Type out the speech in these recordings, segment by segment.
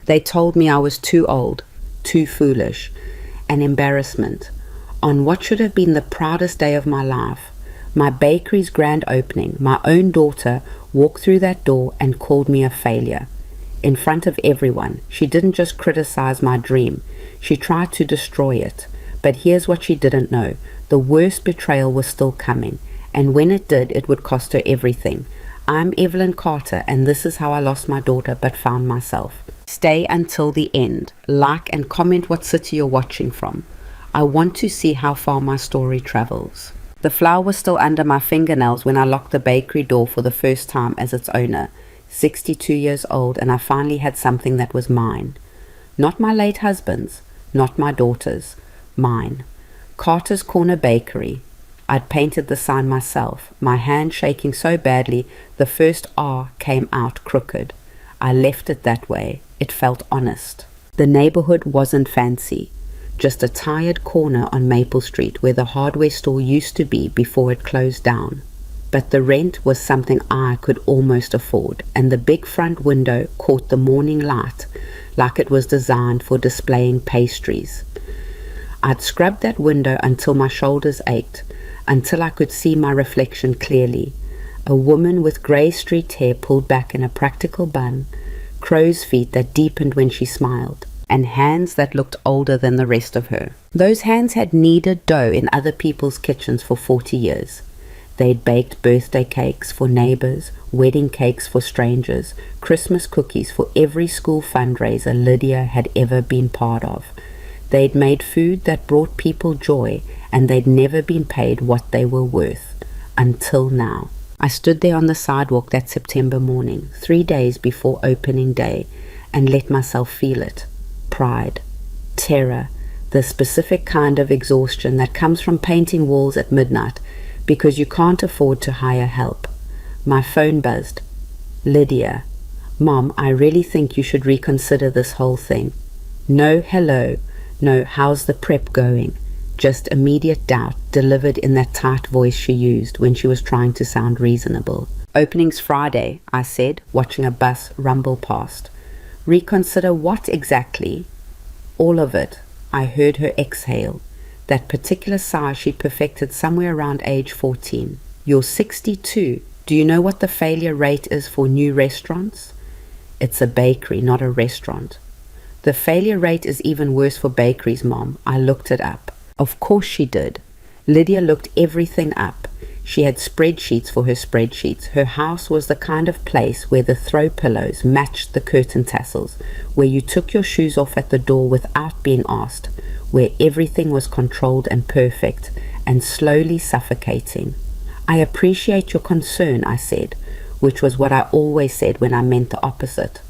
They told me I was too old, too foolish, an embarrassment. On what should have been the proudest day of my life, my bakery's grand opening, my own daughter walked through that door and called me a failure. In front of everyone, she didn't just criticize my dream, she tried to destroy it. But here's what she didn't know. The worst betrayal was still coming, and when it did, it would cost her everything. I'm Evelyn Carter, and this is how I lost my daughter but found myself. Stay until the end. Like and comment what city you're watching from. I want to see how far my story travels. The flour was still under my fingernails when I locked the bakery door for the first time as its owner. 62 years old, and I finally had something that was mine. Not my late husband's, not my daughter's, mine. Carter's Corner Bakery. I'd painted the sign myself, my hand shaking so badly the first R came out crooked. I left it that way. It felt honest. The neighborhood wasn't fancy. Just a tired corner on Maple Street where the hardware store used to be before it closed down. But the rent was something I could almost afford, and the big front window caught the morning light like it was designed for displaying pastries. I'd scrubbed that window until my shoulders ached, until I could see my reflection clearly. A woman with grey streaked hair pulled back in a practical bun, crow's feet that deepened when she smiled, and hands that looked older than the rest of her. Those hands had kneaded dough in other people's kitchens for 40 years. They'd baked birthday cakes for neighbors, wedding cakes for strangers, Christmas cookies for every school fundraiser Lydia had ever been part of. They'd made food that brought people joy, and they'd never been paid what they were worth. Until now. I stood there on the sidewalk that September morning, 3 days before opening day, and let myself feel it. Pride, terror, the specific kind of exhaustion that comes from painting walls at midnight because you can't afford to hire help. My phone buzzed. Lydia. Mom, I really think you should reconsider this whole thing. No hello, no how's the prep going? Just immediate doubt delivered in that tight voice she used when she was trying to sound reasonable. Opening's Friday, I said, watching a bus rumble past. Reconsider what exactly? All of it. I heard her exhale. That particular sigh she perfected somewhere around age 14. You're 62. Do you know what the failure rate is for new restaurants? It's a bakery, not a restaurant. The failure rate is even worse for bakeries, Mom. I looked it up. Of course she did. Lydia looked everything up. She had spreadsheets for her spreadsheets. Her house was the kind of place where the throw pillows matched the curtain tassels, where you took your shoes off at the door without being asked, where everything was controlled and perfect and slowly suffocating. I appreciate your concern, I said, which was what I always said when I meant the opposite.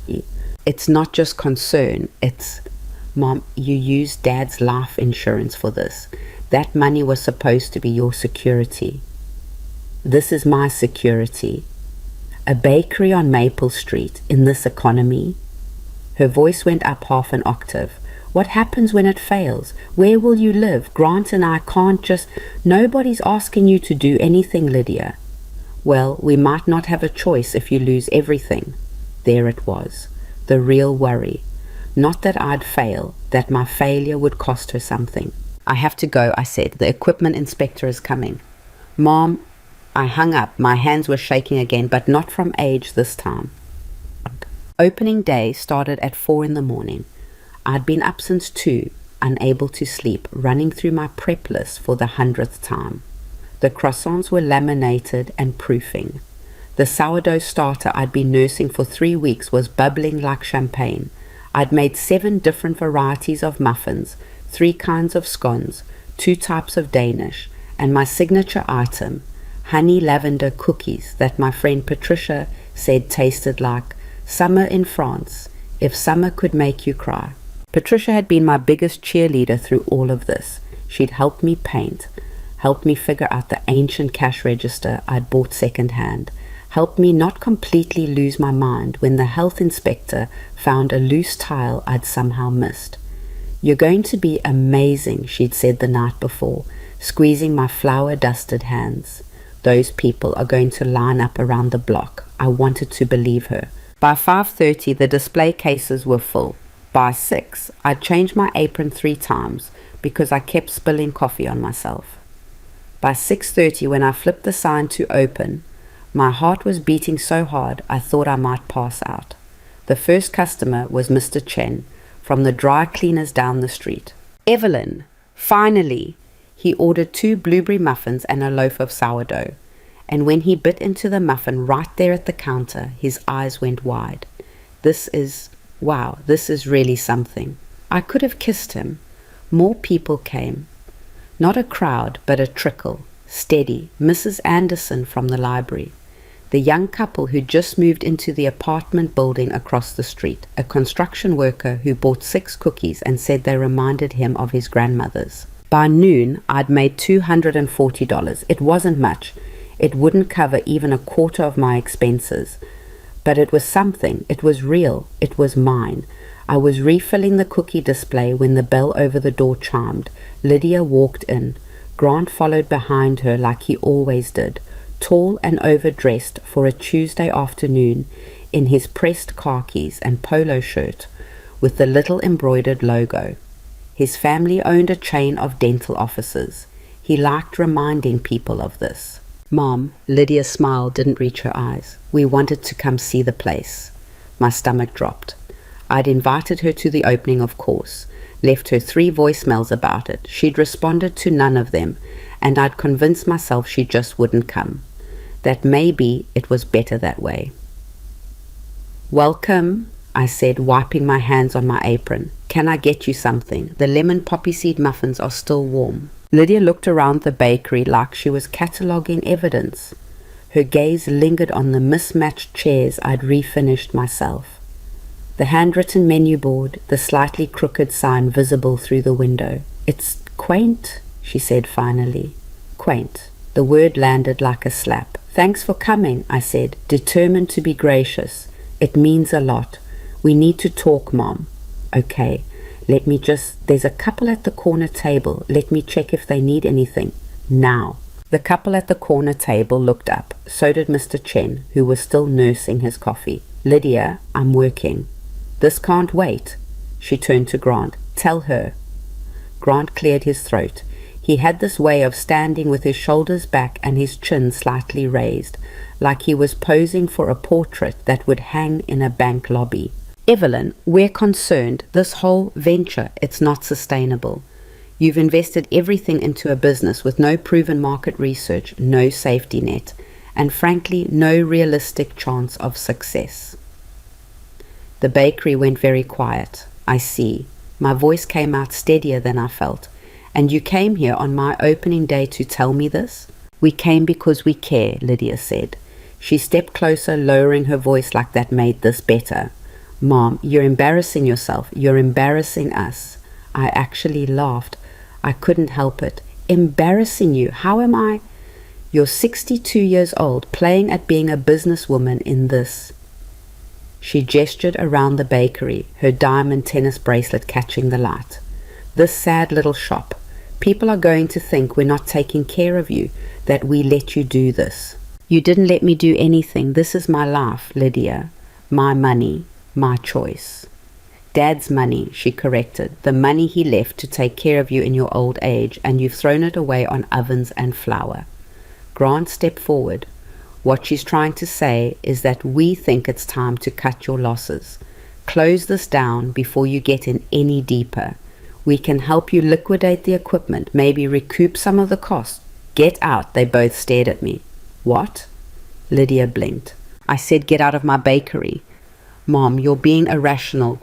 It's not just concern, it's, Mom, you used Dad's life insurance for this. That money was supposed to be your security. This is my security. A bakery on Maple Street in this economy? Her voice went up half an octave. What happens when it fails? Where will you live? Grant and I can't just... Nobody's asking you to do anything, Lydia. Well, we might not have a choice if you lose everything. There it was. The real worry. Not that I'd fail, that my failure would cost her something. I have to go, I said. The equipment inspector is coming. Mom, I hung up. My hands were shaking again, but not from age this time. Opening day started at 4 in the morning. I'd been up since 2, unable to sleep, running through my prep list for the 100th time. The croissants were laminated and proofing. The sourdough starter I'd been nursing for 3 weeks was bubbling like champagne. I'd made 7 different varieties of muffins, 3 kinds of scones, 2 types of Danish, and my signature item, honey lavender cookies that my friend Patricia said tasted like summer in France, if summer could make you cry. Patricia had been my biggest cheerleader through all of this. She'd helped me paint, helped me figure out the ancient cash register I'd bought secondhand, helped me not completely lose my mind when the health inspector found a loose tile I'd somehow missed. You're going to be amazing, she'd said the night before, squeezing my flour-dusted hands. Those people are going to line up around the block. I wanted to believe her. By 5:30, the display cases were full. By 6, I'd changed my apron 3 times because I kept spilling coffee on myself. By 6:30, when I flipped the sign to open, my heart was beating so hard I thought I might pass out. The first customer was Mr. Chen from the dry cleaners down the street. "Evelyn, finally!" He ordered 2 blueberry muffins and a loaf of sourdough. And when he bit into the muffin right there at the counter, his eyes went wide. This is really something. I could have kissed him. More people came. Not a crowd, but a trickle. Steady. Mrs. Anderson from the library. The young couple who just moved into the apartment building across the street. A construction worker who bought 6 cookies and said they reminded him of his grandmother's. By noon, I'd made $240. It wasn't much. It wouldn't cover even a quarter of my expenses. But it was something. It was real. It was mine. I was refilling the cookie display when the bell over the door chimed. Lydia walked in. Grant followed behind her like he always did, tall and overdressed for a Tuesday afternoon in his pressed khakis and polo shirt with the little embroidered logo. His family owned a chain of dental offices. He liked reminding people of this. "Mom," Lydia's smile didn't reach her eyes. "We wanted to come see the place." My stomach dropped. I'd invited her to the opening, of course, left her 3 voicemails about it. She'd responded to none of them, and I'd convinced myself she just wouldn't come. That maybe it was better that way. "Welcome," I said, wiping my hands on my apron. "Can I get you something? The lemon poppy seed muffins are still warm." Lydia looked around the bakery like she was cataloguing evidence. Her gaze lingered on the mismatched chairs I'd refinished myself. The handwritten menu board, the slightly crooked sign visible through the window. "It's quaint," she said finally. "Quaint." The word landed like a slap. "Thanks for coming," I said, determined to be gracious. "It means a lot. We need to talk, Mom." "Okay, there's a couple at the corner table. Let me check if they need anything. Now." The couple at the corner table looked up. So did Mr. Chen, who was still nursing his coffee. "Lydia, I'm working." "This can't wait." She turned to Grant. "Tell her." Grant cleared his throat. He had this way of standing with his shoulders back and his chin slightly raised, like he was posing for a portrait that would hang in a bank lobby. "Evelyn, we're concerned. This whole venture, it's not sustainable. You've invested everything into a business with no proven market research, no safety net, and frankly, no realistic chance of success." The bakery went very quiet. "I see." My voice came out steadier than I felt. "And you came here on my opening day to tell me this?" "We came because we care," Lydia said. She stepped closer, lowering her voice like that made this better. "Mom, you're embarrassing yourself. You're embarrassing us." I actually laughed. I couldn't help it. "Embarrassing you? How am I?" "You're 62 years old, playing at being a businesswoman in this." She gestured around the bakery, her diamond tennis bracelet catching the light. "This sad little shop. People are going to think we're not taking care of you, that we let you do this." "You didn't let me do anything. This is my life, Lydia. My money, my choice." "Dad's money," she corrected. "The money he left to take care of you in your old age, and you've thrown it away on ovens and flour." Grant stepped forward. "What she's trying to say is that we think it's time to cut your losses. Close this down before you get in any deeper. We can help you liquidate the equipment, maybe recoup some of the cost." "Get out," they both stared at me. "What?" Lydia blinked. "I said get out of my bakery." "Mom, you're being irrational."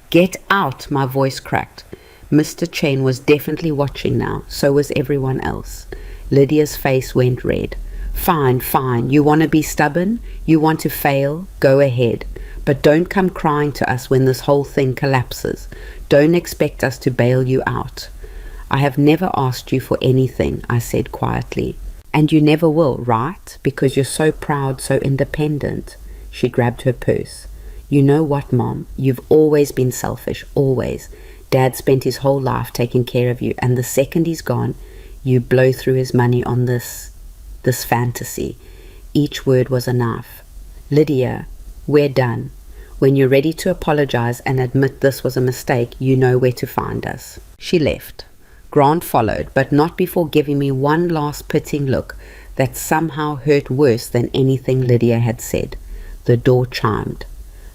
"Get out," my voice cracked. Mr. Chen was definitely watching now, so was everyone else. Lydia's face went red. Fine. You want to be stubborn? You want to fail? Go ahead. But don't come crying to us when this whole thing collapses. Don't expect us to bail you out." "I have never asked you for anything," I said quietly. "And you never will, right? Because you're so proud, so independent." She grabbed her purse. "You know what, Mom? You've always been selfish, always. Dad spent his whole life taking care of you, and the second he's gone, you blow through his money on this fantasy." Each word was a knife. "Lydia, we're done. When you're ready to apologize and admit this was a mistake, you know where to find us." She left. Grant followed, but not before giving me one last pitying look that somehow hurt worse than anything Lydia had said. The door chimed.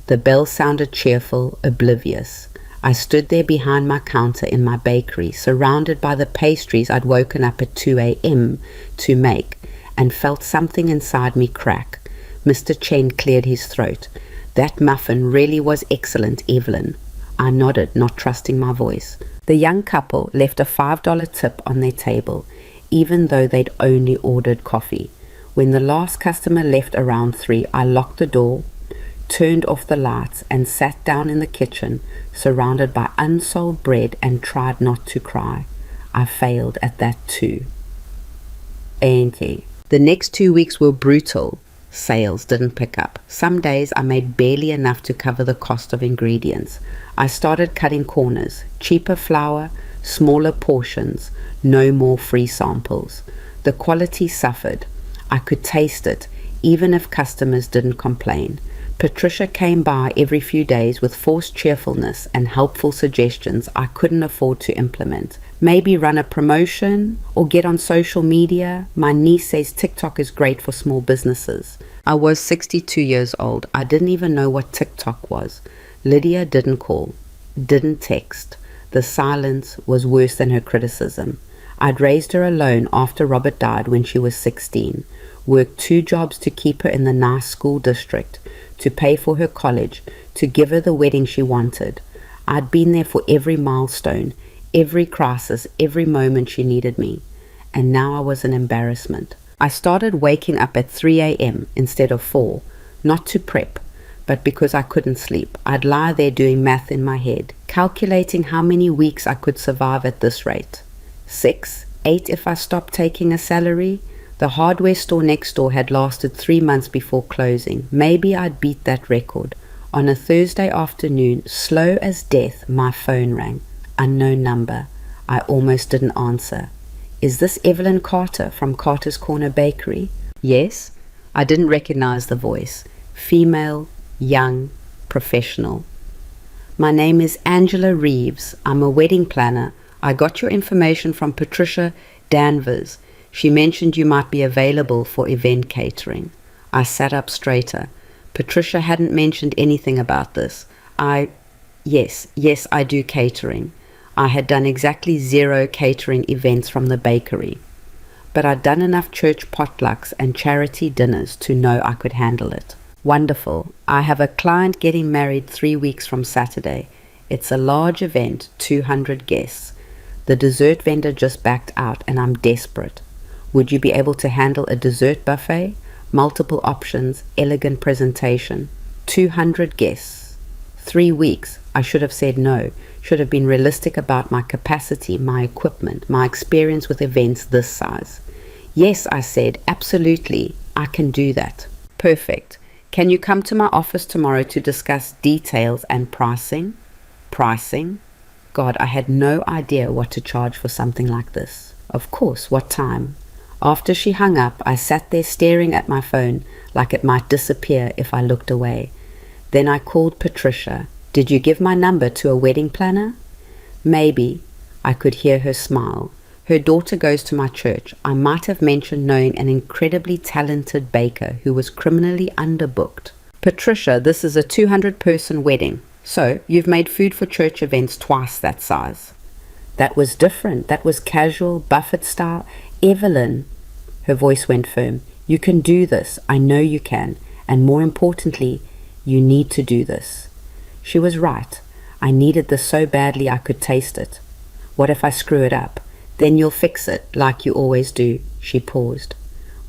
The bell sounded cheerful, oblivious. I stood there behind my counter in my bakery, surrounded by the pastries I'd woken up at 2 a.m. to make, and felt something inside me crack. Mr. Chen cleared his throat. "That muffin really was excellent, Evelyn." I nodded, not trusting my voice. The young couple left a $5 tip on their table, even though they'd only ordered coffee. When the last customer left around 3, I locked the door, turned off the lights, and sat down in the kitchen, surrounded by unsold bread, and tried not to cry. I failed at that too. The next 2 weeks were brutal. Sales didn't pick up. Some days I made barely enough to cover the cost of ingredients. I started cutting corners. Cheaper flour, smaller portions, no more free samples. The quality suffered. I could taste it, even if customers didn't complain. Patricia came by every few days with forced cheerfulness and helpful suggestions I couldn't afford to implement. Maybe run a promotion or get on social media. My niece says TikTok is great for small businesses. I was 62 years old. I didn't even know what TikTok was. Lydia didn't call, didn't text. The silence was worse than her criticism. I'd raised her alone after Robert died when she was 16, worked 2 jobs to keep her in the nice school district, to pay for her college, to give her the wedding she wanted. I'd been there for every milestone, every crisis, every moment she needed me. And now I was an embarrassment. I started waking up at 3 a.m. instead of 4, not to prep, but because I couldn't sleep. I'd lie there doing math in my head, calculating how many weeks I could survive at this rate. 6, 8 if I stopped taking a salary. The hardware store next door had lasted 3 months before closing. Maybe I'd beat that record. On a Thursday afternoon, slow as death, my phone rang. Unknown number. I almost didn't answer. "Is this Evelyn Carter from Carter's Corner Bakery?" "Yes." I didn't recognize the voice. Female, young, professional. "My name is Angela Reeves. I'm a wedding planner. I got your information from Patricia Danvers. She mentioned you might be available for event catering." I sat up straighter. Patricia hadn't mentioned anything about this. Yes, I do catering. I had done exactly 0 catering events from the bakery. But I'd done enough church potlucks and charity dinners to know I could handle it. "Wonderful. I have a client getting married 3 weeks from Saturday. It's a large event, 200 guests. The dessert vendor just backed out and I'm desperate. Would you be able to handle a dessert buffet? Multiple options, elegant presentation. 200 guests. 3 weeks. I should have said no. Should have been realistic about my capacity, my equipment, my experience with events this size. "Yes," I said, "absolutely. I can do that." "Perfect. Can you come to my office tomorrow to discuss details and pricing?" Pricing? God, I had no idea what to charge for something like this. "Of course. What time?" After she hung up, I sat there staring at my phone like it might disappear if I looked away. Then I called Patricia. "Did you give my number to a wedding planner?" "Maybe." I could hear her smile. Her daughter goes to my church. I might have mentioned knowing an incredibly talented baker who was criminally underbooked. "Patricia, this is a 200-person wedding. So, you've made food for church events twice that size." That was different. That was casual, Buffett style. "Evelyn," her voice went firm, "you can do this. I know you can. And more importantly, you need to do this." She was right. I needed this so badly I could taste it. "What if I screw it up?" "Then you'll fix it, like you always do." She paused.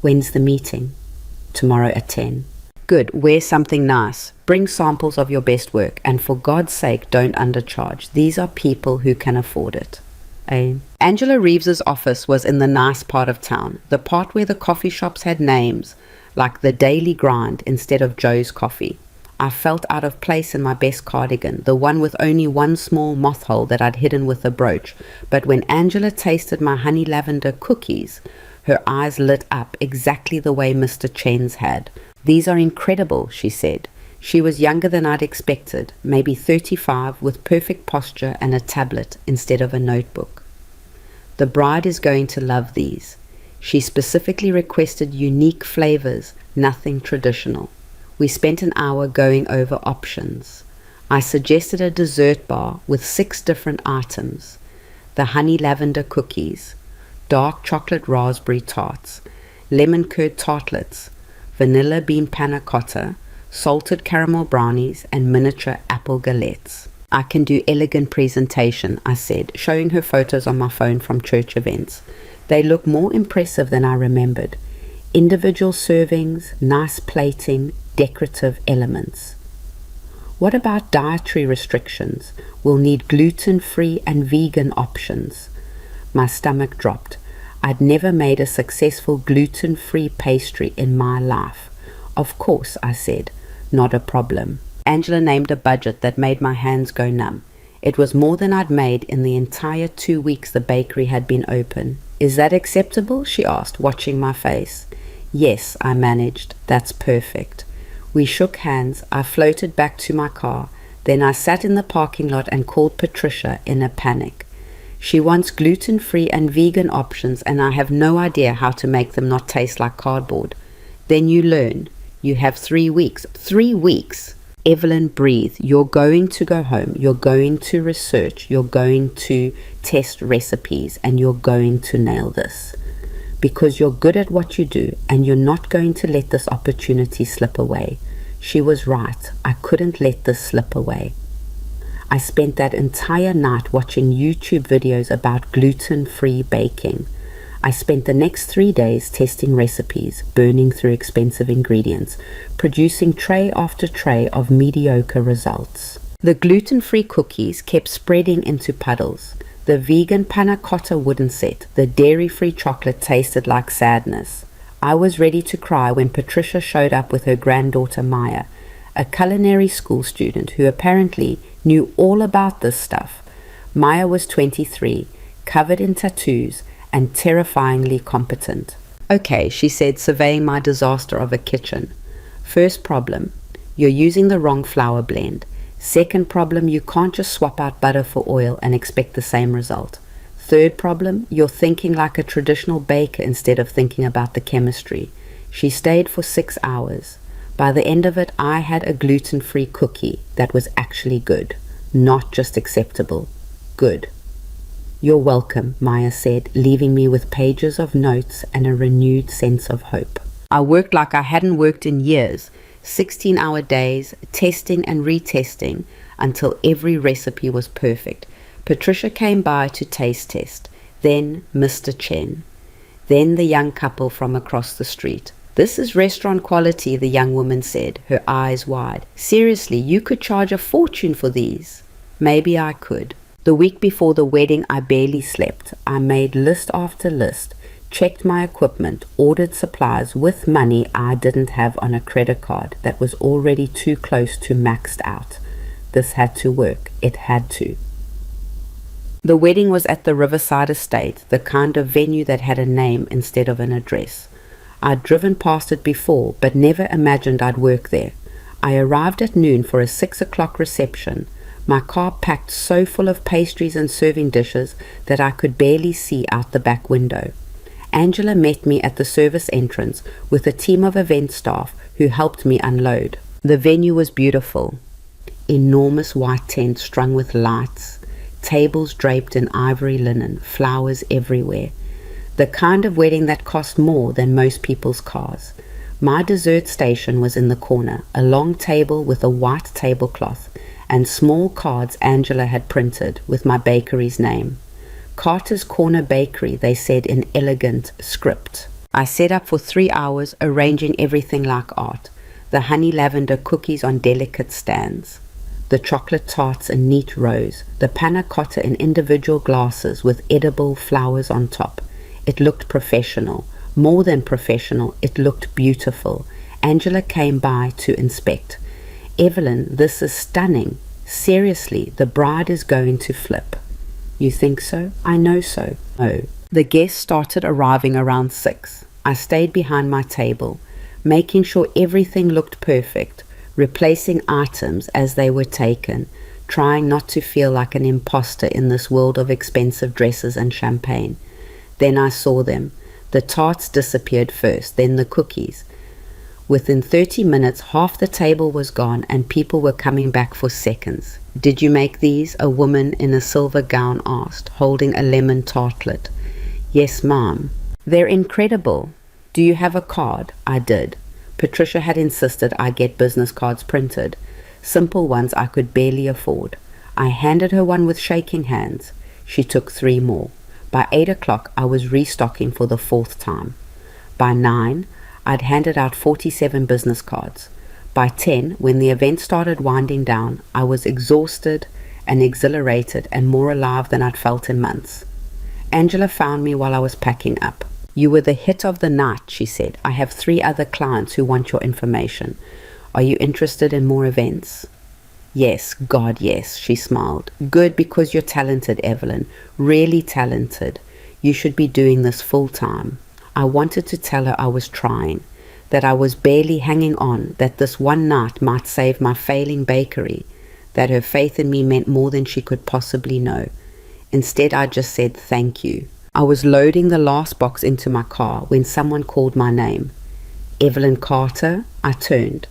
"When's the meeting?" "Tomorrow at 10. "Good. Wear something nice. Bring samples of your best work. And for God's sake, don't undercharge. These are people who can afford it." Angela Reeves's office was in the nice part of town, the part where the coffee shops had names, like the Daily Grind instead of Joe's Coffee. I felt out of place in my best cardigan, the one with only one small moth hole that I'd hidden with a brooch. But when Angela tasted my honey lavender cookies, her eyes lit up exactly the way Mr. Chen's had. "These are incredible," she said. She was younger than I'd expected, maybe 35, with perfect posture and a tablet instead of a notebook. The bride is going to love these. She specifically requested unique flavors, nothing traditional. We spent an hour going over options. I suggested a dessert bar with 6 different items: the honey lavender cookies, dark chocolate raspberry tarts, lemon curd tartlets, vanilla bean panna cotta, salted caramel brownies, and miniature apple galettes. I can do elegant presentation, I said, showing her photos on my phone from church events. They look more impressive than I remembered. Individual servings, nice plating, decorative elements. What about dietary restrictions? We'll need gluten-free and vegan options. My stomach dropped. I'd never made a successful gluten-free pastry in my life. Of course, I said, not a problem. Angela named a budget that made my hands go numb. It was more than I'd made in the entire 2 weeks the bakery had been open. Is that acceptable? She asked, watching my face. Yes, I managed. That's perfect. We shook hands. I floated back to my car. Then I sat in the parking lot and called Patricia in a panic. She wants gluten-free and vegan options, and I have no idea how to make them not taste like cardboard. Then you learn. You have 3 weeks. 3 weeks! Evelyn, breathe. You're going to go home. You're going to research. You're going to test recipes, and you're going to nail this. Because you're good at what you do, and you're not going to let this opportunity slip away. She was right. I couldn't let this slip away. I spent that entire night watching YouTube videos about gluten-free baking. I spent the next 3 days testing recipes, burning through expensive ingredients, producing tray after tray of mediocre results. The gluten-free cookies kept spreading into puddles. The vegan panna cotta wouldn't set. The dairy-free chocolate tasted like sadness. I was ready to cry when Patricia showed up with her granddaughter Maya, a culinary school student who apparently knew all about this stuff. Maya was 23, covered in tattoos, and terrifyingly competent. Okay, she said, surveying my disaster of a kitchen. First problem, you're using the wrong flour blend. Second problem, you can't just swap out butter for oil and expect the same result. Third problem, you're thinking like a traditional baker instead of thinking about the chemistry. She stayed for 6 hours. By the end of it, I had a gluten-free cookie that was actually good, not just acceptable. Good. You're welcome, Maya said, leaving me with pages of notes and a renewed sense of hope. I worked like I hadn't worked in years, 16-hour days, testing and retesting until every recipe was perfect. Patricia came by to taste test, then Mr. Chen, then the young couple from across the street. This is restaurant quality, the young woman said, her eyes wide. Seriously, you could charge a fortune for these. Maybe I could. The week before the wedding, I barely slept. I made list after list, checked my equipment, ordered supplies with money I didn't have on a credit card that was already too close to maxed out. This had to work. It had to. The wedding was at the Riverside Estate, the kind of venue that had a name instead of an address. I'd driven past it before, but never imagined I'd work there. I arrived at noon for a 6 o'clock reception, my car packed so full of pastries and serving dishes that I could barely see out the back window. Angela met me at the service entrance with a team of event staff who helped me unload. The venue was beautiful. Enormous white tents strung with lights, tables draped in ivory linen, flowers everywhere. The kind of wedding that cost more than most people's cars. My dessert station was in the corner, a long table with a white tablecloth and small cards Angela had printed with my bakery's name. Carter's Corner Bakery, they said in elegant script. I sat up for 3 hours, arranging everything like art. The honey lavender cookies on delicate stands, the chocolate tarts in neat rows, the panna cotta in individual glasses with edible flowers on top. It looked professional. More than professional, it looked beautiful. Angela came by to inspect. Evelyn, this is stunning. Seriously, the bride is going to flip. You think so? I know so. Oh. The guests started arriving around 6. I stayed behind my table, making sure everything looked perfect, replacing items as they were taken, trying not to feel like an imposter in this world of expensive dresses and champagne. Then I saw them. The tarts disappeared first, then the cookies. Within 30 minutes, half the table was gone and people were coming back for seconds. "Did you make these?" a woman in a silver gown asked, holding a lemon tartlet. "Yes, ma'am." "They're incredible. Do you have a card?" I did. Patricia had insisted I get business cards printed, simple ones I could barely afford. I handed her one with shaking hands. She took 3 more. By 8 o'clock, I was restocking for the 4th time. By 9, I'd handed out 47 business cards. By 10, when the event started winding down, I was exhausted and exhilarated and more alive than I'd felt in months. Angela found me while I was packing up. "You were the hit of the night," she said. "I have 3 other clients who want your information. Are you interested in more events?" "Yes, God, yes," she smiled. "Good, because you're talented, Evelyn. Really talented. You should be doing this full time." I wanted to tell her I was trying, that I was barely hanging on, that this one night might save my failing bakery, that her faith in me meant more than she could possibly know. Instead, I just said thank you. I was loading the last box into my car when someone called my name. "Evelyn Carter?" I turned.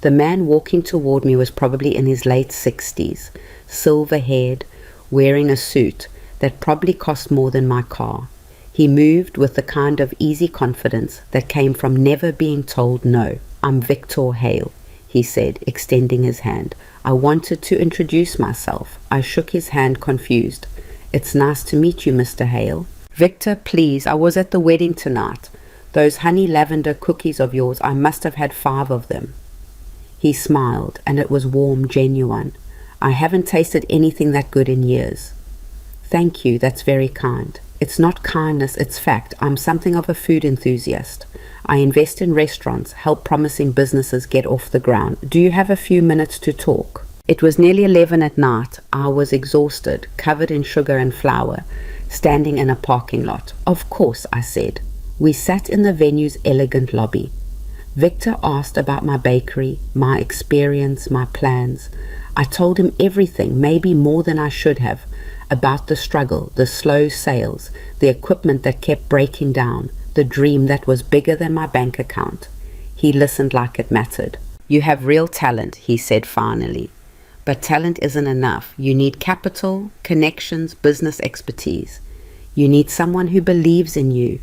The man walking toward me was probably in his late 60s, silver-haired, wearing a suit that probably cost more than my car. He moved with the kind of easy confidence that came from never being told no. "I'm Victor Hale," he said, extending his hand. I wanted to introduce myself. I shook his hand, confused. "It's nice to meet you, Mr. Hale." "Victor, please, I was at the wedding tonight. Those honey lavender cookies of yours, I must have had 5 of them." He smiled, and it was warm, genuine. "I haven't tasted anything that good in years." "Thank you, that's very kind." "It's not kindness, it's fact. I'm something of a food enthusiast. I invest in restaurants, help promising businesses get off the ground. Do you have a few minutes to talk?" It was nearly 11 at night. I was exhausted, covered in sugar and flour, standing in a parking lot. "Of course," I said. We sat in the venue's elegant lobby. Victor asked about my bakery, my experience, my plans. I told him everything, maybe more than I should have, about the struggle, the slow sales, the equipment that kept breaking down, the dream that was bigger than my bank account. He listened like it mattered. "You have real talent," he said finally. "But talent isn't enough. You need capital, connections, business expertise. You need someone who believes in you."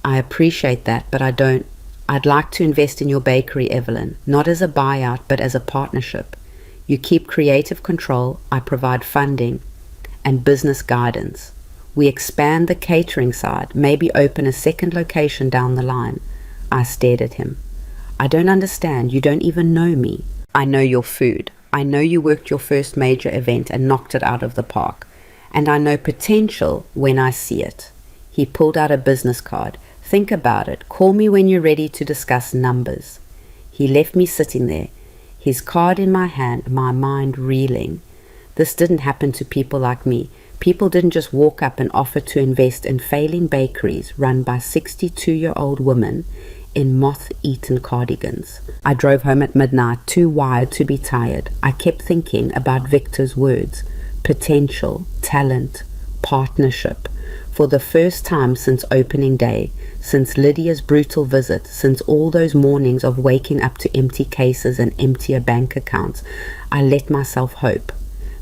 "I appreciate that, but I don't. I'd like to invest in your bakery, Evelyn, not as a buyout, but as a partnership. You keep creative control, I provide funding and business guidance. We expand the catering side, maybe open a second location down the line." I stared at him. "I don't understand. You don't even know me." "I know your food. I know you worked your first major event and knocked it out of the park. And I know potential when I see it." He pulled out a business card. "Think about it. Call me when you're ready to discuss numbers." He left me sitting there, his card in my hand, my mind reeling. This didn't happen to people like me. People didn't just walk up and offer to invest in failing bakeries run by 62-year-old women in moth-eaten cardigans. I drove home at midnight, too wired to be tired. I kept thinking about Victor's words: potential, talent, partnership. For the first time since opening day, since Lydia's brutal visit, since all those mornings of waking up to empty cases and emptier bank accounts, I let myself hope.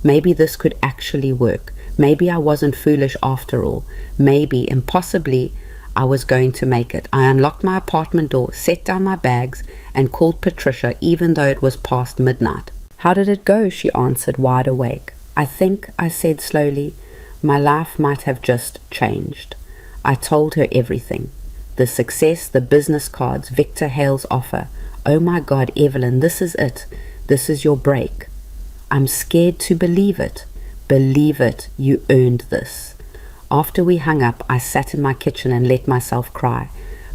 Maybe this could actually work. Maybe I wasn't foolish after all. Maybe, impossibly, I was going to make it. I unlocked my apartment door, set down my bags, and called Patricia even though it was past midnight. "How did it go?" she answered, wide awake. "I think," I said slowly, "my life might have just changed." I told her everything. The success, the business cards, Victor Hale's offer. "Oh my God, Evelyn, this is it. This is your break." "I'm scared to believe it." "Believe it. You earned this." After we hung up, I sat in my kitchen and let myself cry,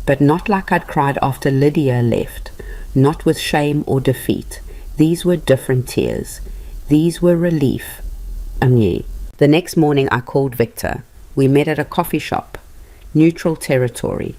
but not like I'd cried after Lydia left, not with shame or defeat. These were different tears. These were relief. The next morning I called Victor. We met at a coffee shop, neutral territory.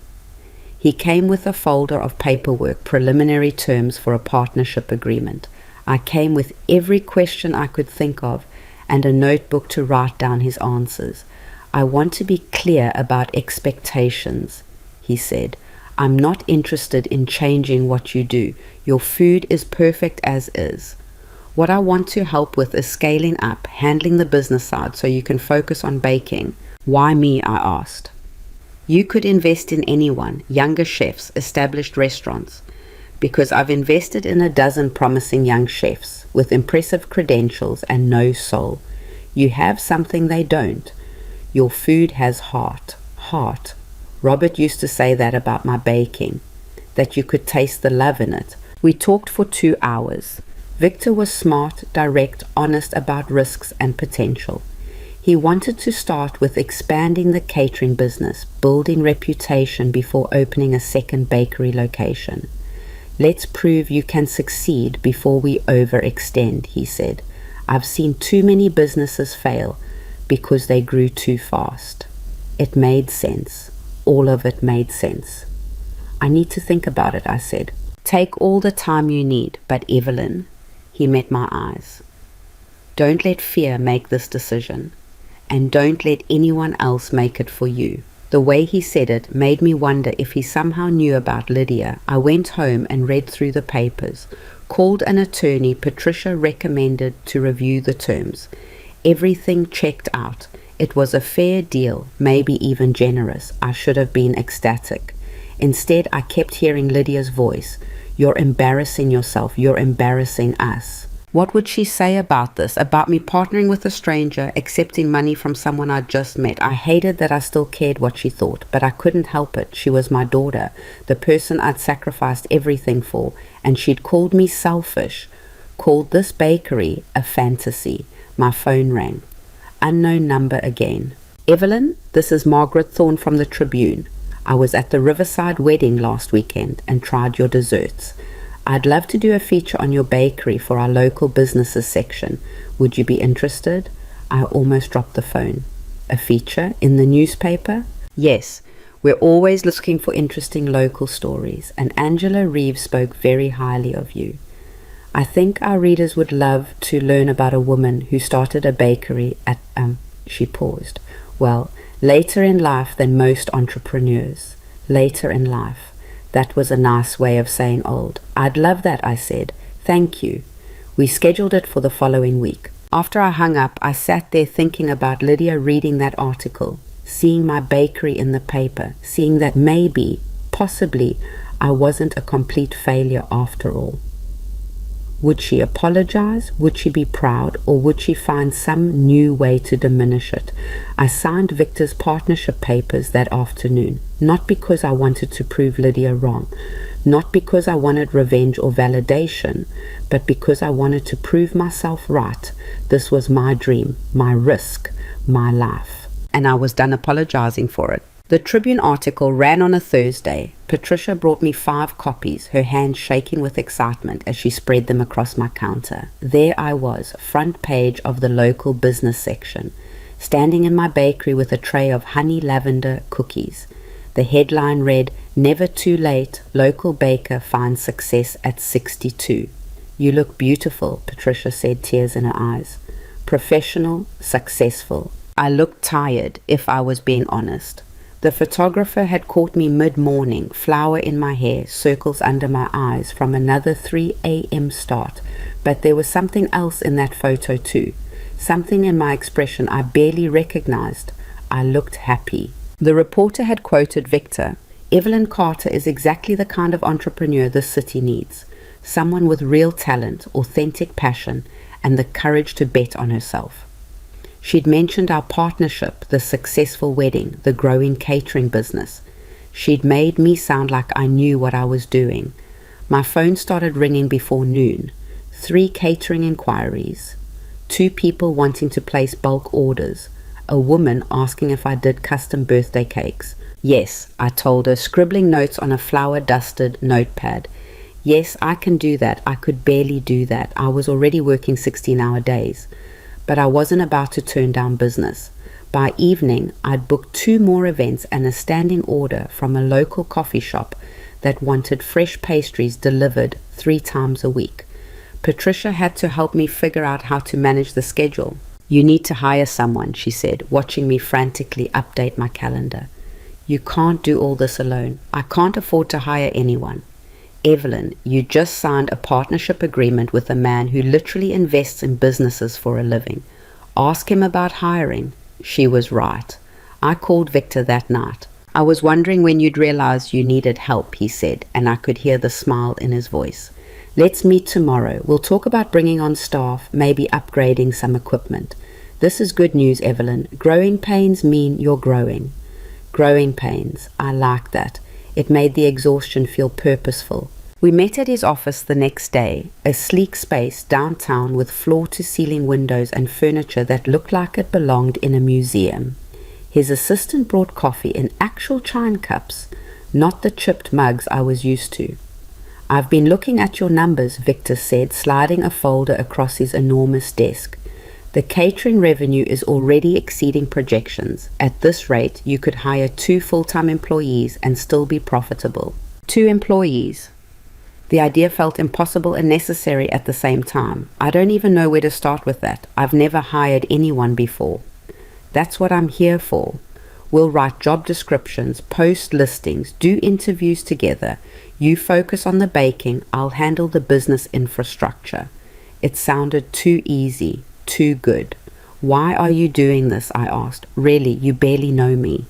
He came with a folder of paperwork, preliminary terms for a partnership agreement. I came with every question I could think of and a notebook to write down his answers. I want to be clear about expectations, he said. I'm not interested in changing what you do. Your food is perfect as is. What I want to help with is scaling up, handling the business side so you can focus on baking. Why me? I asked. You could invest in anyone, younger chefs, established restaurants, because I've invested in a dozen promising young chefs with impressive credentials and no soul. You have something they don't. Your food has heart. Heart. Robert used to say that about my baking, that you could taste the love in it. We talked for 2 hours. Victor was smart, direct, honest about risks and potential. He wanted to start with expanding the catering business, building reputation before opening a second bakery location. Let's prove you can succeed before we overextend, he said. I've seen too many businesses fail because they grew too fast. It made sense. All of it made sense. I need to think about it, I said. Take all the time you need, but Evelyn, he met my eyes. Don't let fear make this decision. And don't let anyone else make it for you. The way he said it made me wonder if he somehow knew about Lydia. I went home and read through the papers, called an attorney Patricia recommended to review the terms. Everything checked out. It was a fair deal, maybe even generous. I should have been ecstatic. Instead, I kept hearing Lydia's voice. You're embarrassing yourself. You're embarrassing us. What would she say about this? About me partnering with a stranger, accepting money from someone I'd just met? I hated that I still cared what she thought, but I couldn't help it. She was my daughter, the person I'd sacrificed everything for, and she'd called me selfish, called this bakery a fantasy. My phone rang. Unknown number again. Evelyn, this is Margaret Thorne from the Tribune. I was at the Riverside wedding last weekend and tried your desserts. I'd love to do a feature on your bakery for our local businesses section. Would you be interested? I almost dropped the phone. A feature in the newspaper? Yes, we're always looking for interesting local stories, and Angela Reeves spoke very highly of you. I think our readers would love to learn about a woman who started a bakery at, she paused. Well, later in life than most entrepreneurs. Later in life. That was a nice way of saying old. I'd love that, I said. Thank you. We scheduled it for the following week. After I hung up, I sat there thinking about Lydia reading that article, seeing my bakery in the paper, seeing that maybe, possibly, I wasn't a complete failure after all. Would she apologize? Would she be proud? Or would she find some new way to diminish it? I signed Victor's partnership papers that afternoon, not because I wanted to prove Lydia wrong, not because I wanted revenge or validation, but because I wanted to prove myself right. This was my dream, my risk, my life. And I was done apologizing for it. The Tribune article ran on a Thursday. Patricia brought me 5 copies, her hands shaking with excitement as she spread them across my counter. There I was, front page of the local business section, standing in my bakery with a tray of honey lavender cookies. The headline read, "Never too late, local baker finds success at 62. You look beautiful, Patricia said, tears in her eyes. Professional, successful. I looked tired, if I was being honest. The photographer had caught me mid-morning, flour in my hair, circles under my eyes from another 3 a.m. start. But there was something else in that photo too. Something in my expression I barely recognized. I looked happy. The reporter had quoted Victor. Evelyn Carter is exactly the kind of entrepreneur this city needs. Someone with real talent, authentic passion, and the courage to bet on herself. She'd mentioned our partnership, the successful wedding, the growing catering business. She'd made me sound like I knew what I was doing. My phone started ringing before noon. 3 catering inquiries. 2 people wanting to place bulk orders. A woman asking if I did custom birthday cakes. Yes, I told her, scribbling notes on a flour-dusted notepad. Yes, I can do that. I could barely do that. I was already working 16-hour days. But I wasn't about to turn down business. By evening, I'd booked 2 more events and a standing order from a local coffee shop that wanted fresh pastries delivered 3 times a week. Patricia had to help me figure out how to manage the schedule. "You need to hire someone," she said, watching me frantically update my calendar. "You can't do all this alone. I can't afford to hire anyone." "Evelyn, you just signed a partnership agreement with a man who literally invests in businesses for a living. Ask him about hiring." She was right. I called Victor that night. "I was wondering when you'd realize you needed help," he said, and I could hear the smile in his voice. "Let's meet tomorrow. We'll talk about bringing on staff, maybe upgrading some equipment." "This is good news, Evelyn. Growing pains mean you're growing." Growing pains. I liked that. It made the exhaustion feel purposeful. We met at his office the next day, a sleek space downtown with floor-to-ceiling windows and furniture that looked like it belonged in a museum. His assistant brought coffee in actual china cups, not the chipped mugs I was used to. "I've been looking at your numbers," Victor said, sliding a folder across his enormous desk. "The catering revenue is already exceeding projections. At this rate, you could hire 2 full-time employees and still be profitable." 2 employees. The idea felt impossible and necessary at the same time. I don't even know where to start with that. I've never hired anyone before. "That's what I'm here for. We'll write job descriptions, post listings, do interviews together. You focus on the baking, I'll handle the business infrastructure." It sounded too easy, too good. "Why are you doing this?" I asked. "Really, you barely know me."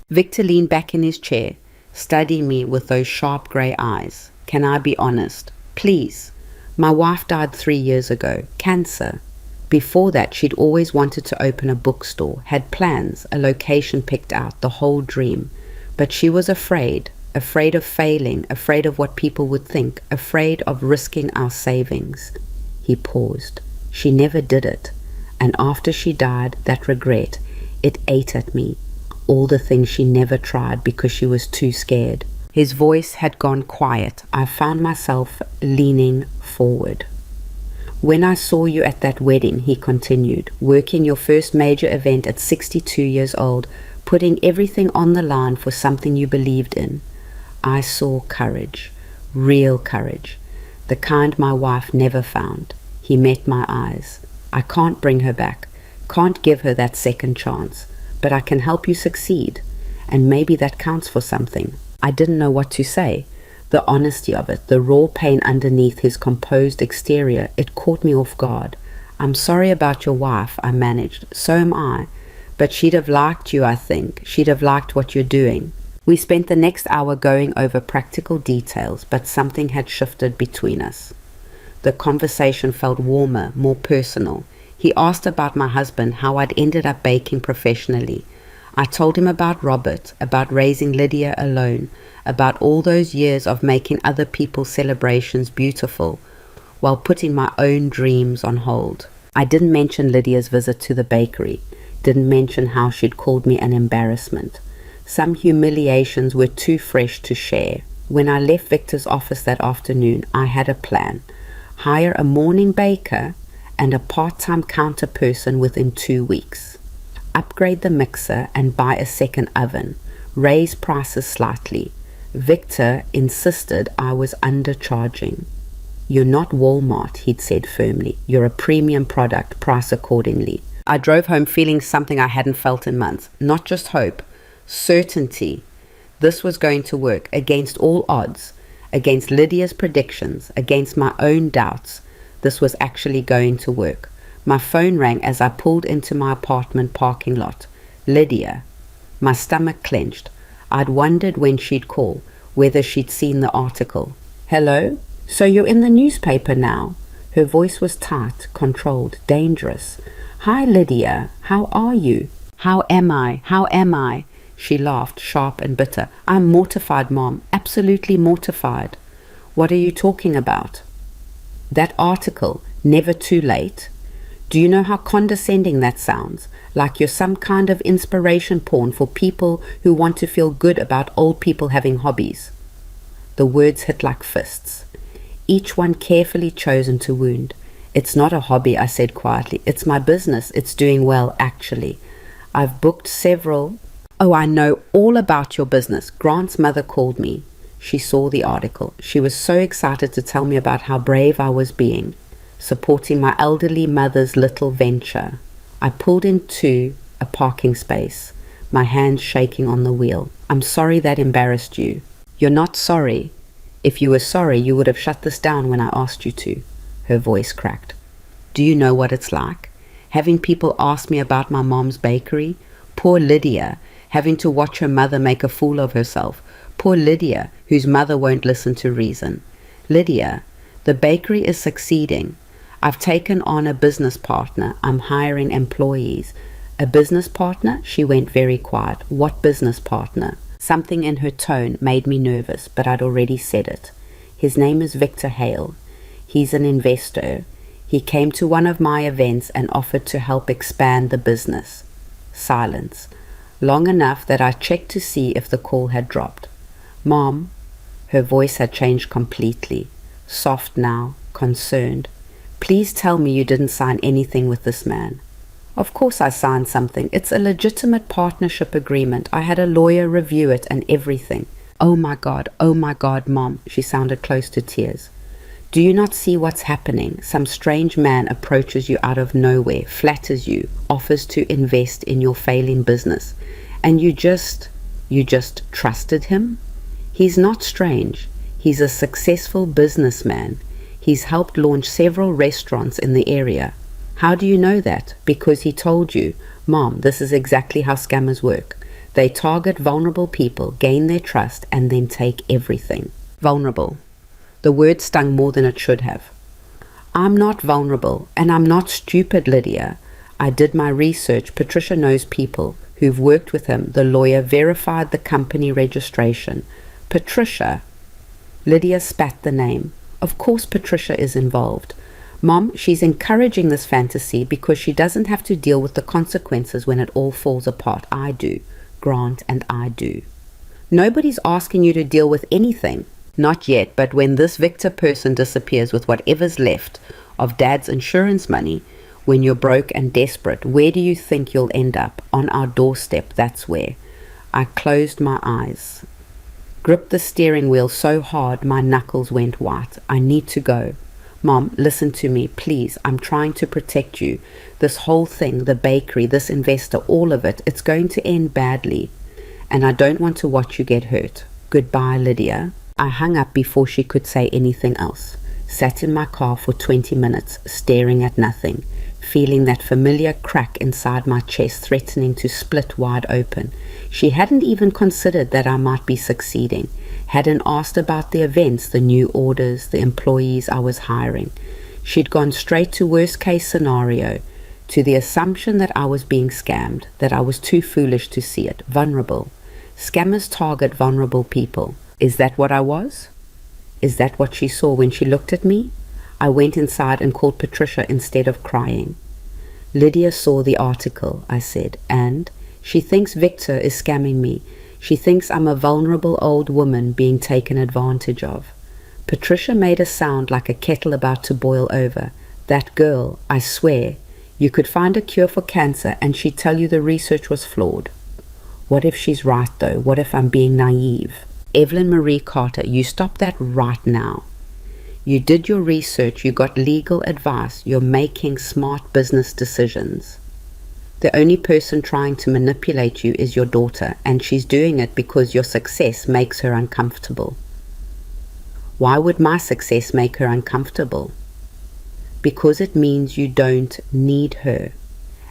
Victor leaned back in his chair, studying me with those sharp grey eyes. "Can I be honest? Please. My wife died 3 years ago. Cancer. Before that, she'd always wanted to open a bookstore, had plans, a location picked out, the whole dream. But she was afraid of failing, afraid of what people would think, afraid of risking our savings." He paused. "She never did it. And after she died, that regret, it ate at me. All the things she never tried because she was too scared." His voice had gone quiet. I found myself leaning forward. "When I saw you at that wedding," he continued, "working your first major event at 62 years old, putting everything on the line for something you believed in, I saw courage, real courage, the kind my wife never found." He met my eyes. "I can't bring her back, can't give her that second chance, but I can help you succeed, and maybe that counts for something." I didn't know what to say. The honesty of it, the raw pain underneath his composed exterior, it caught me off guard. "I'm sorry about your wife," I managed. "So am I. But she'd have liked you, I think. She'd have liked what you're doing." We spent the next hour going over practical details, but something had shifted between us. The conversation felt warmer, more personal. He asked about my husband, how I'd ended up baking professionally. I told him about Robert, about raising Lydia alone, about all those years of making other people's celebrations beautiful while putting my own dreams on hold. I didn't mention Lydia's visit to the bakery, didn't mention how she'd called me an embarrassment. Some humiliations were too fresh to share. When I left Victor's office that afternoon, I had a plan. Hire a morning baker and a part-time counter person within 2 weeks. Upgrade the mixer and buy a second oven. Raise prices slightly. Victor insisted I was undercharging. "You're not Walmart," he'd said firmly. "You're a premium product, price accordingly." I drove home feeling something I hadn't felt in months. Not just hope, certainty. This was going to work against all odds, against Lydia's predictions, against my own doubts. This was actually going to work. My phone rang as I pulled into my apartment parking lot. Lydia. My stomach clenched. I'd wondered when she'd call, whether she'd seen the article. "Hello? So you're in the newspaper now?" Her voice was tight, controlled, dangerous. "Hi, Lydia. How are you?" How am I? How am I?" She laughed, sharp and bitter. "I'm mortified, Mom. Absolutely mortified." "What are you talking about?" "That article, Never Too Late. Do you know how condescending that sounds? Like you're some kind of inspiration porn for people who want to feel good about old people having hobbies." The words hit like fists, each one carefully chosen to wound. "It's not a hobby," I said quietly. "It's my business. It's doing well, actually. I've booked several. Oh, I know all about your business. Grant's mother called me. She saw the article. She was so excited to tell me about how brave I was being, supporting my elderly mother's little venture. I pulled into a parking space, my hands shaking on the wheel. I'm sorry that embarrassed you. You're not sorry. If you were sorry, you would have shut this down when I asked you to. Her voice cracked. Do you know what it's like? Having people ask me about my mom's bakery? Poor Lydia, having to watch her mother make a fool of herself. Poor Lydia, whose mother won't listen to reason. Lydia, the bakery is succeeding. I've taken on a business partner. I'm hiring employees. A business partner? She went very quiet. What business partner? Something in her tone made me nervous, but I'd already said it. His name is Victor Hale. He's an investor. He came to one of my events and offered to help expand the business. Silence. Long enough that I checked to see if the call had dropped. Mom, her voice had changed completely. Soft now, concerned. Please tell me you didn't sign anything with this man. Of course I signed something. It's a legitimate partnership agreement. I had a lawyer review it and everything. Oh my God, Mom. She sounded close to tears. Do you not see what's happening? Some strange man approaches you out of nowhere, flatters you, offers to invest in your failing business. And you just trusted him? He's not strange. He's a successful businessman. He's helped launch several restaurants in the area. How do you know that? Because he told you. Mom, this is exactly how scammers work. They target vulnerable people, gain their trust, and then take everything. Vulnerable. The word stung more than it should have. I'm not vulnerable, and I'm not stupid, Lydia. I did my research. Patricia knows people who've worked with him. The lawyer verified the company registration. Patricia. Lydia spat the name. Of course Patricia is involved. Mom, she's encouraging this fantasy because she doesn't have to deal with the consequences when it all falls apart. I do, Grant, and I do. Nobody's asking you to deal with anything. Not yet, but when this Victor person disappears with whatever's left of Dad's insurance money, when you're broke and desperate, where do you think you'll end up? On our doorstep, that's where. I closed my eyes, gripped the steering wheel so hard my knuckles went white. I need to go. Mom, listen to me, please. I'm trying to protect you. This whole thing, the bakery, this investor, all of it, it's going to end badly. And I don't want to watch you get hurt. Goodbye, Lydia. I hung up before she could say anything else. Sat in my car for 20 minutes, staring at nothing, feeling that familiar crack inside my chest threatening to split wide open. She hadn't even considered that I might be succeeding. Hadn't asked about the events, the new orders, the employees I was hiring. She'd gone straight to worst case scenario, to the assumption that I was being scammed, that I was too foolish to see it, vulnerable. Scammers target vulnerable people. Is that what I was? Is that what she saw when she looked at me? I went inside and called Patricia instead of crying. Lydia saw the article, I said, and she thinks Victor is scamming me. She thinks I'm a vulnerable old woman being taken advantage of. Patricia made a sound like a kettle about to boil over. That girl, I swear, you could find a cure for cancer and she'd tell you the research was flawed. What if she's right though? What if I'm being naive? Evelyn Marie Carter, you stop that right now. You did your research, you got legal advice, you're making smart business decisions. The only person trying to manipulate you is your daughter, and she's doing it because your success makes her uncomfortable. Why would my success make her uncomfortable? Because it means you don't need her.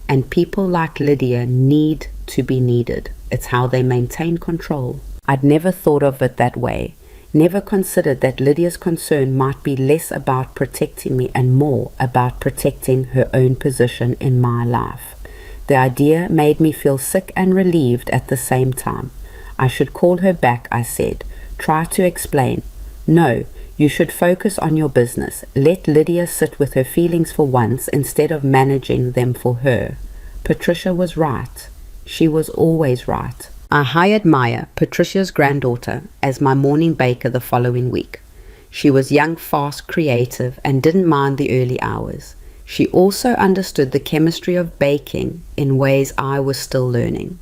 And people like Lydia need to be needed. It's how they maintain control. I'd never thought of it that way. Never considered that Lydia's concern might be less about protecting me and more about protecting her own position in my life. The idea made me feel sick and relieved at the same time. I should call her back, I said. Try to explain. No, you should focus on your business. Let Lydia sit with her feelings for once instead of managing them for her. Patricia was right. She was always right. I hired Maya, Patricia's granddaughter, as my morning baker the following week. She was young, fast, creative, and didn't mind the early hours. She also understood the chemistry of baking in ways I was still learning.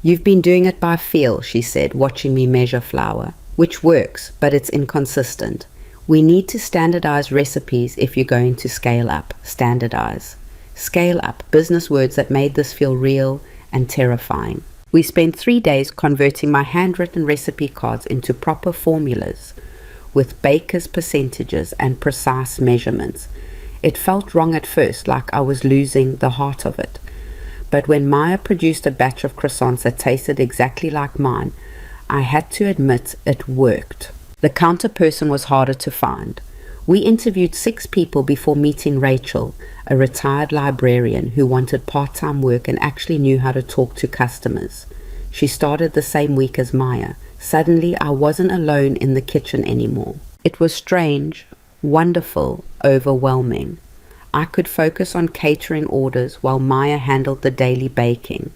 "You've been doing it by feel," she said, watching me measure flour, "which works, but it's inconsistent. We need to standardize recipes if you're going to scale up. Standardize. Scale up, business words that made this feel real and terrifying. We spent 3 days converting my handwritten recipe cards into proper formulas with baker's percentages and precise measurements. It felt wrong at first, like I was losing the heart of it. But when Maya produced a batch of croissants that tasted exactly like mine, I had to admit it worked. The counter person was harder to find. We interviewed 6 people before meeting Rachel, a retired librarian who wanted part-time work and actually knew how to talk to customers. She started the same week as Maya. Suddenly, I wasn't alone in the kitchen anymore. It was strange, wonderful, overwhelming. I could focus on catering orders while Maya handled the daily baking.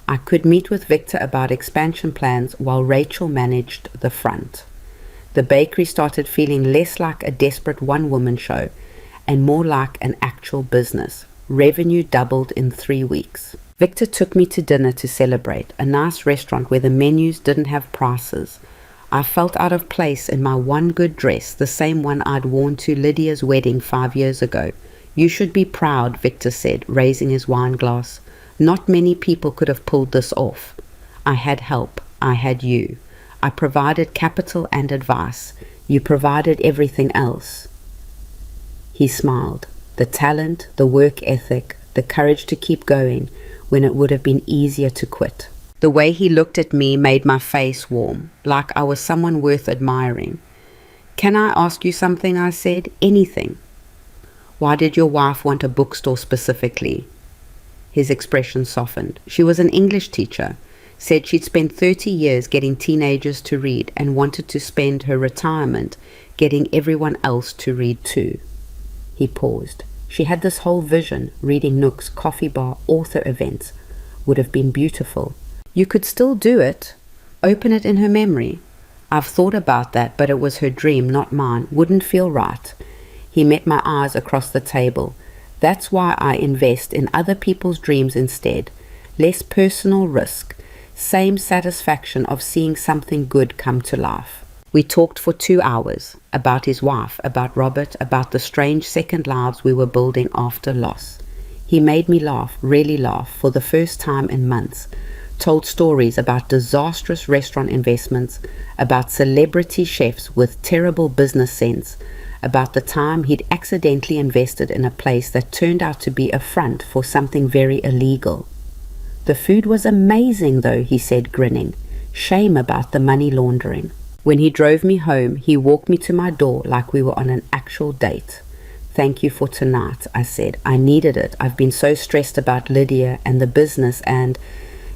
I could meet with Victor about expansion plans while Rachel managed the front. The bakery started feeling less like a desperate one-woman show and more like an actual business. Revenue doubled in 3 weeks. Victor took me to dinner to celebrate, a nice restaurant where the menus didn't have prices. I felt out of place in my one good dress, the same one I'd worn to Lydia's wedding 5 years ago. "You should be proud," Victor said, raising his wine glass. "Not many people could have pulled this off. I had help. I had you. I provided capital and advice. You provided everything else." He smiled. The talent, the work ethic, the courage to keep going when it would have been easier to quit. The way he looked at me made my face warm, like I was someone worth admiring. "Can I ask you something?" I said. "Anything." "Why did your wife want a bookstore specifically?" His expression softened. "She was an English teacher. Said she'd spent 30 years getting teenagers to read and wanted to spend her retirement getting everyone else to read too." He paused. "She had this whole vision, reading nooks, coffee bar, author events. Would have been beautiful. You could still do it. Open it in her memory." "I've thought about that, but it was her dream, not mine. Wouldn't feel right." He met my eyes across the table. "That's why I invest in other people's dreams instead. Less personal risk. Same satisfaction of seeing something good come to life." We talked for 2 hours about his wife, about Robert, about the strange second lives we were building after loss. He made me laugh, really laugh, for the first time in months. Told stories about disastrous restaurant investments, about celebrity chefs with terrible business sense, about the time he'd accidentally invested in a place that turned out to be a front for something very illegal. "The food was amazing though," he said, grinning. "Shame about the money laundering." When he drove me home, he walked me to my door like we were on an actual date. "Thank you for tonight," I said. "I needed it. I've been so stressed about Lydia and the business, and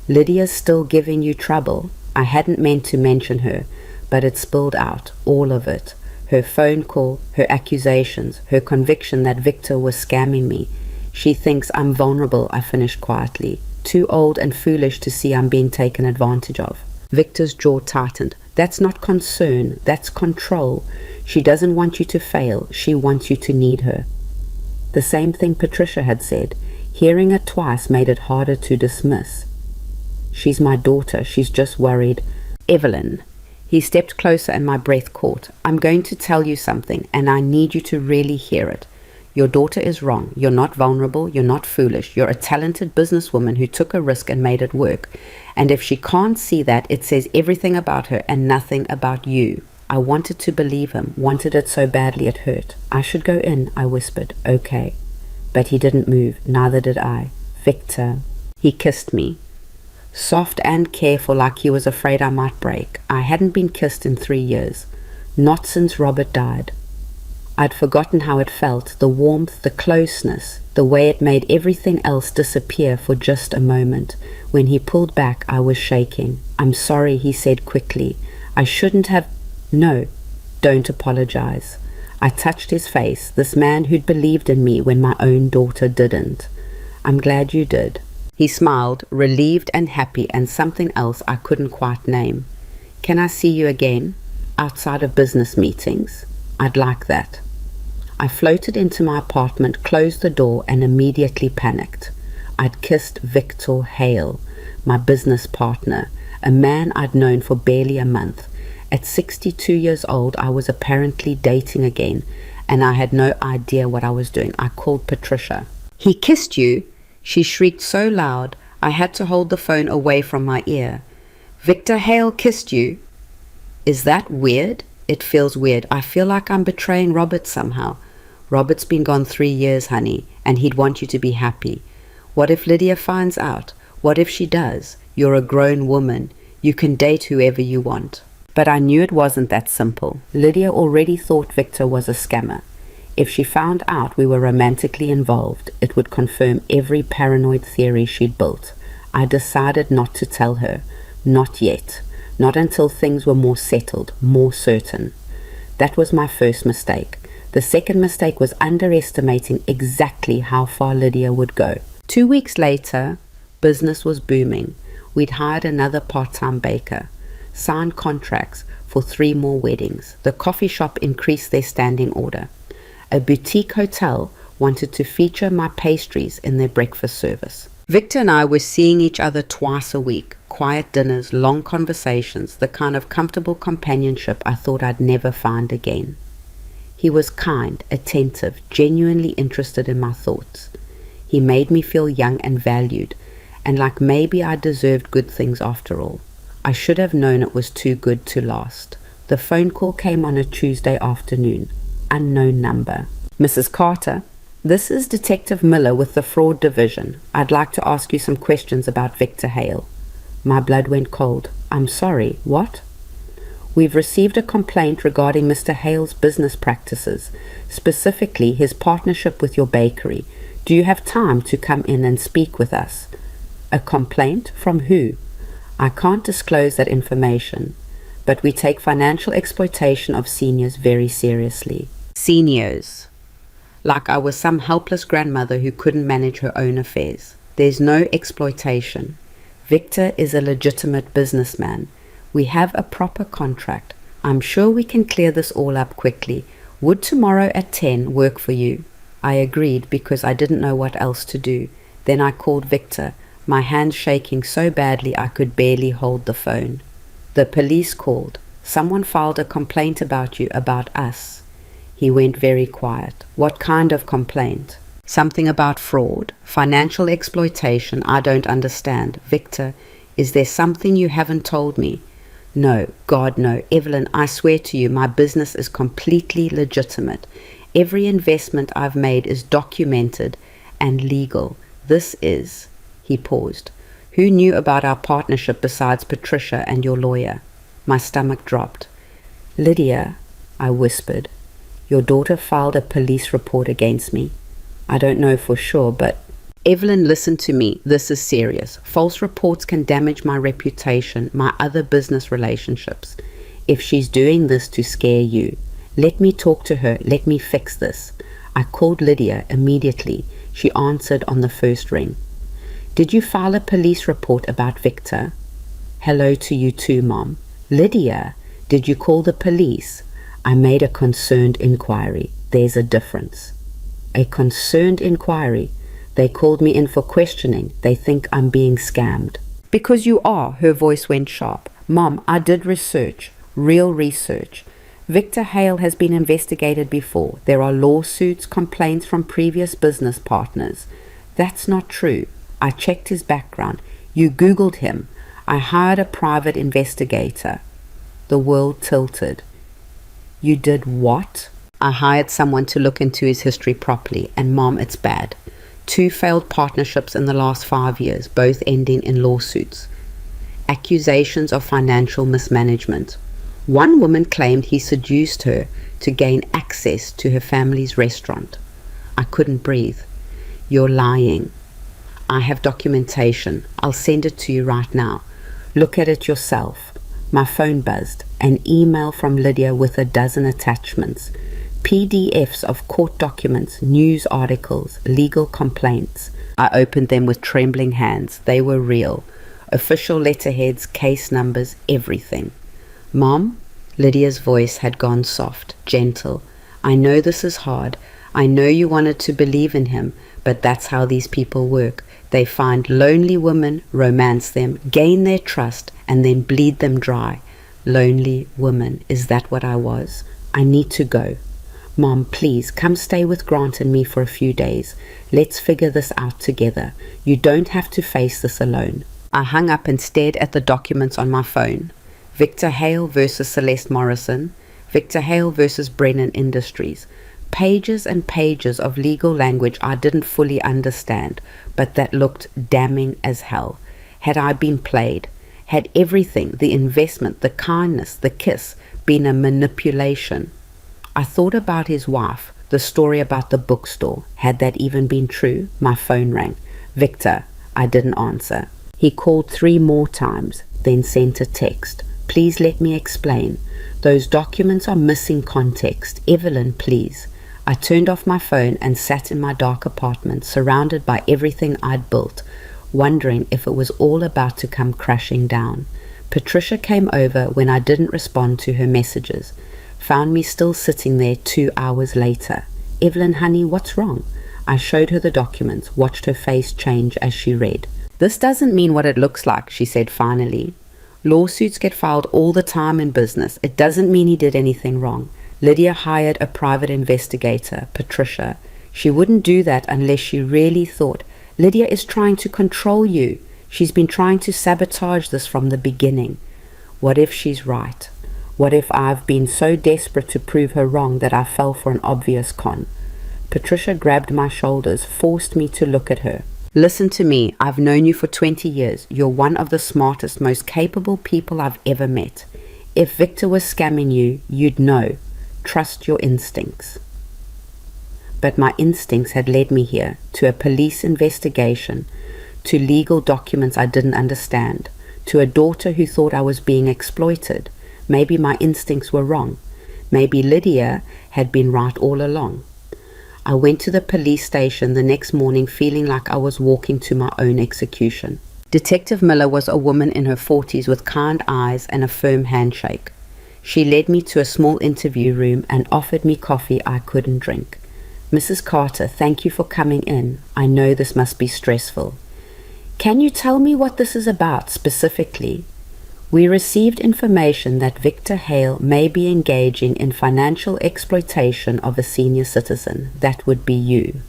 Lydia's still giving you trouble." I hadn't meant to mention her, but it spilled out, all of it. Her phone call, her accusations, her conviction that Victor was scamming me. "She thinks I'm vulnerable," I finished quietly. "Too old and foolish to see I'm being taken advantage of." Victor's jaw tightened. "That's not concern, that's control. She doesn't want you to fail, she wants you to need her." The same thing Patricia had said. Hearing it twice made it harder to dismiss. "She's my daughter, she's just worried." "Evelyn." He stepped closer and my breath caught. "I'm going to tell you something, and I need you to really hear it. Your daughter is wrong. You're not vulnerable. You're not foolish. You're a talented businesswoman who took a risk and made it work. And if she can't see that, it says everything about her and nothing about you." I wanted to believe him, wanted it so badly it hurt. "I should go in," I whispered. "Okay." But he didn't move. Neither did I. "Victor." He kissed me. Soft and careful, like he was afraid I might break. I hadn't been kissed in 3 years. Not since Robert died. I'd forgotten how it felt, the warmth, the closeness, the way it made everything else disappear for just a moment. When he pulled back, I was shaking. "I'm sorry," he said quickly. "I shouldn't have—" "No, don't apologize." I touched his face, this man who'd believed in me when my own daughter didn't. "I'm glad you did." He smiled, relieved and happy, and something else I couldn't quite name. "Can I see you again? Outside of business meetings? I'd like that." I floated into my apartment, closed the door, and immediately panicked. I'd kissed Victor Hale, my business partner, a man I'd known for barely a month. At 62 years old, I was apparently dating again, and I had no idea what I was doing. I called Patricia. "He kissed you?" She shrieked so loud, I had to hold the phone away from my ear. "Victor Hale kissed you? Is that weird?" "It feels weird. I feel like I'm betraying Robert somehow." "Robert's been gone 3 years, honey, and he'd want you to be happy." "What if Lydia finds out? What if she does? You're a grown woman. You can date whoever you want." But I knew it wasn't that simple. Lydia already thought Victor was a scammer. If she found out we were romantically involved, it would confirm every paranoid theory she'd built. I decided not to tell her. Not yet. Not until things were more settled, more certain. That was my first mistake. The second mistake was underestimating exactly how far Lydia would go. 2 weeks later, business was booming. We'd hired another part-time baker, signed contracts for 3 more weddings. The coffee shop increased their standing order. A boutique hotel wanted to feature my pastries in their breakfast service. Victor and I were seeing each other twice a week. Quiet dinners, long conversations, the kind of comfortable companionship I thought I'd never find again. He was kind, attentive, genuinely interested in my thoughts. He made me feel young and valued, and like maybe I deserved good things after all. I should have known it was too good to last. The phone call came on a Tuesday afternoon. Unknown number. "Mrs. Carter, this is Detective Miller with the Fraud Division. I'd like to ask you some questions about Victor Hale." My blood went cold. "I'm sorry, what?" "We've received a complaint regarding Mr. Hale's business practices, specifically his partnership with your bakery. Do you have time to come in and speak with us?" "A complaint? From who?" "I can't disclose that information, but we take financial exploitation of seniors very seriously." Seniors. Like I was some helpless grandmother who couldn't manage her own affairs. There's no exploitation. Victor is a legitimate businessman. We have a proper contract. I'm sure we can clear this all up quickly. Would tomorrow at 10 work for you?" I agreed because I didn't know what else to do. Then I called Victor, my hands shaking so badly I could barely hold the phone. "The police called. Someone filed a complaint about you, about us." He went very quiet. "What kind of complaint?" "Something about fraud, financial exploitation. I don't understand. Victor, is there something you haven't told me?" "No, God, no. Evelyn, I swear to you, my business is completely legitimate. Every investment I've made is documented and legal. This is..." He paused. "Who knew about our partnership besides Patricia and your lawyer?" My stomach dropped. "Lydia," I whispered, "your daughter filed a police report against me. I don't know for sure, but..." "Evelyn, listen to me. This is serious. False reports can damage my reputation, my other business relationships. If she's doing this to scare you, let me talk to her. Let me fix this." I called Lydia immediately. She answered on the first ring. "Did you file a police report about Victor?" "Hello to you too, Mom." "Lydia, did you call the police?" I made a concerned inquiry. There's a difference. A concerned inquiry. They called me in for questioning. They think I'm being scammed. "Because you are." Her voice went sharp. "Mom, I did research. Real research. Victor Hale has been investigated before. There are lawsuits, complaints from previous business partners." "That's not true. I checked his background. You Googled him. I hired a private investigator." The world tilted. "You did what?" "I hired someone to look into his history properly, and Mom, it's bad. 2 failed partnerships in the last 5 years, both ending in lawsuits. Accusations of financial mismanagement. One woman claimed he seduced her to gain access to her family's restaurant." I couldn't breathe. "You're lying." "I have documentation. I'll send it to you right now. Look at it yourself." My phone buzzed. An email from Lydia with a dozen attachments. PDFs of court documents, news articles, legal complaints. I opened them with trembling hands. They were real. Official letterheads, case numbers, everything. "Mom?" Lydia's voice had gone soft, gentle. I know this is hard. I know you wanted to believe in him, but that's how these people work. They find lonely women, romance them, gain their trust, and then bleed them dry. Lonely woman, is that what I was? I need to go. Mom, please, come stay with Grant and me for a few days. Let's figure this out together. You don't have to face this alone. I hung up and stared at the documents on my phone. Victor Hale versus Celeste Morrison. Victor Hale versus Brennan Industries. Pages and pages of legal language I didn't fully understand, but that looked damning as hell. Had I been played? Had everything, the investment, the kindness, the kiss, been a manipulation? I thought about his wife, the story about the bookstore. Had that even been true? My phone rang. Victor. I didn't answer. He called 3 more times, then sent a text. Please let me explain. Those documents are missing context. Evelyn, please. I turned off my phone and sat in my dark apartment, surrounded by everything I'd built, wondering if it was all about to come crashing down. Patricia came over when I didn't respond to her messages, found me still sitting there 2 hours later. Evelyn, honey, what's wrong? I showed her the documents, watched her face change as she read. This doesn't mean what it looks like, she said finally. Lawsuits get filed all the time in business. It doesn't mean he did anything wrong. Lydia hired a private investigator, Patricia. She wouldn't do that unless she really thought, Lydia is trying to control you. She's been trying to sabotage this from the beginning. What if she's right? What if I've been so desperate to prove her wrong that I fell for an obvious con? Patricia grabbed my shoulders, forced me to look at her. Listen to me. I've known you for 20 years. You're one of the smartest, most capable people I've ever met. If Victor was scamming you, you'd know. Trust your instincts. But my instincts had led me here, to a police investigation, to legal documents I didn't understand, to a daughter who thought I was being exploited. Maybe my instincts were wrong. Maybe Lydia had been right all along. I went to the police station the next morning feeling like I was walking to my own execution. Detective Miller was a woman in her 40s with kind eyes and a firm handshake. She led me to a small interview room and offered me coffee I couldn't drink. Mrs. Carter, thank you for coming in. I know this must be stressful. Can you tell me what this is about specifically? We received information that Victor Hale may be engaging in financial exploitation of a senior citizen. That would be you.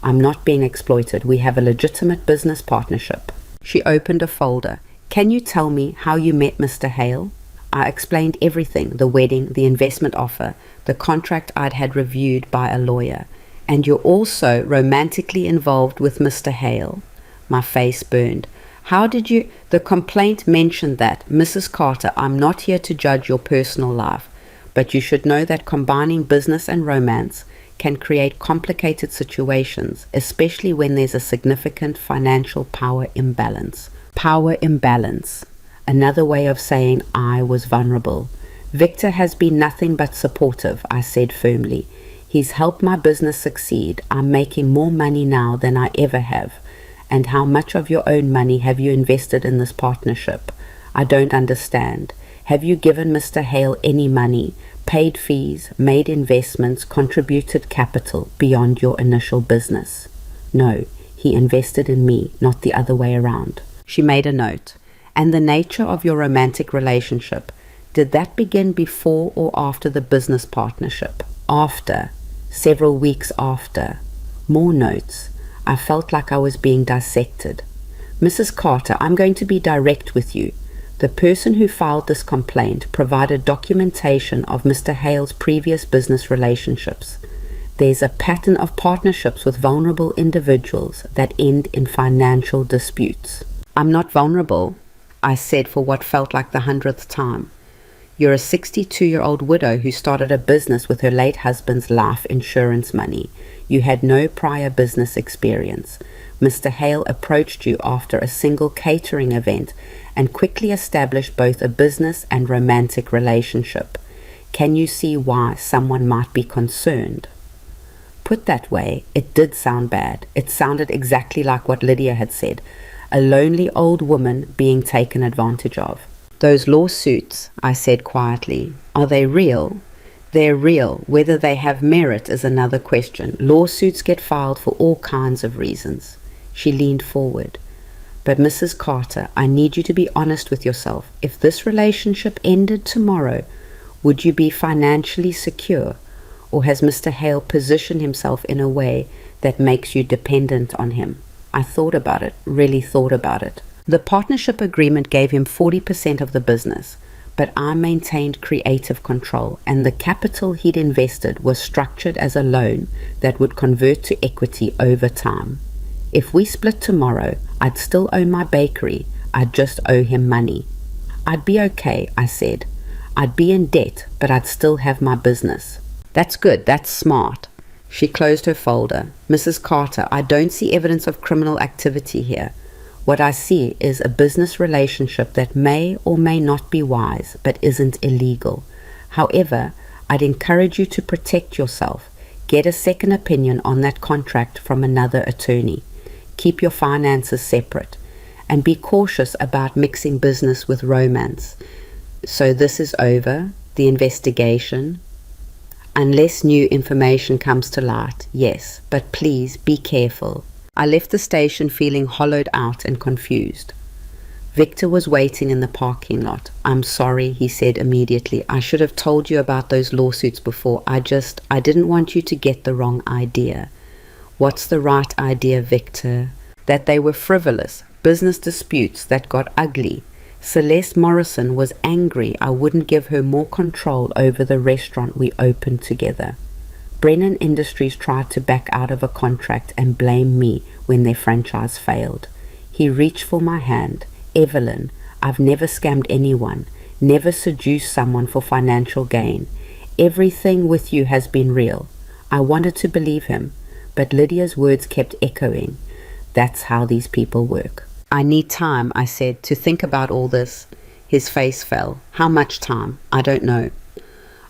I'm not being exploited. We have a legitimate business partnership. She opened a folder. Can you tell me how you met Mr. Hale? I explained everything, the wedding, the investment offer, the contract I'd had reviewed by a lawyer. And you're also romantically involved with Mr. Hale. My face burned. How did you? The complaint mentioned that. Mrs. Carter, I'm not here to judge your personal life, but you should know that combining business and romance can create complicated situations, especially when there's a significant financial power imbalance. Power imbalance. Another way of saying I was vulnerable. Victor has been nothing but supportive, I said firmly. He's helped my business succeed. I'm making more money now than I ever have. And how much of your own money have you invested in this partnership? I don't understand. Have you given Mr. Hale any money, paid fees, made investments, contributed capital beyond your initial business? No, he invested in me, not the other way around. She made a note. And the nature of your romantic relationship, did that begin before or after the business partnership? After. Several weeks after. More notes. I felt like I was being dissected. Mrs. Carter, I'm going to be direct with you. The person who filed this complaint provided documentation of Mr. Hale's previous business relationships. There's a pattern of partnerships with vulnerable individuals that end in financial disputes. I'm not vulnerable, I said for what felt like the 100th time. You're a 62-year-old widow who started a business with her late husband's life insurance money. You had no prior business experience. Mr. Hale approached you after a single catering event and quickly established both a business and romantic relationship. Can you see why someone might be concerned? Put that way, it did sound bad. It sounded exactly like what Lydia had said. A lonely old woman being taken advantage of. Those lawsuits, I said quietly, are they real? They're real. Whether they have merit is another question. Lawsuits get filed for all kinds of reasons. She leaned forward. But Mrs. Carter, I need you to be honest with yourself. If this relationship ended tomorrow, would you be financially secure? Or has Mr. Hale positioned himself in a way that makes you dependent on him? I thought about it, really thought about it. The partnership agreement gave him 40% of the business, but I maintained creative control, and the capital he'd invested was structured as a loan that would convert to equity over time. If we split tomorrow, I'd still own my bakery. I'd just owe him money. I'd be okay, I said. I'd be in debt, but I'd still have my business. That's good, that's smart. She closed her folder. Mrs. Carter, I don't see evidence of criminal activity here. What I see is a business relationship that may or may not be wise, but isn't illegal. However, I'd encourage you to protect yourself. Get a second opinion on that contract from another attorney. Keep your finances separate. And be cautious about mixing business with romance. So this is over, the investigation. Unless new information comes to light, yes, but please be careful. I left the station feeling hollowed out and confused. Victor was waiting in the parking lot. I'm sorry, he said immediately. I should have told you about those lawsuits before. I didn't want you to get the wrong idea. What's the right idea, Victor? That they were frivolous, business disputes that got ugly. Celeste Morrison was angry I wouldn't give her more control over the restaurant we opened together. Brennan Industries tried to back out of a contract and blame me when their franchise failed. He reached for my hand. Evelyn, I've never scammed anyone, never seduced someone for financial gain. Everything with you has been real. I wanted to believe him, but Lydia's words kept echoing. That's how these people work. I need time, I said, to think about all this. His face fell. How much time? I don't know.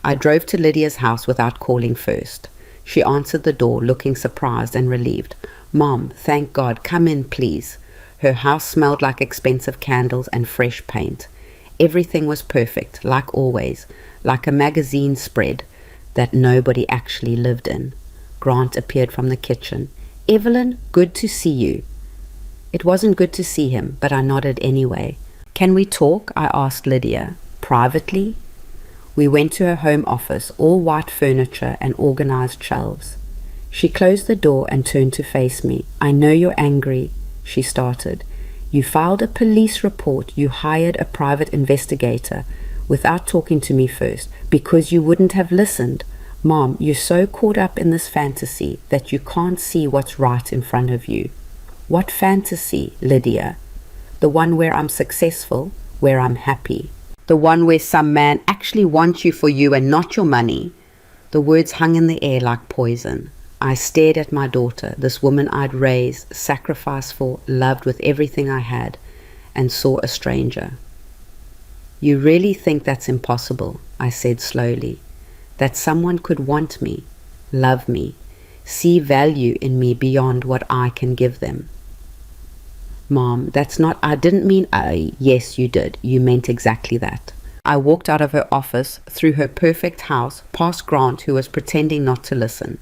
I drove to Lydia's house without calling first. She answered the door, looking surprised and relieved. Mom, thank God, come in, please. Her house smelled like expensive candles and fresh paint. Everything was perfect, like always, like a magazine spread that nobody actually lived in. Grant appeared from the kitchen. Evelyn, good to see you. It wasn't good to see him, but I nodded anyway. Can we talk? I asked Lydia. Privately? We went to her home office, all white furniture and organized shelves. She closed the door and turned to face me. I know you're angry, she started. You filed a police report. You hired a private investigator without talking to me first because you wouldn't have listened. Mom, you're so caught up in this fantasy that you can't see what's right in front of you. What fantasy, Lydia? The one where I'm successful, where I'm happy. The one where some man actually wants you for you and not your money. The words hung in the air like poison. I stared at my daughter, this woman I'd raised, sacrificed for, loved with everything I had, and saw a stranger. You really think that's impossible, I said slowly, that someone could want me, love me, see value in me beyond what I can give them? Mom, that's not, I didn't mean, yes, you did. You meant exactly that. I walked out of her office, through her perfect house, past Grant, who was pretending not to listen.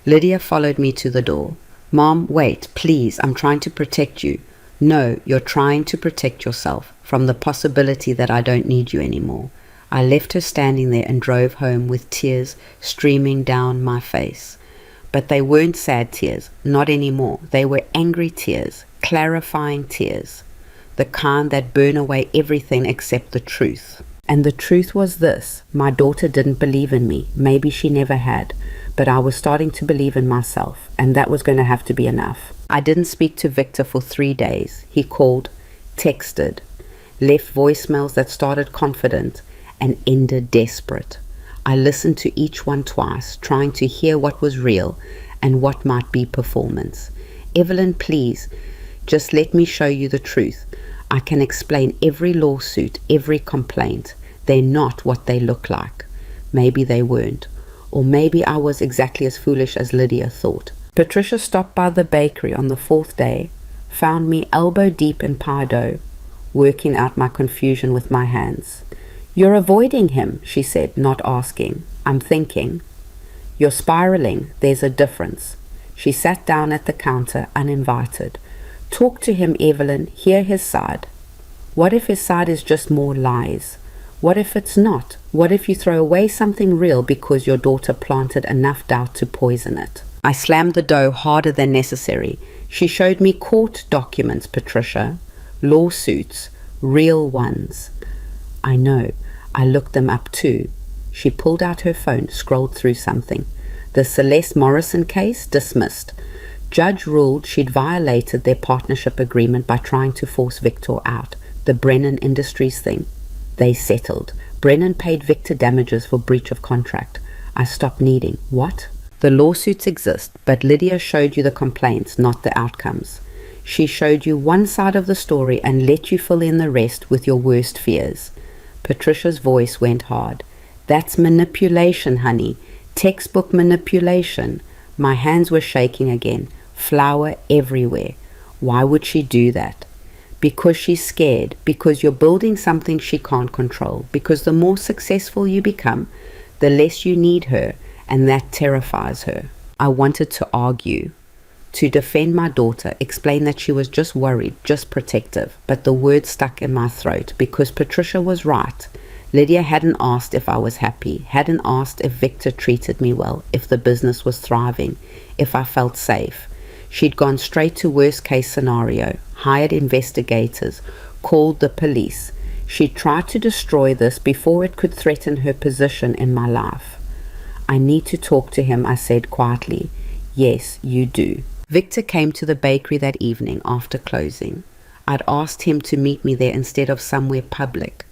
Lydia followed me to the door. Mom, wait, please, I'm trying to protect you. No, you're trying to protect yourself from the possibility that I don't need you anymore. I left her standing there and drove home with tears streaming down my face. But they weren't sad tears, not anymore. They were angry tears, clarifying tears, the kind that burn away everything except the truth. And the truth was this: my daughter didn't believe in me. Maybe she never had, but I was starting to believe in myself, and that was going to have to be enough. I didn't speak to Victor for 3 days. He called, texted, left voicemails that started confident and ended desperate. I listened to each one twice, trying to hear what was real and what might be performance. Evelyn, please, just let me show you the truth. I can explain every lawsuit, every complaint. They're not what they look like. Maybe they weren't. Or maybe I was exactly as foolish as Lydia thought. Patricia stopped by the bakery on the 4th day, found me elbow deep in pie dough, working out my confusion with my hands. You're avoiding him, she said, not asking. I'm thinking. You're spiraling. There's a difference. She sat down at the counter, uninvited. Talk to him, Evelyn. Hear his side. What if his side is just more lies? What if it's not? What if you throw away something real because your daughter planted enough doubt to poison it? I slammed the dough harder than necessary. She showed me court documents, Patricia. Lawsuits. Real ones. I know. I looked them up too. She pulled out her phone, scrolled through something. The Celeste Morrison case, dismissed. Judge ruled she'd violated their partnership agreement by trying to force Victor out. The Brennan Industries thing. They settled. Brennan paid Victor damages for breach of contract. I stopped needing. What? The lawsuits exist, but Lydia showed you the complaints, not the outcomes. She showed you one side of the story and let you fill in the rest with your worst fears. Patricia's voice went hard. That's manipulation, honey. Textbook manipulation. My hands were shaking again. Flour everywhere. Why would she do that? Because she's scared. Because you're building something she can't control. Because the more successful you become, the less you need her, and that terrifies her. I wanted to argue, to defend my daughter, explain that she was just worried, just protective, but the words stuck in my throat because Patricia was right. Lydia hadn't asked if I was happy, hadn't asked if Victor treated me well, if the business was thriving, if I felt safe. She'd gone straight to worst case scenario, hired investigators, called the police. She tried to destroy this before it could threaten her position in my life. I need to talk to him, I said quietly. Yes, you do. Victor came to the bakery that evening after closing. I'd asked him to meet me there instead of somewhere public.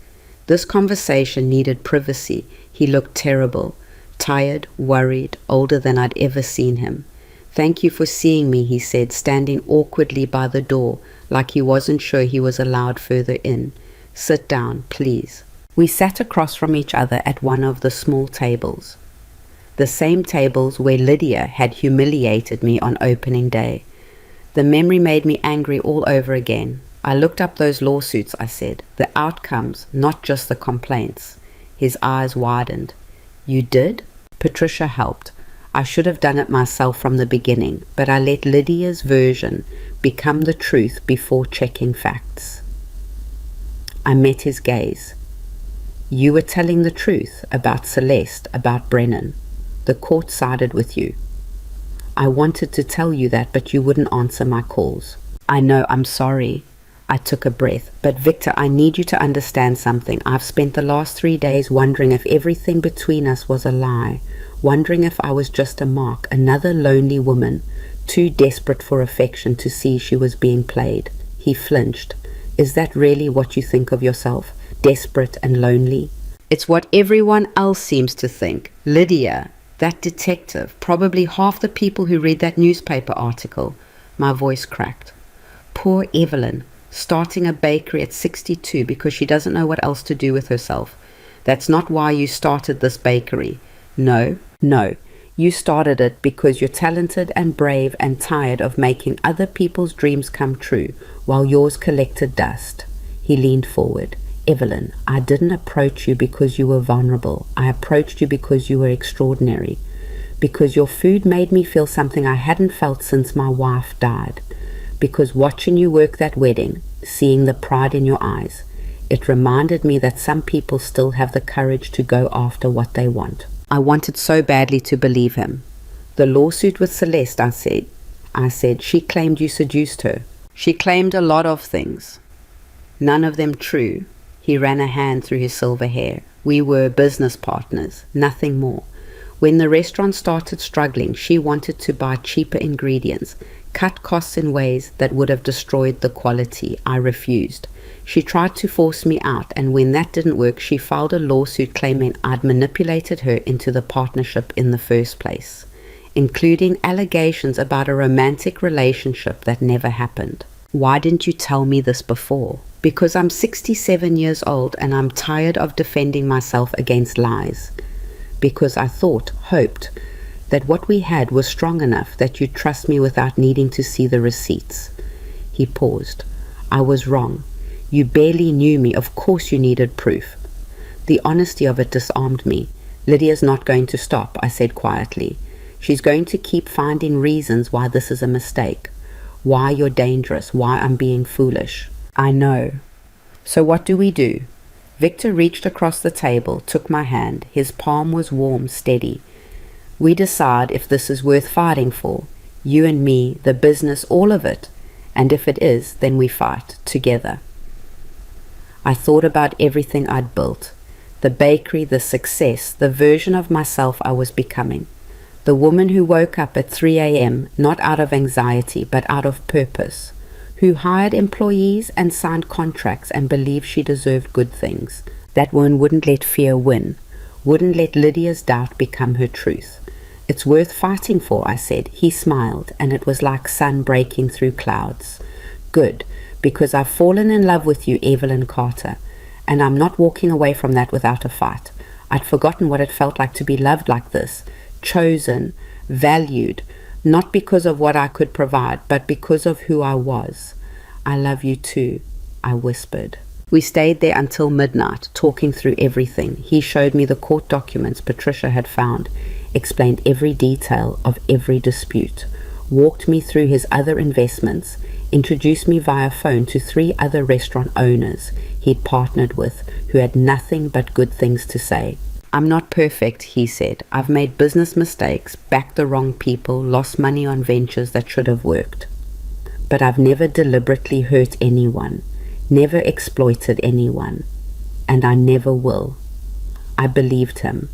This conversation needed privacy. He looked terrible, tired, worried, older than I'd ever seen him. Thank you for seeing me, he said, standing awkwardly by the door, like he wasn't sure he was allowed further in. Sit down, please. We sat across from each other at one of the small tables. The same tables where Lydia had humiliated me on opening day. The memory made me angry all over again. I looked up those lawsuits, I said. The outcomes, not just the complaints. His eyes widened. You did? Patricia helped. I should have done it myself from the beginning, but I let Lydia's version become the truth before checking facts. I met his gaze. You were telling the truth about Celeste, about Brennan. The court sided with you. I wanted to tell you that, but you wouldn't answer my calls. I know, I'm sorry. I took a breath. But Victor, I need you to understand something. I've spent the last 3 days wondering if everything between us was a lie, wondering if I was just a mark, another lonely woman, too desperate for affection to see she was being played. He flinched. Is that really what you think of yourself? Desperate and lonely? It's what everyone else seems to think. Lydia, that detective, probably half the people who read that newspaper article. My voice cracked. Poor Evelyn, starting a bakery at 62 because she doesn't know what else to do with herself. That's not why you started this bakery. No. You started it because you're talented and brave and tired of making other people's dreams come true while yours collected dust. He leaned forward. Evelyn, I didn't approach you because you were vulnerable. I approached you because you were extraordinary. Because your food made me feel something I hadn't felt since my wife died. Because watching you work that wedding, seeing the pride in your eyes, it reminded me that some people still have the courage to go after what they want. I wanted so badly to believe him. The lawsuit with Celeste, I said, she claimed you seduced her. She claimed a lot of things. None of them true. He ran a hand through his silver hair. We were business partners, nothing more. When the restaurant started struggling, she wanted to buy cheaper ingredients, cut costs in ways that would have destroyed the quality. I refused. She tried to force me out, and when that didn't work, she filed a lawsuit claiming I'd manipulated her into the partnership in the first place, including allegations about a romantic relationship that never happened. Why didn't you tell me this before? Because I'm 67 years old and I'm tired of defending myself against lies. Because I hoped, that what we had was strong enough that you'd trust me without needing to see the receipts. He paused. I was wrong. You barely knew me. Of course you needed proof. The honesty of it disarmed me. Lydia's not going to stop, I said quietly. She's going to keep finding reasons why this is a mistake, why you're dangerous, why I'm being foolish. I know. So what do we do? Victor reached across the table, took my hand. His palm was warm, steady. We decide if this is worth fighting for. You and me, the business, all of it. And if it is, then we fight, together. I thought about everything I'd built. The bakery, the success, the version of myself I was becoming. The woman who woke up at 3 a.m., not out of anxiety, but out of purpose. Who hired employees and signed contracts and believed she deserved good things. That woman wouldn't let fear win, wouldn't let Lydia's doubt become her truth. It's worth fighting for, I said. He smiled, and it was like sun breaking through clouds. Good, because I've fallen in love with you, Evelyn Carter, and I'm not walking away from that without a fight. I'd forgotten what it felt like to be loved like this, chosen, valued, not because of what I could provide, but because of who I was. I love you too, I whispered. We stayed there until midnight, talking through everything. He showed me the court documents Patricia had found, explained every detail of every dispute, walked me through his other investments, introduced me via phone to 3 other restaurant owners he'd partnered with who had nothing but good things to say. I'm not perfect, he said. I've made business mistakes, backed the wrong people, lost money on ventures that should have worked. But I've never deliberately hurt anyone, never exploited anyone, and I never will. I believed him,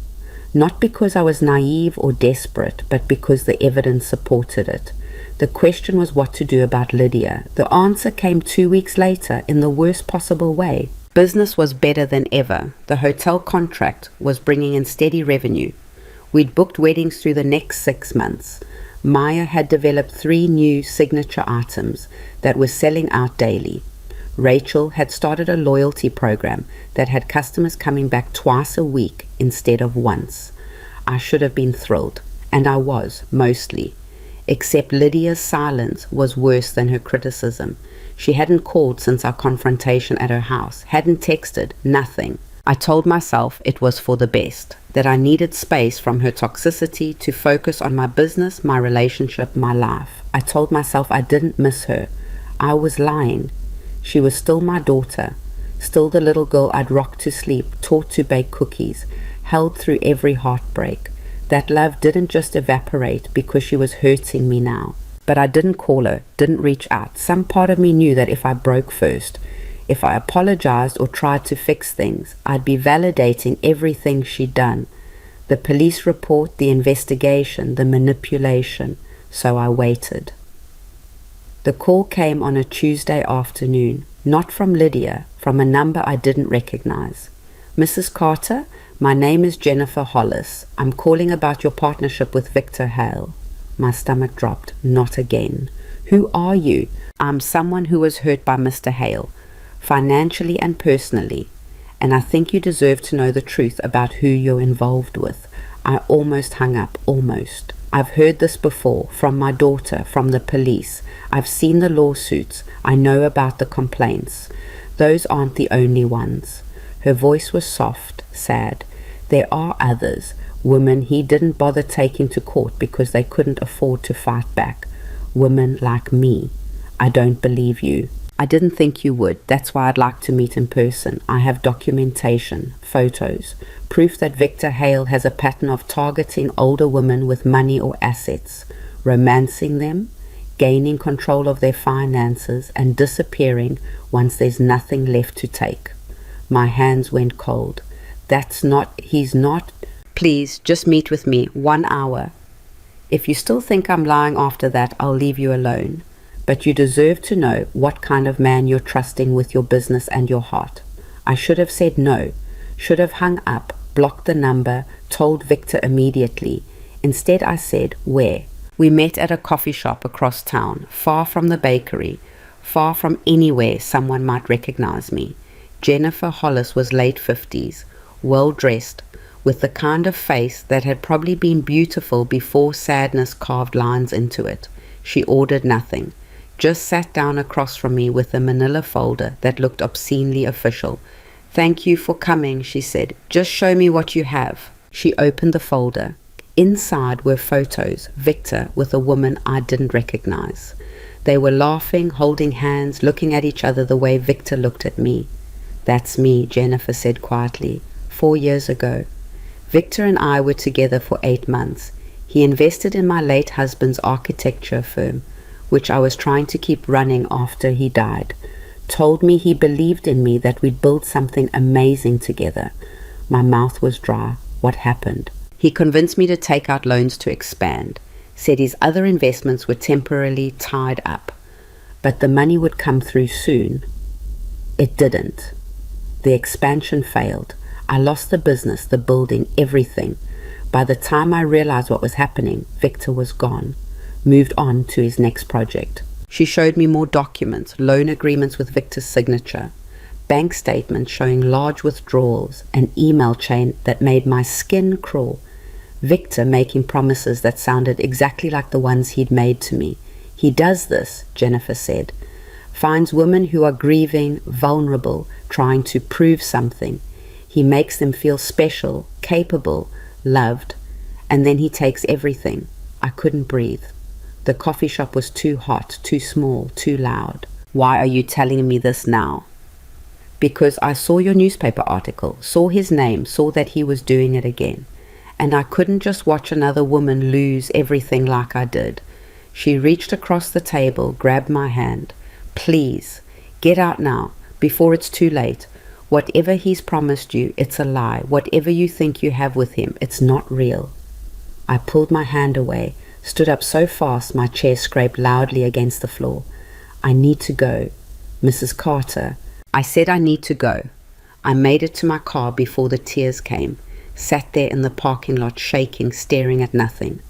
not because I was naive or desperate, but because the evidence supported it. The question was what to do about Lydia. The answer came 2 weeks later in the worst possible way. Business was better than ever. The hotel contract was bringing in steady revenue. We'd booked weddings through the next 6 months. Maya had developed 3 new signature items that were selling out daily. Rachel had started a loyalty program that had customers coming back twice a week instead of once. I should have been thrilled, and I was, mostly. Except Lydia's silence was worse than her criticism. She hadn't called since our confrontation at her house, hadn't texted, nothing. I told myself it was for the best, that I needed space from her toxicity to focus on my business, my relationship, my life. I told myself I didn't miss her. I was lying. She was still my daughter, still the little girl I'd rocked to sleep, taught to bake cookies, held through every heartbreak. That love didn't just evaporate because she was hurting me now. But I didn't call her, didn't reach out. Some part of me knew that if I broke first, if I apologized or tried to fix things, I'd be validating everything she'd done. The police report, the investigation, the manipulation. So I waited. The call came on a Tuesday afternoon, not from Lydia, from a number I didn't recognize. Mrs. Carter, my name is Jennifer Hollis. I'm calling about your partnership with Victor Hale. My stomach dropped. Not again. Who are you? I'm someone who was hurt by Mr. Hale, financially and personally, and I think you deserve to know the truth about who you're involved with. I almost hung up, almost. I've heard this before, from my daughter, from the police. I've seen the lawsuits. I know about the complaints. Those aren't the only ones. Her voice was soft, sad. There are others. Women he didn't bother taking to court because they couldn't afford to fight back. Women like me. I don't believe you. I didn't think you would. That's why I'd like to meet in person. I have documentation, photos, proof that Victor Hale has a pattern of targeting older women with money or assets, romancing them, gaining control of their finances, and disappearing once there's nothing left to take. My hands went cold. He's not. Please, just meet with me, 1 hour. If you still think I'm lying after that, I'll leave you alone. But you deserve to know what kind of man you're trusting with your business and your heart. I should have said no, should have hung up, blocked the number, told Victor immediately. Instead I said, where? We met at a coffee shop across town, far from the bakery, far from anywhere someone might recognize me. Jennifer Hollis was late 50s, well-dressed, with the kind of face that had probably been beautiful before sadness carved lines into it. She ordered nothing, just sat down across from me with a manila folder that looked obscenely official. "Thank you for coming," she said. "Just show me what you have." She opened the folder. Inside were photos, Victor with a woman I didn't recognize. They were laughing, holding hands, looking at each other the way Victor looked at me. "That's me," Jennifer said quietly. 4 years ago. Victor and I were together for 8 months. He invested in my late husband's architecture firm, which I was trying to keep running after he died. Told me he believed in me, that we'd build something amazing together. My mouth was dry. What happened? He convinced me to take out loans to expand. Said his other investments were temporarily tied up, but the money would come through soon. It didn't. The expansion failed. I lost the business, the building, everything. By the time I realized what was happening, Victor was gone, moved on to his next project. She showed me more documents, loan agreements with Victor's signature, bank statements showing large withdrawals, an email chain that made my skin crawl. Victor making promises that sounded exactly like the ones he'd made to me. He does this, Jennifer said. Finds women who are grieving, vulnerable, trying to prove something. He makes them feel special, capable, loved, and then he takes everything. I couldn't breathe. The coffee shop was too hot, too small, too loud. Why are you telling me this now? Because I saw your newspaper article, saw his name, saw that he was doing it again. And I couldn't just watch another woman lose everything like I did. She reached across the table, grabbed my hand. Please, get out now, before it's too late. Whatever he's promised you, it's a lie. Whatever you think you have with him, it's not real. I pulled my hand away, stood up so fast my chair scraped loudly against the floor. I need to go. Mrs. Carter. I said I need to go. I made it to my car before the tears came. Sat there in the parking lot shaking, staring at nothing.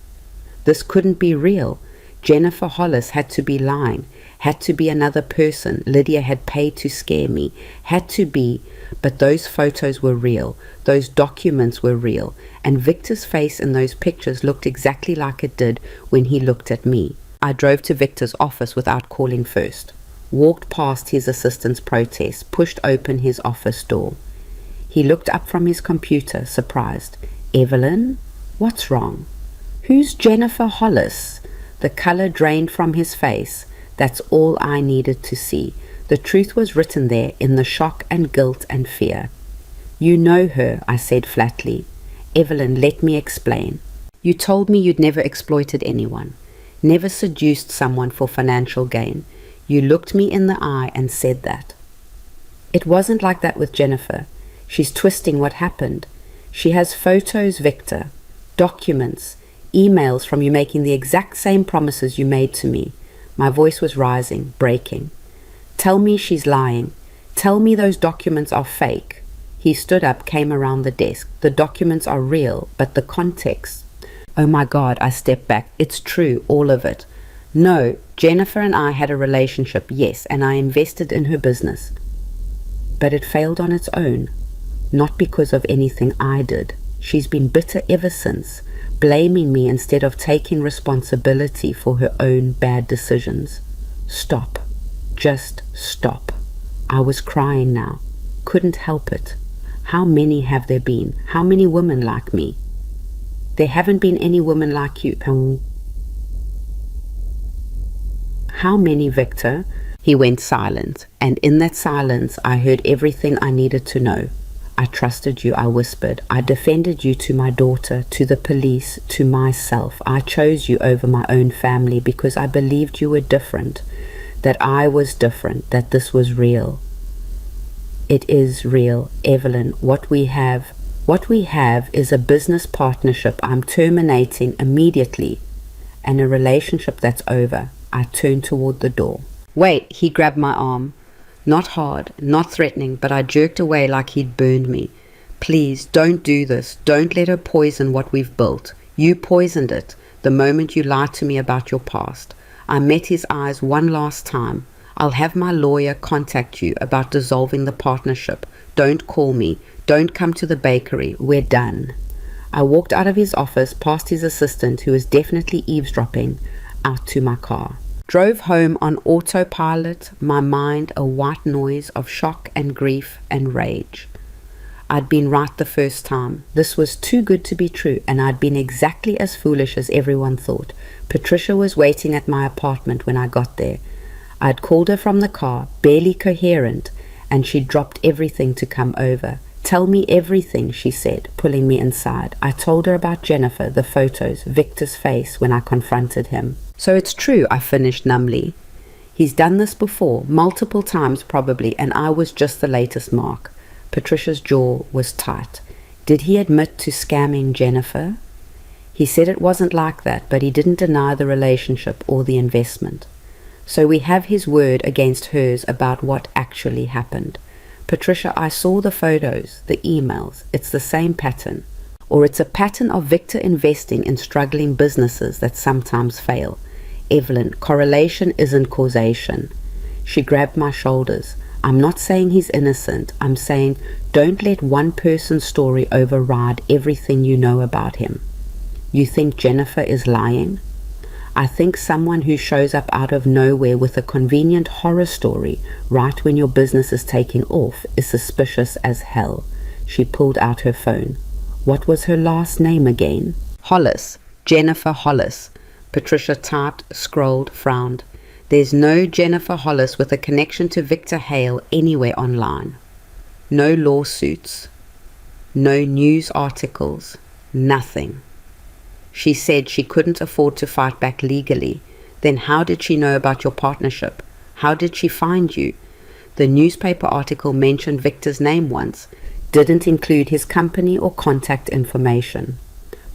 This couldn't be real. Jennifer Hollis had to be lying, had to be another person Lydia had paid to scare me, had to be, but those photos were real, those documents were real, and Victor's face in those pictures looked exactly like it did when he looked at me. I drove to Victor's office without calling first, walked past his assistant's protest, pushed open his office door. He looked up from his computer, surprised. "Evelyn, what's wrong?" "Who's Jennifer Hollis?" The color drained from his face. That's all I needed to see. The truth was written there in the shock and guilt and fear. "You know her," I said flatly. "Evelyn, let me explain. You told me you'd never exploited anyone, never seduced someone for financial gain. You looked me in the eye and said that." "It wasn't like that with Jennifer. She's twisting what happened. She has photos, Victor, documents, emails from you making the exact same promises you made to me." My voice was rising, breaking. "Tell me she's lying. Tell me those documents are fake." He stood up, came around the desk. "The documents are real, but the context..." "Oh my God," I stepped back. "It's true, all of it. No, Jennifer and I had a relationship, yes, and I invested in her business. But it failed on its own, not because of anything I did. She's been bitter ever since, blaming me instead of taking responsibility for her own bad decisions. Stop. Just stop." I was crying now. Couldn't help it. How many have there been? How many women like me? There haven't been any women like you. How many, Victor? He went silent, and in that silence I heard everything I needed to know. "I trusted you," I whispered. "I defended you to my daughter, to the police, to myself. I chose you over my own family because I believed you were different, that I was different, that this was real." "It is real, Evelyn. What we have is a business partnership I'm terminating immediately, and a relationship that's over." I turned toward the door. "Wait," he grabbed my arm. Not hard, not threatening, but I jerked away like he'd burned me. "Please, don't do this. Don't let her poison what we've built. You poisoned it the moment you lied to me about your past." I met his eyes one last time. "I'll have my lawyer contact you about dissolving the partnership. Don't call me. Don't come to the bakery. We're done." I walked out of his office, past his assistant, who was definitely eavesdropping, out to my car. Drove home on autopilot, my mind a white noise of shock and grief and rage. I'd been right the first time. This was too good to be true, and I'd been exactly as foolish as everyone thought. Patricia was waiting at my apartment when I got there. I'd called her from the car, barely coherent, and she'd dropped everything to come over. "Tell me everything," she said, pulling me inside. I told her about Jennifer, the photos, Victor's face when I confronted him. "So it's true," I finished numbly. "He's done this before, multiple times probably, and I was just the latest mark." Patricia's jaw was tight. Did he admit to scamming Jennifer? He said it wasn't like that, but he didn't deny the relationship or the investment. So we have his word against hers about what actually happened. "Patricia, I saw the photos, the emails. It's the same pattern. Or it's a pattern of Victor investing in struggling businesses that sometimes fail. Evelyn, correlation isn't causation." She grabbed my shoulders. "I'm not saying he's innocent. I'm saying don't let one person's story override everything you know about him. You think Jennifer is lying? I think someone who shows up out of nowhere with a convenient horror story right when your business is taking off is suspicious as hell." She pulled out her phone. "What was her last name again?" "Hollis. Jennifer Hollis." Patricia typed, scrolled, frowned. "There's no Jennifer Hollis with a connection to Victor Hale anywhere online. No lawsuits. No news articles. Nothing." She said she couldn't afford to fight back legally. Then how did she know about your partnership? How did she find you? The newspaper article mentioned Victor's name once, didn't include his company or contact information.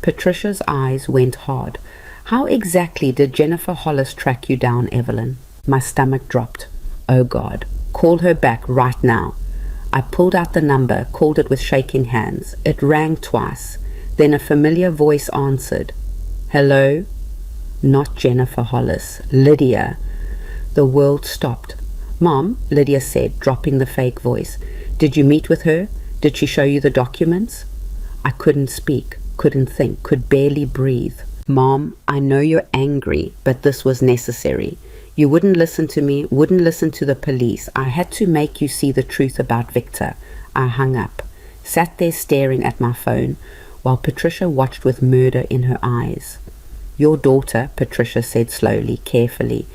Patricia's eyes went hard. "How exactly did Jennifer Hollis track you down, Evelyn?" My stomach dropped. "Oh God, call her back right now." I pulled out the number, called it with shaking hands. It rang twice. Then a familiar voice answered. "Hello?" Not Jennifer Hollis. Lydia. The world stopped. "Mom," Lydia said, dropping the fake voice. "Did you meet with her? Did she show you the documents?" I couldn't speak, couldn't think, could barely breathe. "Mom, I know you're angry, but this was necessary. You wouldn't listen to me, wouldn't listen to the police. I had to make you see the truth about Victor." I hung up, sat there staring at my phone, while Patricia watched with murder in her eyes. "Your daughter," Patricia said slowly, carefully,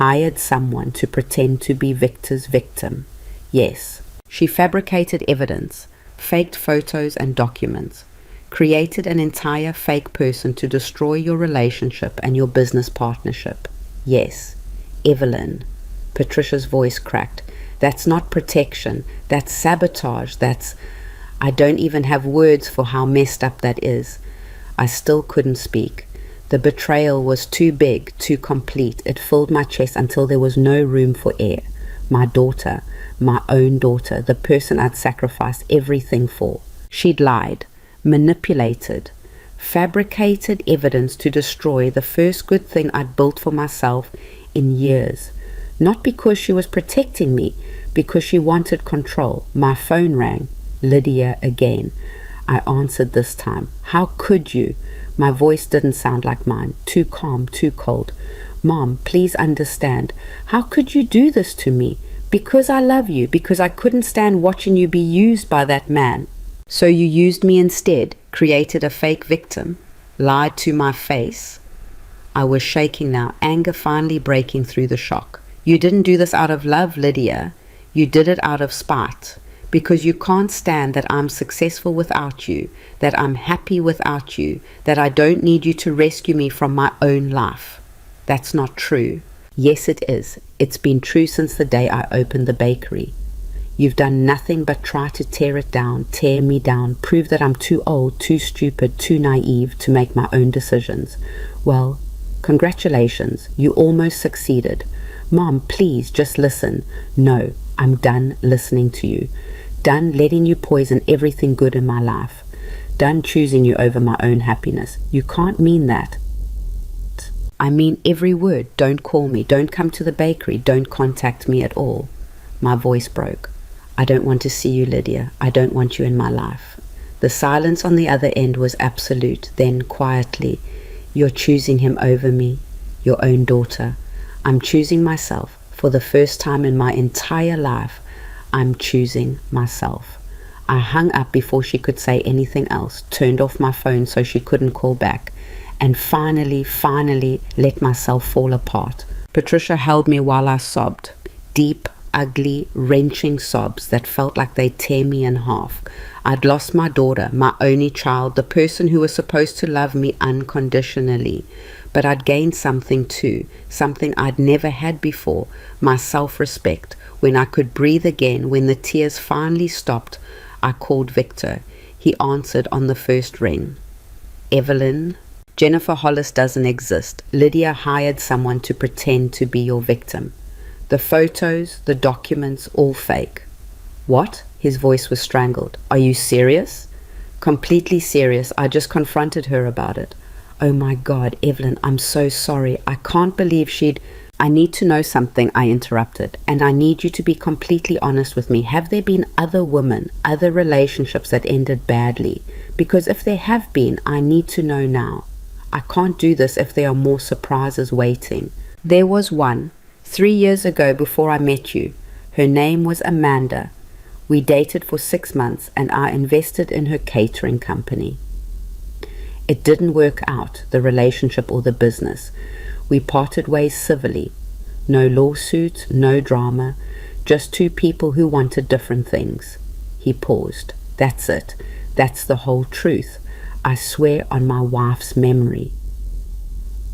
"hired someone to pretend to be Victor's victim." "Yes. She fabricated evidence, faked photos and documents, created an entire fake person to destroy your relationship and your business partnership." "Yes. Evelyn." Patricia's voice cracked. "That's not protection. That's sabotage. That's... I don't even have words for how messed up that is." I still couldn't speak. The betrayal was too big, too complete. It filled my chest until there was no room for air. My daughter, my own daughter, the person I'd sacrificed everything for. She'd lied, manipulated, fabricated evidence to destroy the first good thing I'd built for myself in years. Not because she was protecting me, because she wanted control. My phone rang. Lydia again. I answered this time. "How could you?" My voice didn't sound like mine. Too calm, too cold. "Mom, please understand. How could you do this to me? Because I love you. Because I couldn't stand watching you be used by that man. So you used me instead, created a fake victim, lied to my face." I was shaking now, anger finally breaking through the shock. "You didn't do this out of love, Lydia. You did it out of spite. Because you can't stand that I'm successful without you, that I'm happy without you, that I don't need you to rescue me from my own life. That's not true." "Yes, it is. It's been true since the day I opened the bakery. You've done nothing but try to tear it down, tear me down, prove that I'm too old, too stupid, too naive to make my own decisions. Well, congratulations, you almost succeeded. Mom, please, just listen. No, I'm done listening to you. Done letting you poison everything good in my life. Done choosing you over my own happiness. You can't mean that." "I mean every word. Don't call me. Don't come to the bakery. Don't contact me at all." My voice broke. "I don't want to see you, Lydia. I don't want you in my life." The silence on the other end was absolute. Then, quietly, "You're choosing him over me, your own daughter. I'm choosing myself. For the first time in my entire life, I'm choosing myself. I hung up before she could say anything else, turned off my phone so she couldn't call back, and finally let myself fall apart. Patricia held me while I sobbed. Deep, ugly, wrenching sobs that felt like they'd tear me in half. I'd lost my daughter, my only child, the person who was supposed to love me unconditionally. But I'd gained something too, something I'd never had before, my self-respect. When I could breathe again, when the tears finally stopped, I called Victor. He answered on the first ring. Evelyn? Jennifer Hollis doesn't exist. Lydia hired someone to pretend to be your victim. The photos, the documents, all fake. What? His voice was strangled. Are you serious? Completely serious. I just confronted her about it. Oh my God, Evelyn, I'm so sorry. I can't believe she'd... I need to know something, I interrupted, and I need you to be completely honest with me. Have there been other women, other relationships that ended badly? Because if there have been, I need to know now. I can't do this if there are more surprises waiting. There was one, 3 years ago before I met you. Her name was Amanda. We dated for 6 months and I invested in her catering company. It didn't work out, the relationship or the business. We parted ways civilly. No lawsuits, no drama, just two people who wanted different things. He paused. That's it. That's the whole truth. I swear on my wife's memory.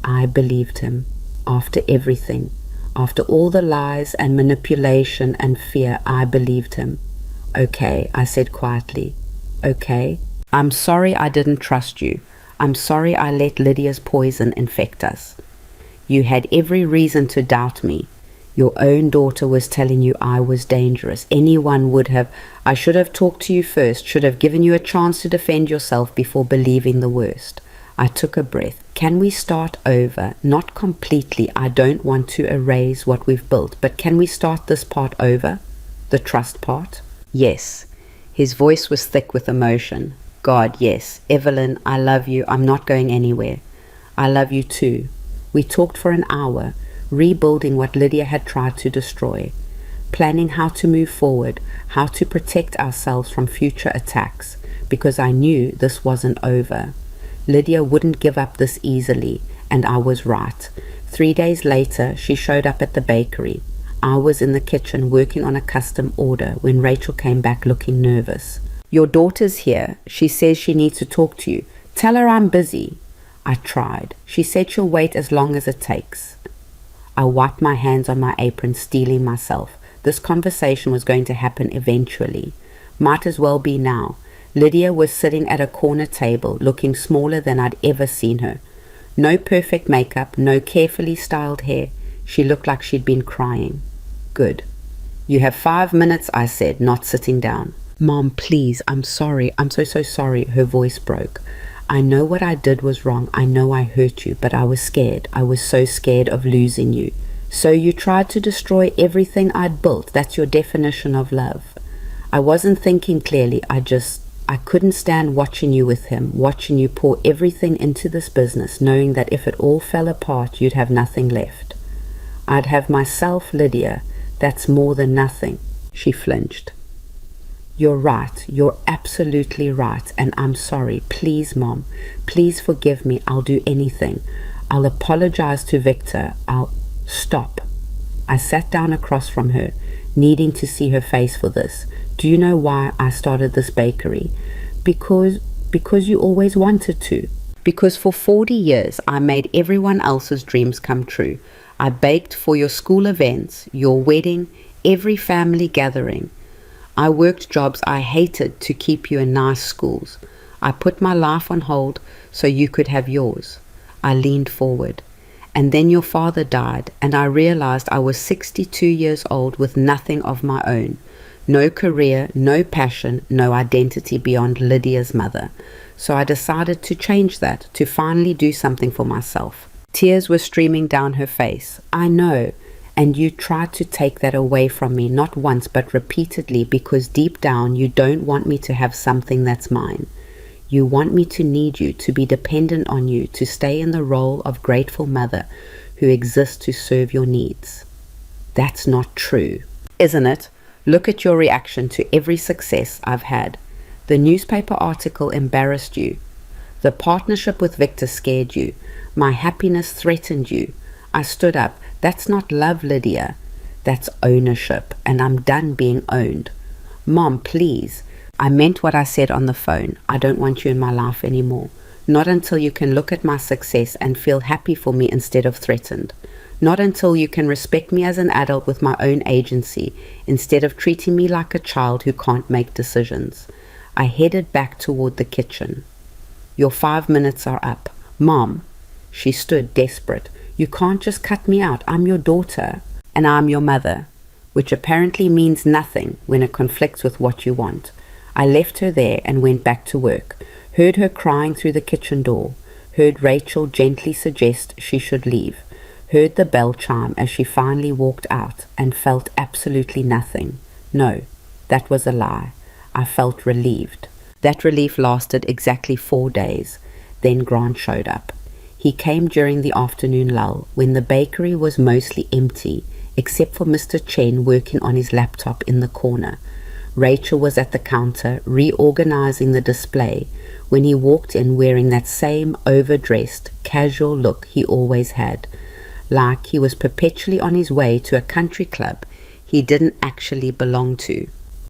I believed him. After everything, after all the lies and manipulation and fear, I believed him. Okay, I said quietly. Okay. I'm sorry I didn't trust you. I'm sorry I let Lydia's poison infect us. You had every reason to doubt me. Your own daughter was telling you I was dangerous. Anyone would have. I should have talked to you first, should have given you a chance to defend yourself before believing the worst. I took a breath. Can we start over? Not completely. I don't want to erase what we've built, but can we start this part over? The trust part? Yes. His voice was thick with emotion. God, yes. Evelyn, I love you. I'm not going anywhere. I love you too. We talked for an hour, rebuilding what Lydia had tried to destroy, planning how to move forward, how to protect ourselves from future attacks, because I knew this wasn't over. Lydia wouldn't give up this easily, and I was right. 3 days later, she showed up at the bakery. I was in the kitchen working on a custom order when Rachel came back looking nervous. Your daughter's here. She says she needs to talk to you. Tell her I'm busy. I tried. She said she'll wait as long as it takes. I wiped my hands on my apron, steeling myself. This conversation was going to happen eventually. Might as well be now. Lydia was sitting at a corner table, looking smaller than I'd ever seen her. No perfect makeup, no carefully styled hair. She looked like she'd been crying. Good. You have 5 minutes, I said, not sitting down. Mom, please, I'm sorry. I'm so sorry. Her voice broke. I know what I did was wrong. I know I hurt you, but I was scared. I was so scared of losing you. So you tried to destroy everything I'd built. That's your definition of love. I wasn't thinking clearly. I couldn't stand watching you with him, watching you pour everything into this business, knowing that if it all fell apart, you'd have nothing left. I'd have myself, Lydia. That's more than nothing. She flinched. You're right. You're absolutely right. And I'm sorry. Please, Mom. Please forgive me. I'll do anything. I'll apologize to Victor. Stop. I sat down across from her, needing to see her face for this. Do you know why I started this bakery? Because you always wanted to. Because for 40 years, I made everyone else's dreams come true. I baked for your school events, your wedding, every family gathering. I worked jobs I hated to keep you in nice schools. I put my life on hold so you could have yours. I leaned forward. And then your father died, and I realized I was 62 years old with nothing of my own. No career, no passion, no identity beyond Lydia's mother. So I decided to change that, to finally do something for myself. Tears were streaming down her face. I know. And you tried to take that away from me, not once but repeatedly, because deep down you don't want me to have something that's mine. You want me to need you, to be dependent on you, to stay in the role of grateful mother who exists to serve your needs. That's not true, isn't it? Look at your reaction to every success I've had. The newspaper article embarrassed you. The partnership with Victor scared you. My happiness threatened you. I stood up. That's not love, Lydia. That's ownership, and I'm done being owned. Mom, please. I meant what I said on the phone. I don't want you in my life anymore. Not until you can look at my success and feel happy for me instead of threatened. Not until you can respect me as an adult with my own agency instead of treating me like a child who can't make decisions. I headed back toward the kitchen. Your 5 minutes are up. Mom. She stood desperate. You can't just cut me out. I'm your daughter. And I'm your mother, which apparently means nothing when it conflicts with what you want. I left her there and went back to work. Heard her crying through the kitchen door. Heard Rachel gently suggest she should leave. Heard the bell chime as she finally walked out and felt absolutely nothing. No, that was a lie. I felt relieved. That relief lasted exactly 4 days. Then Grant showed up. He came during the afternoon lull when the bakery was mostly empty, except for Mr. Chen working on his laptop in the corner. Rachel was at the counter reorganizing the display when he walked in wearing that same overdressed, casual look he always had, like he was perpetually on his way to a country club he didn't actually belong to.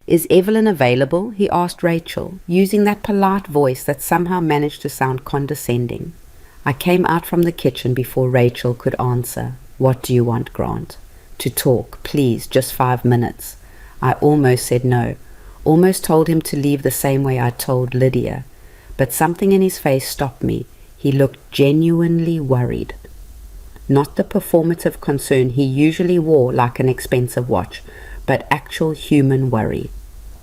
Is Evelyn available? He asked Rachel, using that polite voice that somehow managed to sound condescending. I came out from the kitchen before Rachel could answer. What do you want, Grant? To talk, please, just 5 minutes. I almost said no, almost told him to leave the same way I told Lydia, but something in his face stopped me. He looked genuinely worried. Not the performative concern he usually wore like an expensive watch, but actual human worry.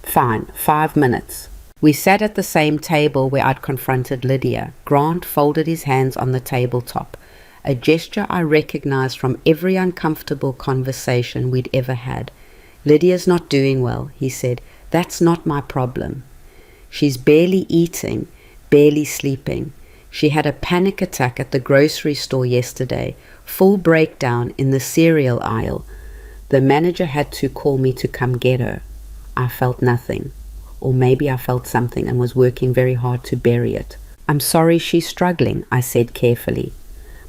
Fine, 5 minutes. We sat at the same table where I'd confronted Lydia. Grant folded his hands on the tabletop, a gesture I recognized from every uncomfortable conversation we'd ever had. Lydia's not doing well, he said. That's not my problem. She's barely eating, barely sleeping. She had a panic attack at the grocery store yesterday, full breakdown in the cereal aisle. The manager had to call me to come get her. I felt nothing. Or maybe I felt something and was working very hard to bury it. I'm sorry she's struggling, I said carefully.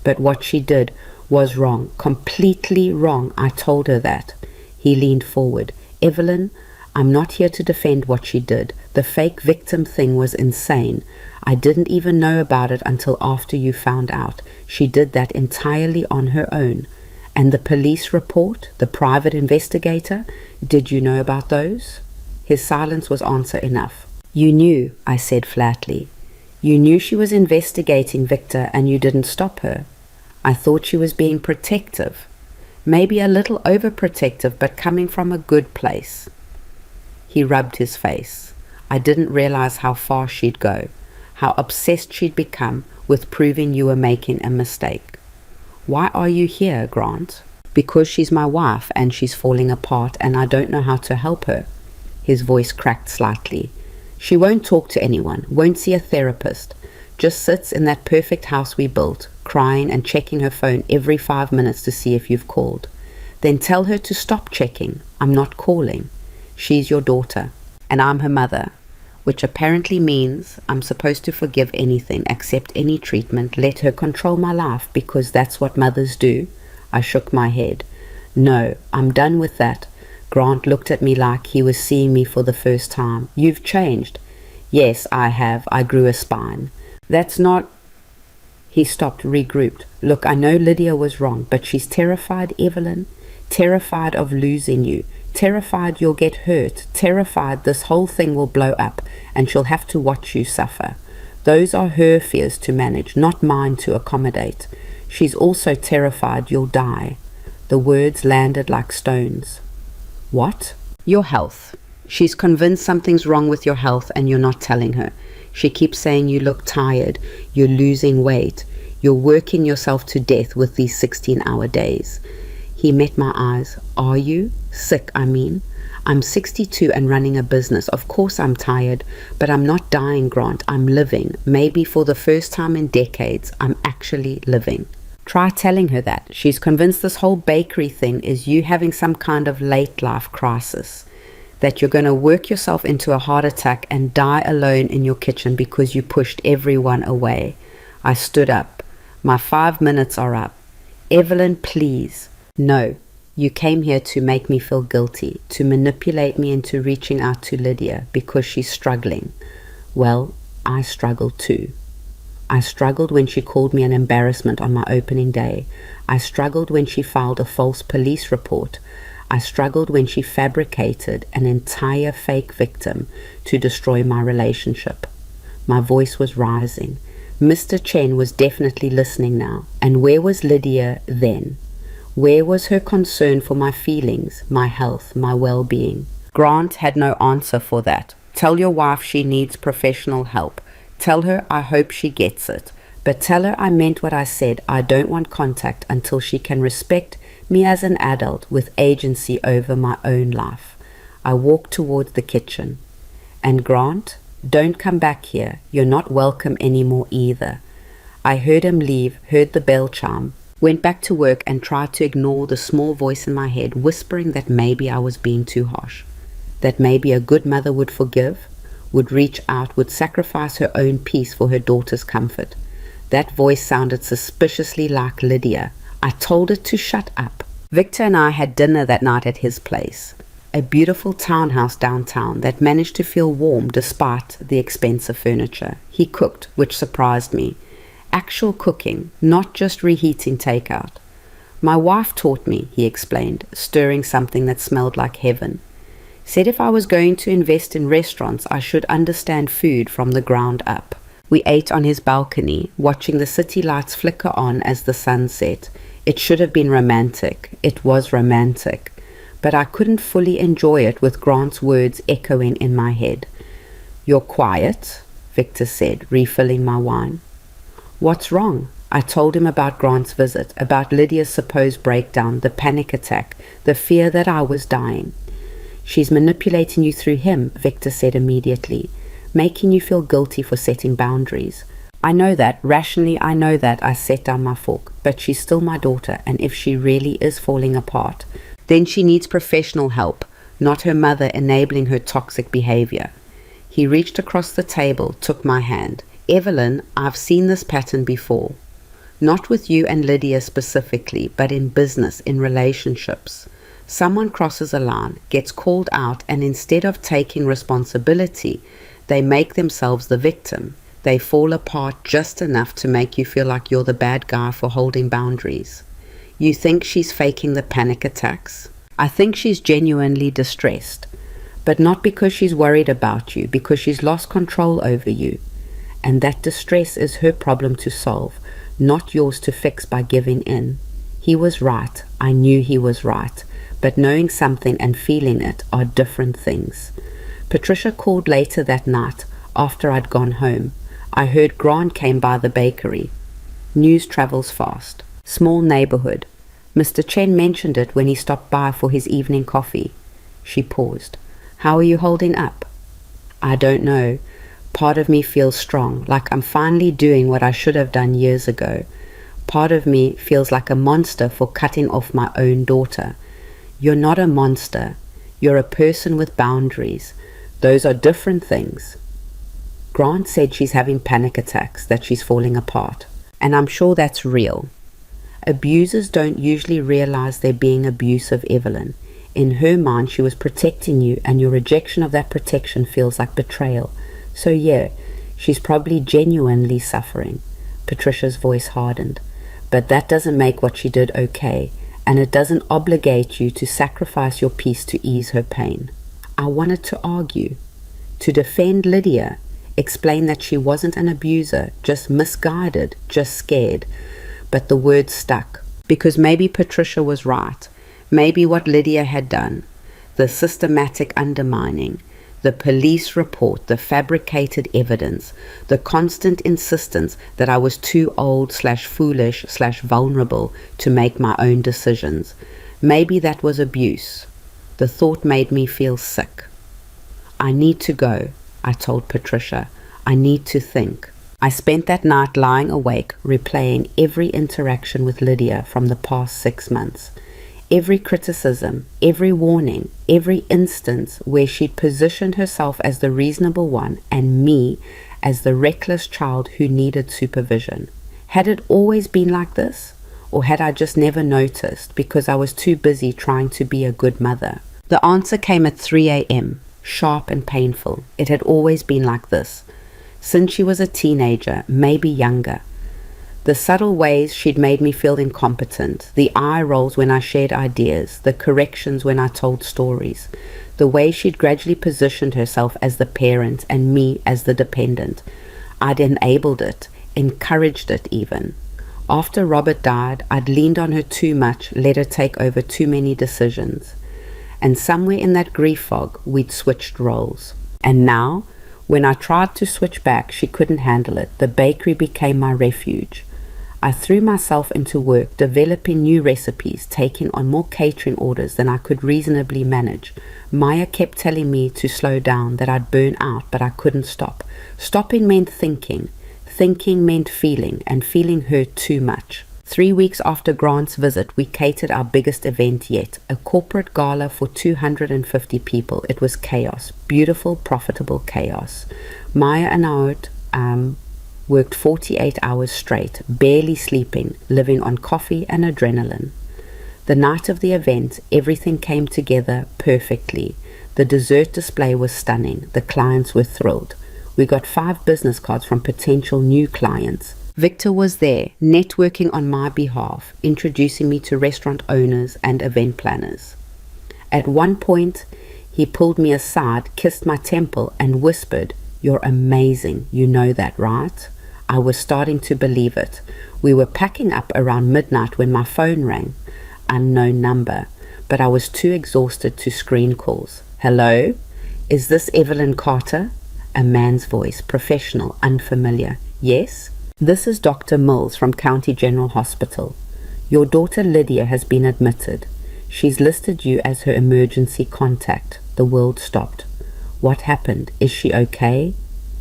But what she did was wrong, completely wrong. I told her that. He leaned forward. Evelyn, I'm not here to defend what she did. The fake victim thing was insane. I didn't even know about it until after you found out. She did that entirely on her own. And the police report, the private investigator, did you know about those? His silence was answer enough. You knew, I said flatly. You knew she was investigating Victor and you didn't stop her. I thought she was being protective. Maybe a little overprotective, but coming from a good place. He rubbed his face. I didn't realize how far she'd go, how obsessed she'd become with proving you were making a mistake. Why are you here, Grant? Because she's my wife and she's falling apart and I don't know how to help her. His voice cracked slightly. She won't talk to anyone, won't see a therapist, just sits in that perfect house we built, crying and checking her phone every 5 minutes to see if you've called. Then tell her to stop checking. I'm not calling. She's your daughter, and I'm her mother, which apparently means I'm supposed to forgive anything, accept any treatment, let her control my life because that's what mothers do. I shook my head. No, I'm done with that. Grant looked at me like he was seeing me for the first time. You've changed. Yes, I have. I grew a spine. That's not... He stopped, regrouped. Look, I know Lydia was wrong, but she's terrified, Evelyn. Terrified of losing you. Terrified you'll get hurt. Terrified this whole thing will blow up and she'll have to watch you suffer. Those are her fears to manage, not mine to accommodate. She's also terrified you'll die. The words landed like stones. What? Your health. She's convinced something's wrong with your health and you're not telling her. She keeps saying you look tired, you're losing weight, you're working yourself to death with these 16-hour days. He met my eyes. Are you? Sick, I mean. I'm 62 and running a business. Of course I'm tired, but I'm not dying, Grant. I'm living. Maybe for the first time in decades, I'm actually living. Try telling her that. She's convinced this whole bakery thing is you having some kind of late life crisis. that you're going to work yourself into a heart attack and die alone in your kitchen because you pushed everyone away. I stood up. My 5 minutes are up. Evelyn, please. No, you came here to make me feel guilty, to manipulate me into reaching out to Lydia because she's struggling. Well, I struggled too. I struggled when she called me an embarrassment on my opening day. I struggled when she filed a false police report. I struggled when she fabricated an entire fake victim to destroy my relationship. My voice was rising. Mr. Chen was definitely listening now. And where was Lydia then? Where was her concern for my feelings, my health, my well-being? Grant had no answer for that. Tell your wife she needs professional help. Tell her I hope she gets it. But tell her I meant what I said. I don't want contact until she can respect me as an adult with agency over my own life. I walked towards the kitchen. And Grant, don't come back here. You're not welcome anymore either. I heard him leave, heard the bell chime, went back to work and tried to ignore the small voice in my head whispering that maybe I was being too harsh. That maybe a good mother would forgive, would reach out, would sacrifice her own peace for her daughter's comfort. That voice sounded suspiciously like Lydia. I told it to shut up. Victor and I had dinner that night at his place, a beautiful townhouse downtown that managed to feel warm despite the expensive furniture. He cooked, which surprised me. Actual cooking, not just reheating takeout. My wife taught me, he explained, stirring something that smelled like heaven. Said if I was going to invest in restaurants, I should understand food from the ground up. We ate on his balcony, watching the city lights flicker on as the sun set. It should have been romantic. It was romantic. But I couldn't fully enjoy it with Grant's words echoing in my head. You're quiet, Victor said, refilling my wine. What's wrong? I told him about Grant's visit, about Lydia's supposed breakdown, the panic attack, the fear that I was dying. She's manipulating you through him, Victor said immediately, making you feel guilty for setting boundaries. I know that, rationally I know that. I set down my fork, but she's still my daughter, and if she really is falling apart, then she needs professional help, not her mother enabling her toxic behavior. He reached across the table, took my hand. Evelyn, I've seen this pattern before. Not with you and Lydia specifically, but in business, in relationships. Someone crosses a line, gets called out, and instead of taking responsibility, they make themselves the victim. They fall apart just enough to make you feel like you're the bad guy for holding boundaries. You think she's faking the panic attacks? I think she's genuinely distressed, but not because she's worried about you, because she's lost control over you. And that distress is her problem to solve, not yours to fix by giving in. He was right. I knew he was right. But knowing something and feeling it are different things. Patricia called later that night after I'd gone home. I heard Grant came by the bakery. News travels fast. Small neighborhood. Mr. Chen mentioned it when he stopped by for his evening coffee. She paused. How are you holding up? I don't know. Part of me feels strong, like I'm finally doing what I should have done years ago. Part of me feels like a monster for cutting off my own daughter. You're not a monster. You're a person with boundaries. Those are different things. Grant said she's having panic attacks, that she's falling apart. And I'm sure that's real. Abusers don't usually realize they're being abusive, Evelyn. In her mind, she was protecting you, and your rejection of that protection feels like betrayal. So yeah, she's probably genuinely suffering. Patricia's voice hardened. But that doesn't make what she did okay. And it doesn't obligate you to sacrifice your peace to ease her pain. I wanted to argue, to defend Lydia, explain that she wasn't an abuser, just misguided, just scared. But the words stuck, because maybe Patricia was right. Maybe what Lydia had done, the systematic undermining, the police report, the fabricated evidence, the constant insistence that I was too old/foolish/vulnerable to make my own decisions. Maybe that was abuse. The thought made me feel sick. I need to go, I told Patricia. I need to think. I spent that night lying awake, replaying every interaction with Lydia from the past 6 months. Every criticism, every warning, every instance where she'd positioned herself as the reasonable one and me as the reckless child who needed supervision. Had it always been like this? Or had I just never noticed because I was too busy trying to be a good mother? The answer came at 3 a.m., sharp and painful. It had always been like this. Since she was a teenager, maybe younger. The subtle ways she'd made me feel incompetent, the eye rolls when I shared ideas, the corrections when I told stories, the way she'd gradually positioned herself as the parent and me as the dependent. I'd enabled it, encouraged it even. After Robert died, I'd leaned on her too much, let her take over too many decisions. And somewhere in that grief fog, we'd switched roles. And now, when I tried to switch back, she couldn't handle it. The bakery became my refuge. I threw myself into work, developing new recipes, taking on more catering orders than I could reasonably manage. Maya kept telling me to slow down, that I'd burn out, but I couldn't stop. Stopping meant thinking. Thinking meant feeling, and feeling hurt too much. 3 weeks after Grant's visit, we catered our biggest event yet, a corporate gala for 250 people. It was chaos, beautiful, profitable chaos. Maya and I worked 48 hours straight, barely sleeping, living on coffee and adrenaline. The night of the event, everything came together perfectly. The dessert display was stunning. The clients were thrilled. We got 5 business cards from potential new clients. Victor was there, networking on my behalf, introducing me to restaurant owners and event planners. At one point, he pulled me aside, kissed my temple, and whispered, "You're amazing, you know that, right?" I was starting to believe it. We were packing up around midnight when my phone rang. Unknown number, but I was too exhausted to screen calls. "Hello? Is this Evelyn Carter?" A man's voice, professional, unfamiliar. "Yes? This is Dr. Mills from County General Hospital. Your daughter Lydia has been admitted. She's listed you as her emergency contact." The world stopped. "What happened? Is she okay?"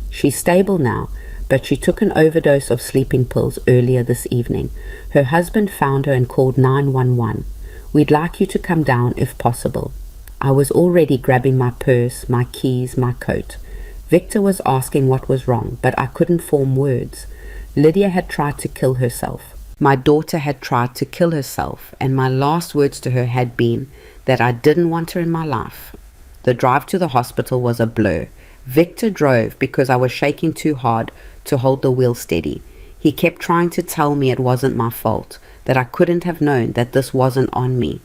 "She's stable now, but she took an overdose of sleeping pills earlier this evening. Her husband found her and called 911. We'd like you to come down if possible." I was already grabbing my purse, my keys, my coat. Victor was asking what was wrong, but I couldn't form words. Lydia had tried to kill herself. My daughter had tried to kill herself, and my last words to her had been that I didn't want her in my life. The drive to the hospital was a blur. Victor drove because I was shaking too hard to hold the wheel steady. He kept trying to tell me it wasn't my fault, that I couldn't have known that this wasn't on me.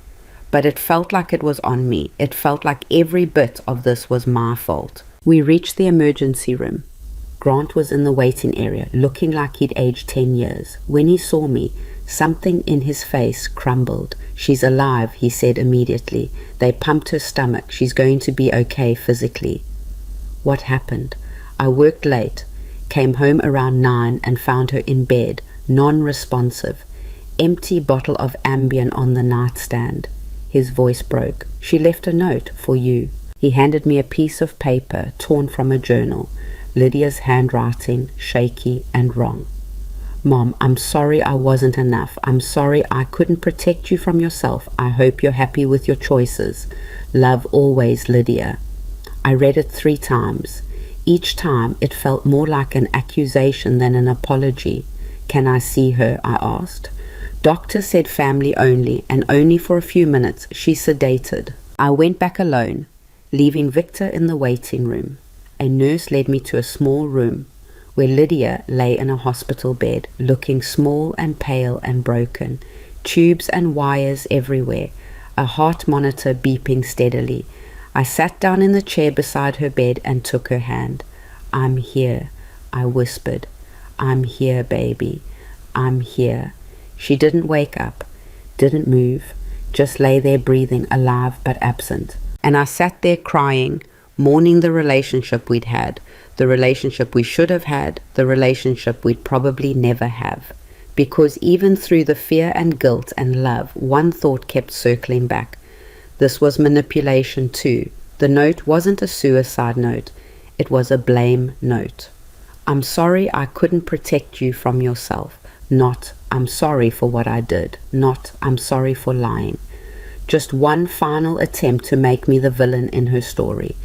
But it felt like it was on me. It felt like every bit of this was my fault. We reached the emergency room. Grant was in the waiting area, looking like he'd aged 10 years. When he saw me, something in his face crumbled. "She's alive," he said immediately. "They pumped her stomach. She's going to be okay physically." What happened? I worked late, came home around 9 and found her in bed, non-responsive. Empty bottle of Ambien on the nightstand. His voice broke. "She left a note for you." He handed me a piece of paper torn from a journal. Lydia's handwriting, shaky and wrong. "Mom, I'm sorry I wasn't enough. I'm sorry I couldn't protect you from yourself. I hope you're happy with your choices. Love always, Lydia." I read it 3 times. Each time it felt more like an accusation than an apology. "Can I see her?" I asked. Doctor said family only, and only for a few minutes. She sedated. I went back alone, leaving Victor in the waiting room. A nurse led me to a small room where Lydia lay in a hospital bed, looking small and pale and broken, tubes and wires everywhere, a heart monitor beeping steadily. I sat down in the chair beside her bed and took her hand. "I'm here," I whispered. "I'm here, baby. I'm here." She didn't wake up, didn't move, just lay there breathing, alive but absent. And I sat there crying, mourning the relationship we'd had, the relationship we should have had, the relationship we'd probably never have. Because even through the fear and guilt and love, one thought kept circling back. This was manipulation too. The note wasn't a suicide note. It was a blame note. "I'm sorry I couldn't protect you from yourself." Not, "I'm sorry for what I did." Not, "I'm sorry for lying." Just one final attempt to make me the villain in her story.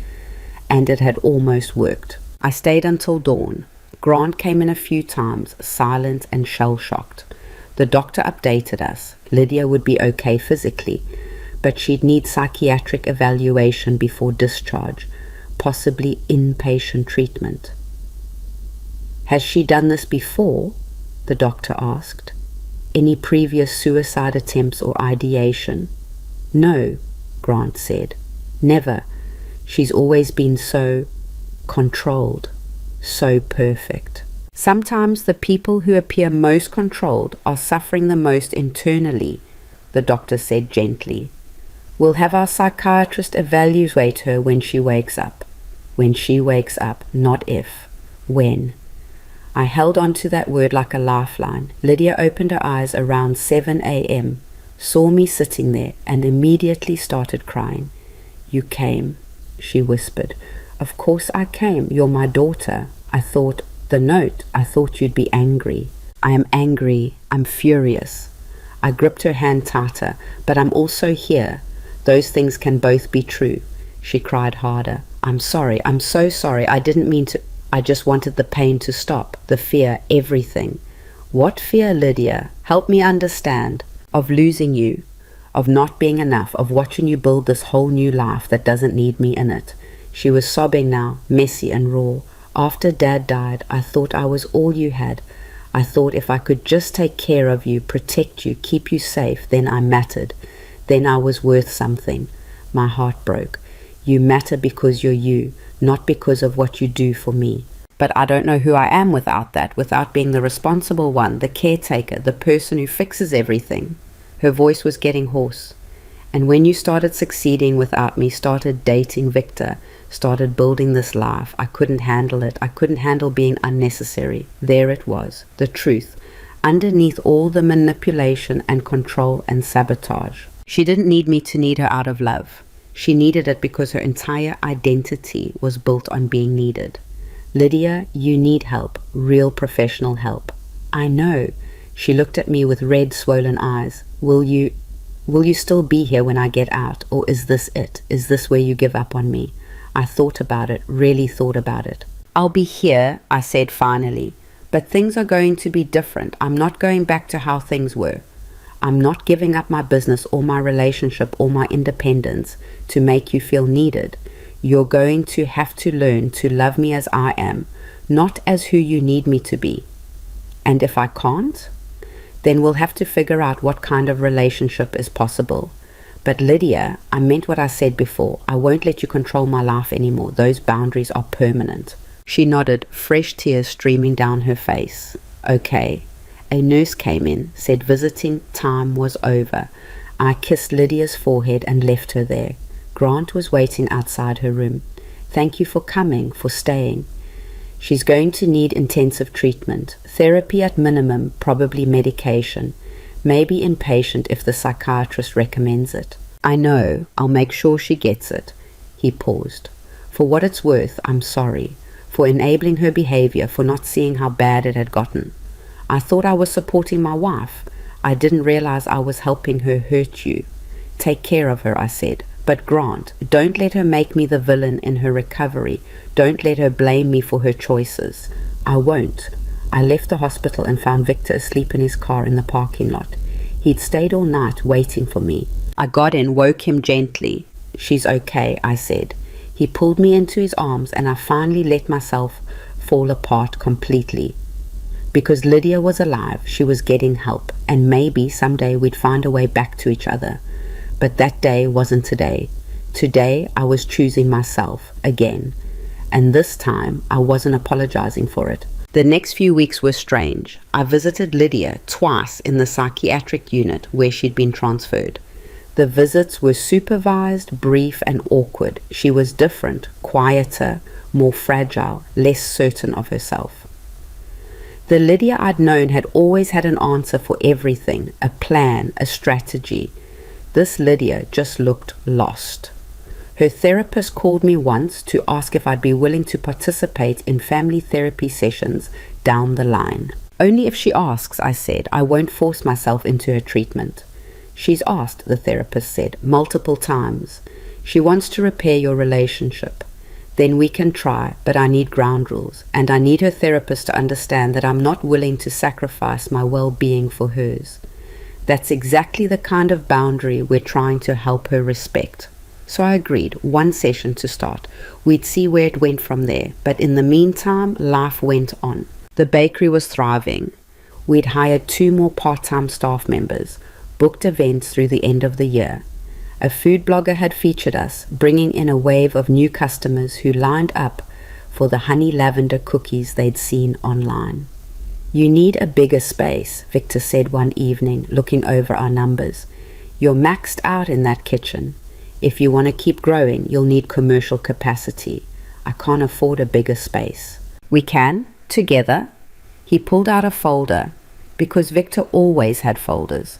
And it had almost worked. I stayed until dawn. Grant came in a few times, silent and shell-shocked. The doctor updated us. Lydia would be okay physically, but she'd need psychiatric evaluation before discharge, possibly inpatient treatment. Has she done this before? The doctor asked. Any previous suicide attempts or ideation? No, Grant said. Never. She's always been so controlled, so perfect. Sometimes the people who appear most controlled are suffering the most internally, the doctor said gently. We'll have our psychiatrist evaluate her when she wakes up. When she wakes up, not if. When. I held on to that word like a lifeline. Lydia opened her eyes around 7 a.m., saw me sitting there, and immediately started crying. You came, she whispered. Of course I came. You're my daughter. I thought you'd be angry. I am angry. I'm furious. I gripped her hand tighter. But I'm also here. Those things can both be true. She cried harder. I'm sorry. I'm so sorry. I didn't mean to. I just wanted the pain to stop. The fear, everything. What fear, Lydia? Help me understand. Of losing you. Of not being enough. Of watching you build this whole new life that doesn't need me in it. She was sobbing now, messy and raw. After Dad died, I thought I was all you had. I thought if I could just take care of you, protect you, keep you safe, then I mattered. Then I was worth something. My heart broke. You matter because you're you, not because of what you do for me. But I don't know who I am without that, without being the responsible one, the caretaker, the person who fixes everything. Her voice was getting hoarse. And when you started succeeding without me, started dating Victor, started building this life, I couldn't handle it. I couldn't handle being unnecessary. There it was, the truth, underneath all the manipulation and control and sabotage. She didn't need me to need her out of love. She needed it because her entire identity was built on being needed. Lydia, you need help, real professional help. I know. She looked at me with red, swollen eyes. Will you still be here when I get out, or is this it? Is this where you give up on me? I thought about it, really thought about it. I'll be here, I said finally, but things are going to be different. I'm not going back to how things were. I'm not giving up my business or my relationship or my independence to make you feel needed. You're going to have to learn to love me as I am, not as who you need me to be. And if I can't, then we'll have to figure out what kind of relationship is possible. But Lydia, I meant what I said before. I won't let you control my life anymore. Those boundaries are permanent. She nodded, fresh tears streaming down her face. Okay. A nurse came in, said visiting time was over. I kissed Lydia's forehead and left her there. Grant was waiting outside her room. Thank you for coming, for staying. She's going to need intensive treatment, therapy at minimum, probably medication, maybe inpatient if the psychiatrist recommends it. I know, I'll make sure she gets it. He paused. For what it's worth, I'm sorry, for enabling her behavior, for not seeing how bad it had gotten. I thought I was supporting my wife. I didn't realize I was helping her hurt you. Take care of her, I said. But Grant, don't let her make me the villain in her recovery. Don't let her blame me for her choices. I won't. I left the hospital and found Victor asleep in his car in the parking lot. He'd stayed all night waiting for me. I got in, woke him gently. She's okay, I said. He pulled me into his arms and I finally let myself fall apart completely. Because Lydia was alive, she was getting help, and maybe someday we'd find a way back to each other. But that day wasn't today. Today I was choosing myself again. And this time I wasn't apologizing for it. The next few weeks were strange. I visited Lydia twice in the psychiatric unit where she'd been transferred. The visits were supervised, brief, and awkward. She was different, quieter, more fragile, less certain of herself. The Lydia I'd known had always had an answer for everything, a plan, a strategy. This Lydia just looked lost. Her therapist called me once to ask if I'd be willing to participate in family therapy sessions down the line. Only if she asks, I said. I won't force myself into her treatment. She's asked, the therapist said, multiple times. She wants to repair your relationship. Then we can try, but I need ground rules, and I need her therapist to understand that I'm not willing to sacrifice my well-being for hers. That's exactly the kind of boundary we're trying to help her respect. So I agreed, 1 session to start. We'd see where it went from there, but in the meantime, life went on. The bakery was thriving. We'd hired 2 more part-time staff members, booked events through the end of the year. A food blogger had featured us, bringing in a wave of new customers who lined up for the honey lavender cookies they'd seen online. You need a bigger space, Victor said one evening, looking over our numbers. You're maxed out in that kitchen. If you want to keep growing, you'll need commercial capacity. I can't afford a bigger space. We can, together. He pulled out a folder, because Victor always had folders.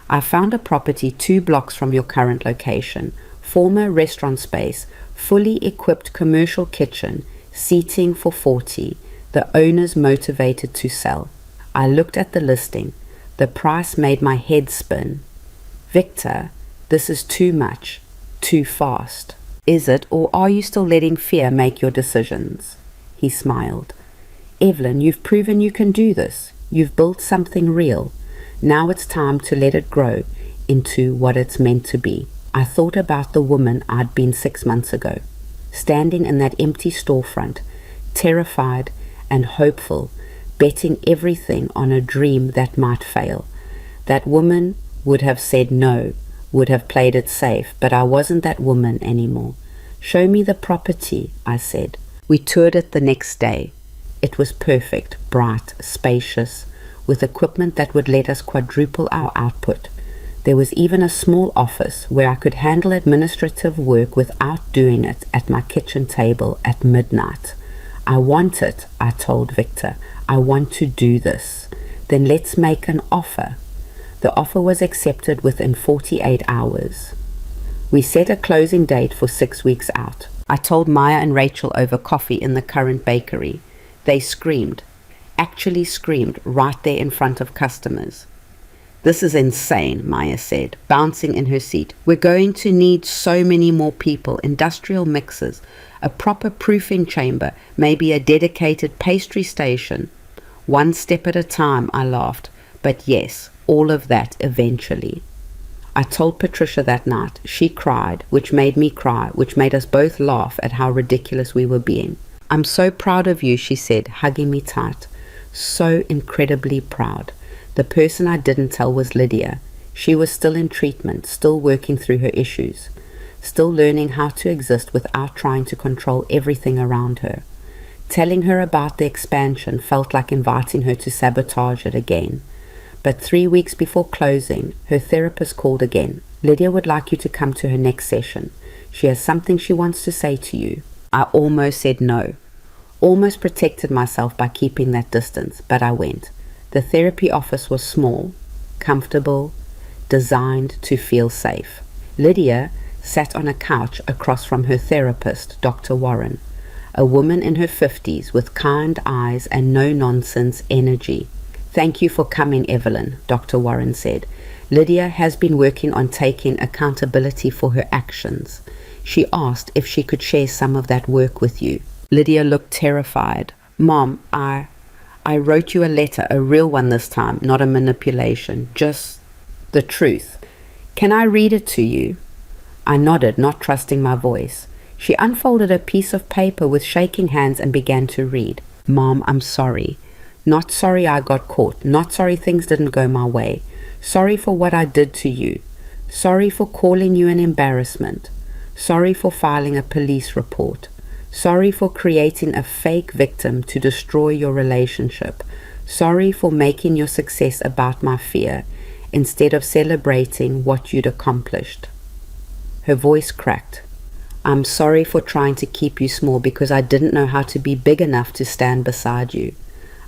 I found a property 2 blocks from your current location, former restaurant space, fully equipped commercial kitchen, seating for 40, the owners motivated to sell. I looked at the listing. The price made my head spin. Victor, this is too much, too fast. Is it, or are you still letting fear make your decisions? He smiled. Evelyn, you've proven you can do this. You've built something real. Now it's time to let it grow into what it's meant to be. I thought about the woman I'd been 6 months ago, standing in that empty storefront, terrified and hopeful, betting everything on a dream that might fail. That woman would have said no, would have played it safe, but I wasn't that woman anymore. Show me the property, I said. We toured it the next day. It was perfect, bright, spacious, with equipment that would let us quadruple our output. There was even a small office where I could handle administrative work without doing it at my kitchen table at midnight. I want it, I told Victor. I want to do this. Then let's make an offer. The offer was accepted within 48 hours. We set a closing date for 6 weeks out. I told Maya and Rachel over coffee in the current bakery. They screamed. Actually screamed right there in front of customers. This is insane, Maya said, bouncing in her seat. We're going to need so many more people, industrial mixers, a proper proofing chamber, maybe a dedicated pastry station. 1 step at a time, I laughed. But yes, all of that eventually. I told Patricia that night. She cried, which made me cry, which made us both laugh at how ridiculous we were being. I'm so proud of you, she said, hugging me tight. So incredibly proud. The person I didn't tell was Lydia. She was still in treatment, still working through her issues, still learning how to exist without trying to control everything around her. Telling her about the expansion felt like inviting her to sabotage it again. But 3 weeks before closing, her therapist called again. Lydia would like you to come to her next session. She has something she wants to say to you. I almost said no. Almost protected myself by keeping that distance, but I went. The therapy office was small, comfortable, designed to feel safe. Lydia sat on a couch across from her therapist, Dr. Warren, a woman in her 50s with kind eyes and no-nonsense energy. Thank you for coming, Evelyn, Dr. Warren said. Lydia has been working on taking accountability for her actions. She asked if she could share some of that work with you. Lydia looked terrified. Mom, I wrote you a letter, a real one this time, not a manipulation, just the truth. Can I read it to you? I nodded, not trusting my voice. She unfolded a piece of paper with shaking hands and began to read. Mom, I'm sorry. Not sorry I got caught. Not sorry things didn't go my way. Sorry for what I did to you. Sorry for calling you an embarrassment. Sorry for filing a police report. Sorry for creating a fake victim to destroy your relationship. Sorry for making your success about my fear instead of celebrating what you'd accomplished. Her voice cracked. I'm sorry for trying to keep you small because I didn't know how to be big enough to stand beside you.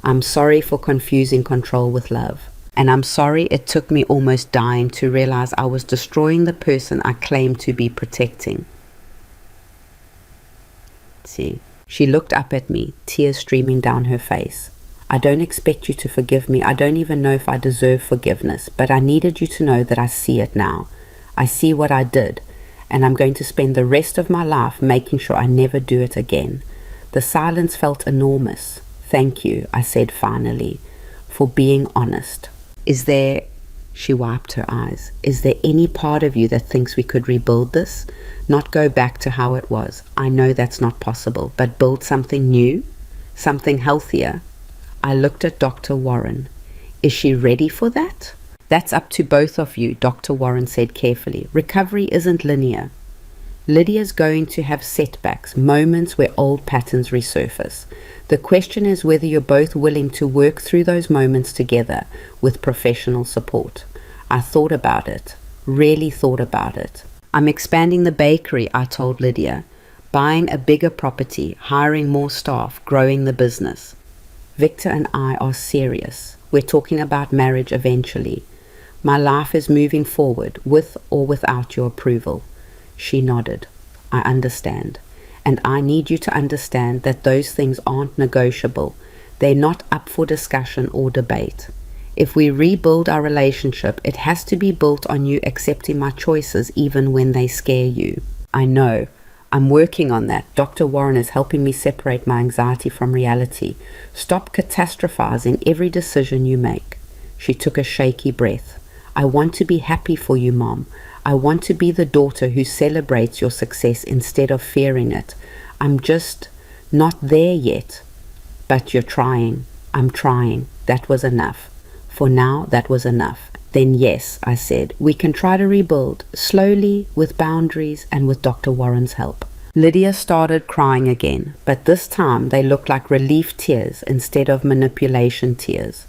I'm sorry for confusing control with love. And I'm sorry it took me almost dying to realize I was destroying the person I claimed to be protecting. See, she looked up at me, tears streaming down her face. I don't expect you to forgive me. I don't even know if I deserve forgiveness, but I needed you to know that I see it now. I see what I did, and I'm going to spend the rest of my life making sure I never do it again." The silence felt enormous. "Thank you," I said finally, "for being honest. Is there," she wiped her eyes, "is there any part of you that thinks we could rebuild this? Not go back to how it was. I know that's not possible, but build something new? Something healthier?" I looked at Dr. Warren. "Is she ready for that?" "That's up to both of you," Dr. Warren said carefully. "Recovery isn't linear. Lydia's going to have setbacks, moments where old patterns resurface. The question is whether you're both willing to work through those moments together with professional support." I thought about it, really thought about it. "I'm expanding the bakery," I told Lydia. "Buying a bigger property, hiring more staff, growing the business. Victor and I are serious. We're talking about marriage eventually. My life is moving forward, with or without your approval." She nodded. "I understand. And I need you to understand that those things aren't negotiable. They're not up for discussion or debate. If we rebuild our relationship, it has to be built on you accepting my choices even when they scare you." "I know. I'm working on that. Dr. Warren is helping me separate my anxiety from reality. Stop catastrophizing every decision you make." She took a shaky breath. "I want to be happy for you, Mom. I want to be the daughter who celebrates your success instead of fearing it. I'm just not there yet." "But you're trying." "I'm trying." That was enough. For now, that was enough. "Then yes," I said, "we can try to rebuild, slowly, with boundaries and with Dr. Warren's help." Lydia started crying again, but this time they looked like relief tears instead of manipulation tears.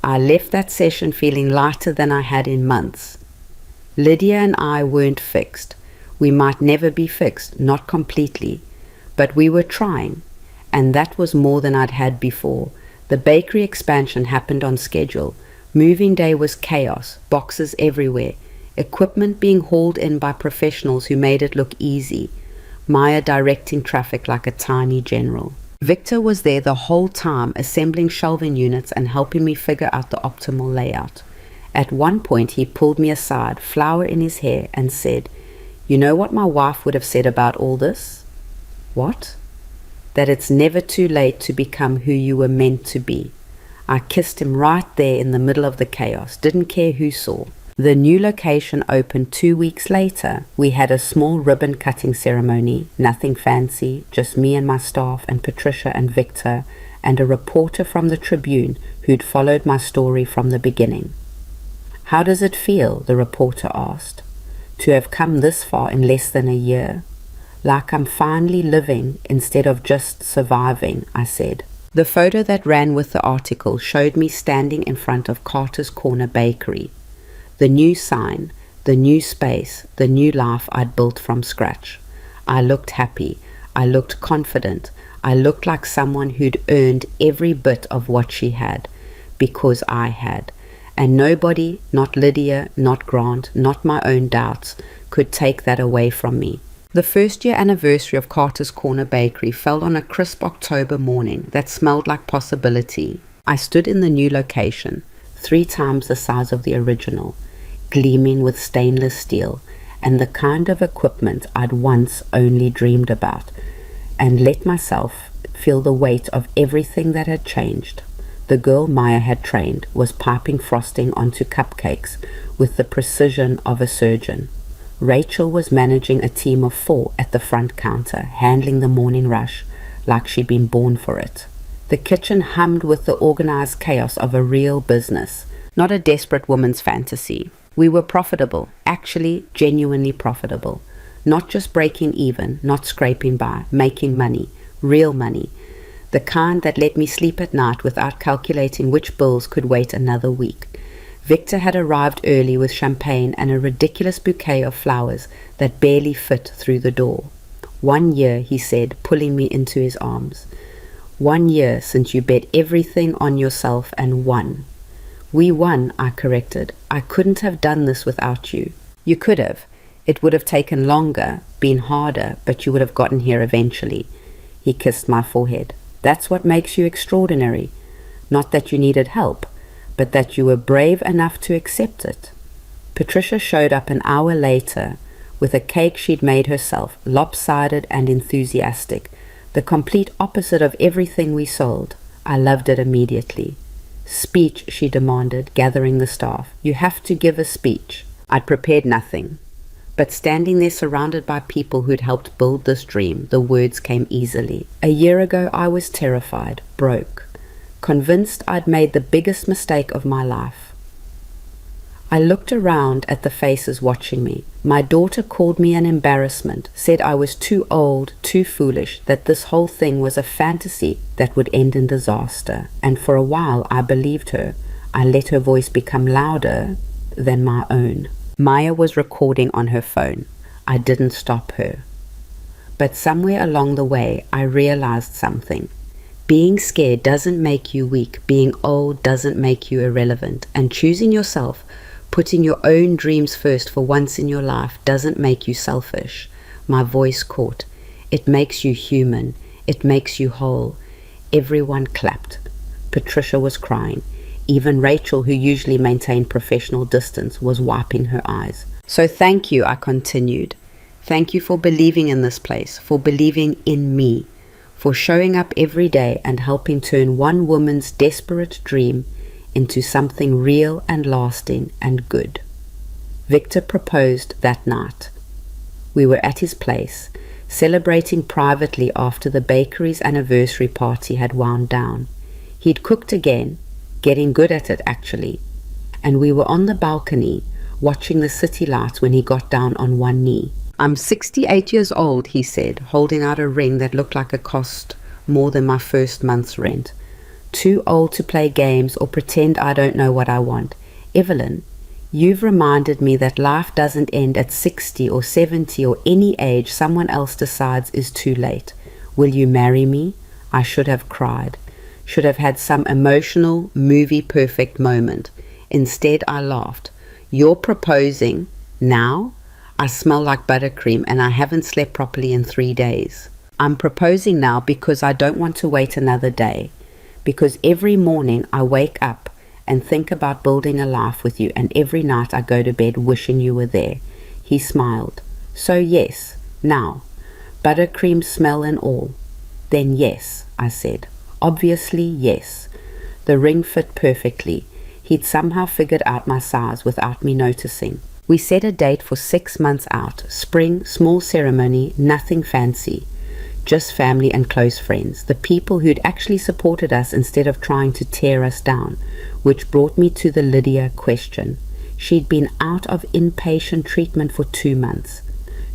I left that session feeling lighter than I had in months. Lydia and I weren't fixed. We might never be fixed, not completely, but we were trying, and that was more than I'd had before. The bakery expansion happened on schedule. Moving day was chaos, boxes everywhere, equipment being hauled in by professionals who made it look easy, Maya directing traffic like a tiny general. Victor was there the whole time, assembling shelving units and helping me figure out the optimal layout. At one point he pulled me aside, flower in his hair, and said, "You know what my wife would have said about all this?" "What?" "That it's never too late to become who you were meant to be." I kissed him right there in the middle of the chaos, didn't care who saw. The new location opened 2 weeks later. We had a small ribbon cutting ceremony, nothing fancy, just me and my staff and Patricia and Victor and a reporter from the Tribune who'd followed my story from the beginning. "How does it feel?" the reporter asked. "To have come this far in less than a year? Like I'm finally living instead of just surviving," I said. The photo that ran with the article showed me standing in front of Carter's Corner Bakery. The new sign, the new space, the new life I'd built from scratch. I looked happy. I looked confident. I looked like someone who'd earned every bit of what she had, because I had. And nobody, not Lydia, not Grant, not my own doubts, could take that away from me. The first-year anniversary of Carter's Corner Bakery fell on a crisp October morning that smelled like possibility. I stood in the new location, 3 times the size of the original, gleaming with stainless steel and the kind of equipment I'd once only dreamed about, and let myself feel the weight of everything that had changed. The girl Maya had trained was piping frosting onto cupcakes with the precision of a surgeon. Rachel was managing a team of 4 at the front counter, handling the morning rush like she'd been born for it. The kitchen hummed with the organized chaos of a real business, not a desperate woman's fantasy. We were profitable, actually genuinely profitable. Not just breaking even, not scraping by, making money, real money. The kind that let me sleep at night without calculating which bills could wait another week. Victor had arrived early with champagne and a ridiculous bouquet of flowers that barely fit through the door. "1 year," he said, pulling me into his arms. "1 year since you bet everything on yourself and won." "We won," I corrected. "I couldn't have done this without you." "You could have. It would have taken longer, been harder, but you would have gotten here eventually." He kissed my forehead. "That's what makes you extraordinary. Not that you needed help, but that you were brave enough to accept it. Patricia showed up an hour later with a cake she'd made herself, lopsided and enthusiastic, the complete opposite of everything we sold. I loved it immediately. Speech, she demanded, gathering the staff. You have to give a speech. I'd prepared nothing. But standing there surrounded by people who'd helped build this dream, the words came easily. A year ago, I was terrified, broke, convinced I'd made the biggest mistake of my life. I looked around at the faces watching me. My daughter called me an embarrassment, said I was too old, too foolish, that this whole thing was a fantasy that would end in disaster. And for a while I believed her. I let her voice become louder than my own. Maya was recording on her phone. I didn't stop her. But somewhere along the way I realized something. Being scared doesn't make you weak. Being old doesn't make you irrelevant. And choosing yourself, putting your own dreams first for once in your life, doesn't make you selfish. My voice caught. It makes you human. It makes you whole. Everyone clapped. Patricia was crying. Even Rachel, who usually maintained professional distance, was wiping her eyes. So thank you, I continued. Thank you for believing in this place, for believing in me, for showing up every day and helping turn one woman's desperate dream into something real and lasting and good. Victor proposed that night. We were at his place, celebrating privately after the bakery's anniversary party had wound down. He'd cooked again, getting good at it actually, and we were on the balcony watching the city lights when he got down on one knee. I'm 68 years old, he said, holding out a ring that looked like it cost more than my first month's rent. Too old to play games or pretend I don't know what I want. Evelyn, you've reminded me that life doesn't end at 60 or 70 or any age someone else decides is too late. Will you marry me? I should have cried. Should have had some emotional, movie-perfect moment. Instead, I laughed. You're proposing now? I smell like buttercream and I haven't slept properly in 3 days. I'm proposing now because I don't want to wait another day. Because every morning I wake up and think about building a life with you, and every night I go to bed wishing you were there. He smiled. So yes, now, buttercream smell and all. Then yes, I said. Obviously yes. The ring fit perfectly. He'd somehow figured out my size without me noticing. We set a date for 6 months out. Spring, small ceremony, nothing fancy. Just family and close friends, the people who'd actually supported us instead of trying to tear us down, which brought me to the Lydia question. She'd been out of inpatient treatment for 2 months,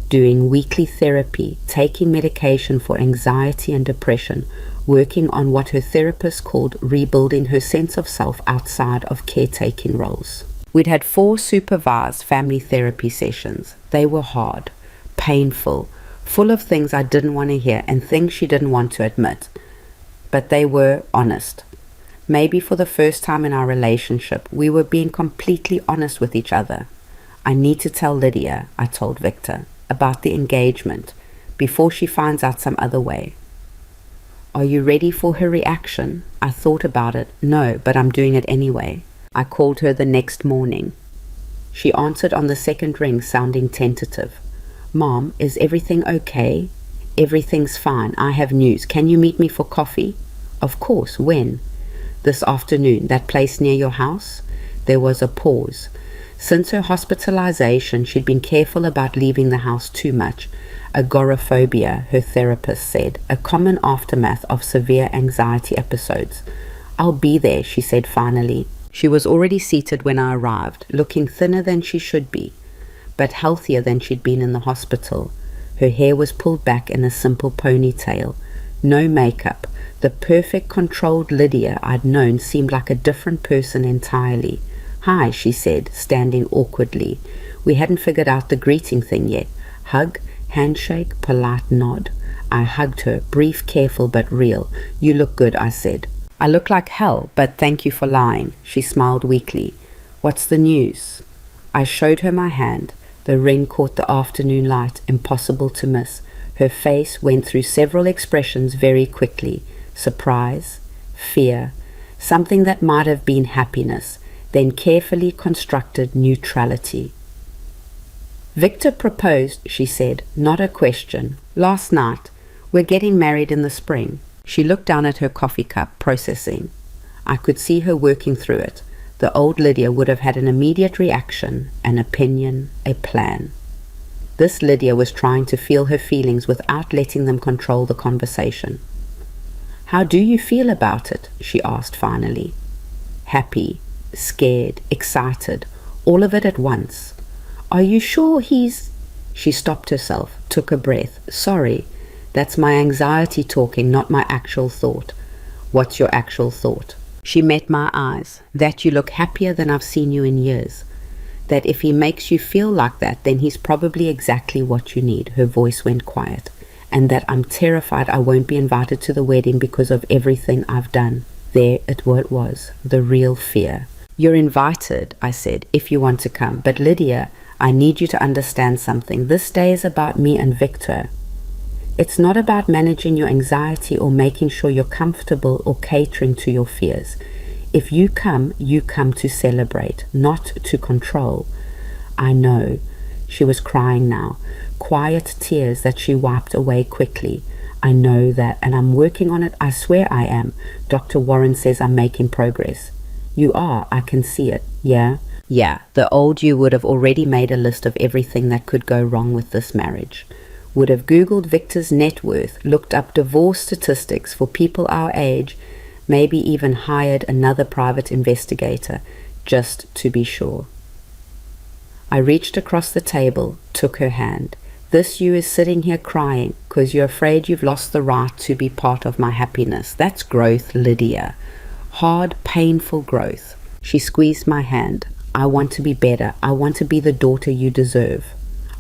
doing weekly therapy, taking medication for anxiety and depression, working on what her therapist called rebuilding her sense of self outside of caretaking roles. We'd had 4 supervised family therapy sessions. They were hard, painful, full of things I didn't want to hear and things she didn't want to admit. But they were honest. Maybe for the first time in our relationship, we were being completely honest with each other. I need to tell Lydia, I told Victor, about the engagement before she finds out some other way. Are you ready for her reaction? I thought about it. No, but I'm doing it anyway. I called her the next morning. She answered on the second ring, sounding tentative. Mom, is everything okay? Everything's fine. I have news. Can you meet me for coffee? Of course. When? This afternoon. That place near your house? There was a pause. Since her hospitalization, she'd been careful about leaving the house too much. Agoraphobia, her therapist said, a common aftermath of severe anxiety episodes. I'll be there, she said finally. She was already seated when I arrived, looking thinner than she should be, but healthier than she'd been in the hospital. Her hair was pulled back in a simple ponytail. No makeup. The perfect controlled Lydia I'd known seemed like a different person entirely. Hi, she said, standing awkwardly. We hadn't figured out the greeting thing yet. Hug, handshake, polite nod. I hugged her, brief, careful, but real. You look good, I said. I look like hell, but thank you for lying. She smiled weakly. What's the news? I showed her my hand. The ring caught the afternoon light, impossible to miss. Her face went through several expressions very quickly. Surprise, fear, something that might have been happiness, then carefully constructed neutrality. Victor proposed, she said, not a question. Last night. We're getting married in the spring. She looked down at her coffee cup, processing. I could see her working through it. The old Lydia would have had an immediate reaction, an opinion, a plan. This Lydia was trying to feel her feelings without letting them control the conversation. How do you feel about it? She asked finally. Happy, scared, excited, all of it at once. Are you sure he's... She stopped herself, took a breath. Sorry, that's my anxiety talking, not my actual thought. What's your actual thought? She met my eyes. That you look happier than I've seen you in years. That if he makes you feel like that, then he's probably exactly what you need. Her voice went quiet. And that I'm terrified I won't be invited to the wedding because of everything I've done. There it was, the real fear. You're invited, I said, if you want to come. But Lydia, I need you to understand something. This day is about me and Victor. It's not about managing your anxiety or making sure you're comfortable or catering to your fears. If you come to celebrate, not to control. I know. She was crying now, quiet tears that she wiped away quickly. I know that, and I'm working on it. I swear I am. Dr. Warren says I'm making progress. You are. I can see it. Yeah? Yeah. The old you would have already made a list of everything that could go wrong with this marriage. Would have Googled Victor's net worth, looked up divorce statistics for people our age, maybe even hired another private investigator, just to be sure. I reached across the table, took her hand. This you is sitting here crying because you're afraid you've lost the right to be part of my happiness. That's growth, Lydia. Hard, painful growth. She squeezed my hand. I want to be better. I want to be the daughter you deserve.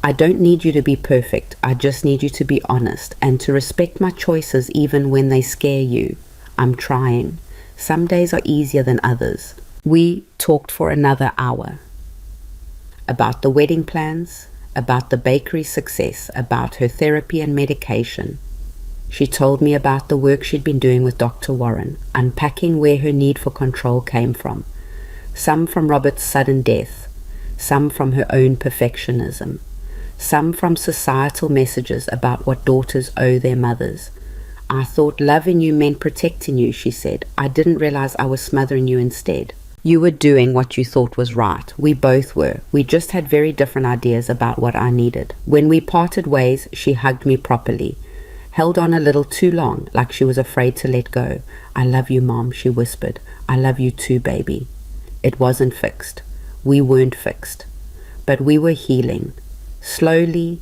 I don't need you to be perfect. I just need you to be honest and to respect my choices even when they scare you. I'm trying. Some days are easier than others. We talked for another hour. About the wedding plans, about the bakery success, about her therapy and medication. She told me about the work she'd been doing with Dr. Warren, unpacking where her need for control came from. Some from Robert's sudden death, some from her own perfectionism, some from societal messages about what daughters owe their mothers. I thought loving you meant protecting you, she said. I didn't realize I was smothering you instead. You were doing what you thought was right. We both were. We just had very different ideas about what I needed. When we parted ways, she hugged me properly. Held on a little too long, like she was afraid to let go. I love you, Mom, she whispered. I love you too, baby. It wasn't fixed. We weren't fixed. But we were healing. Slowly,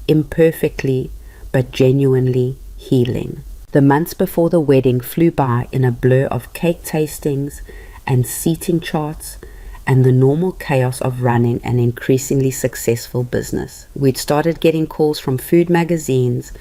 imperfectly, but genuinely healing. The months before the wedding flew by in a blur of cake tastings and seating charts and the normal chaos of running an increasingly successful business. We'd started getting calls from food magazines,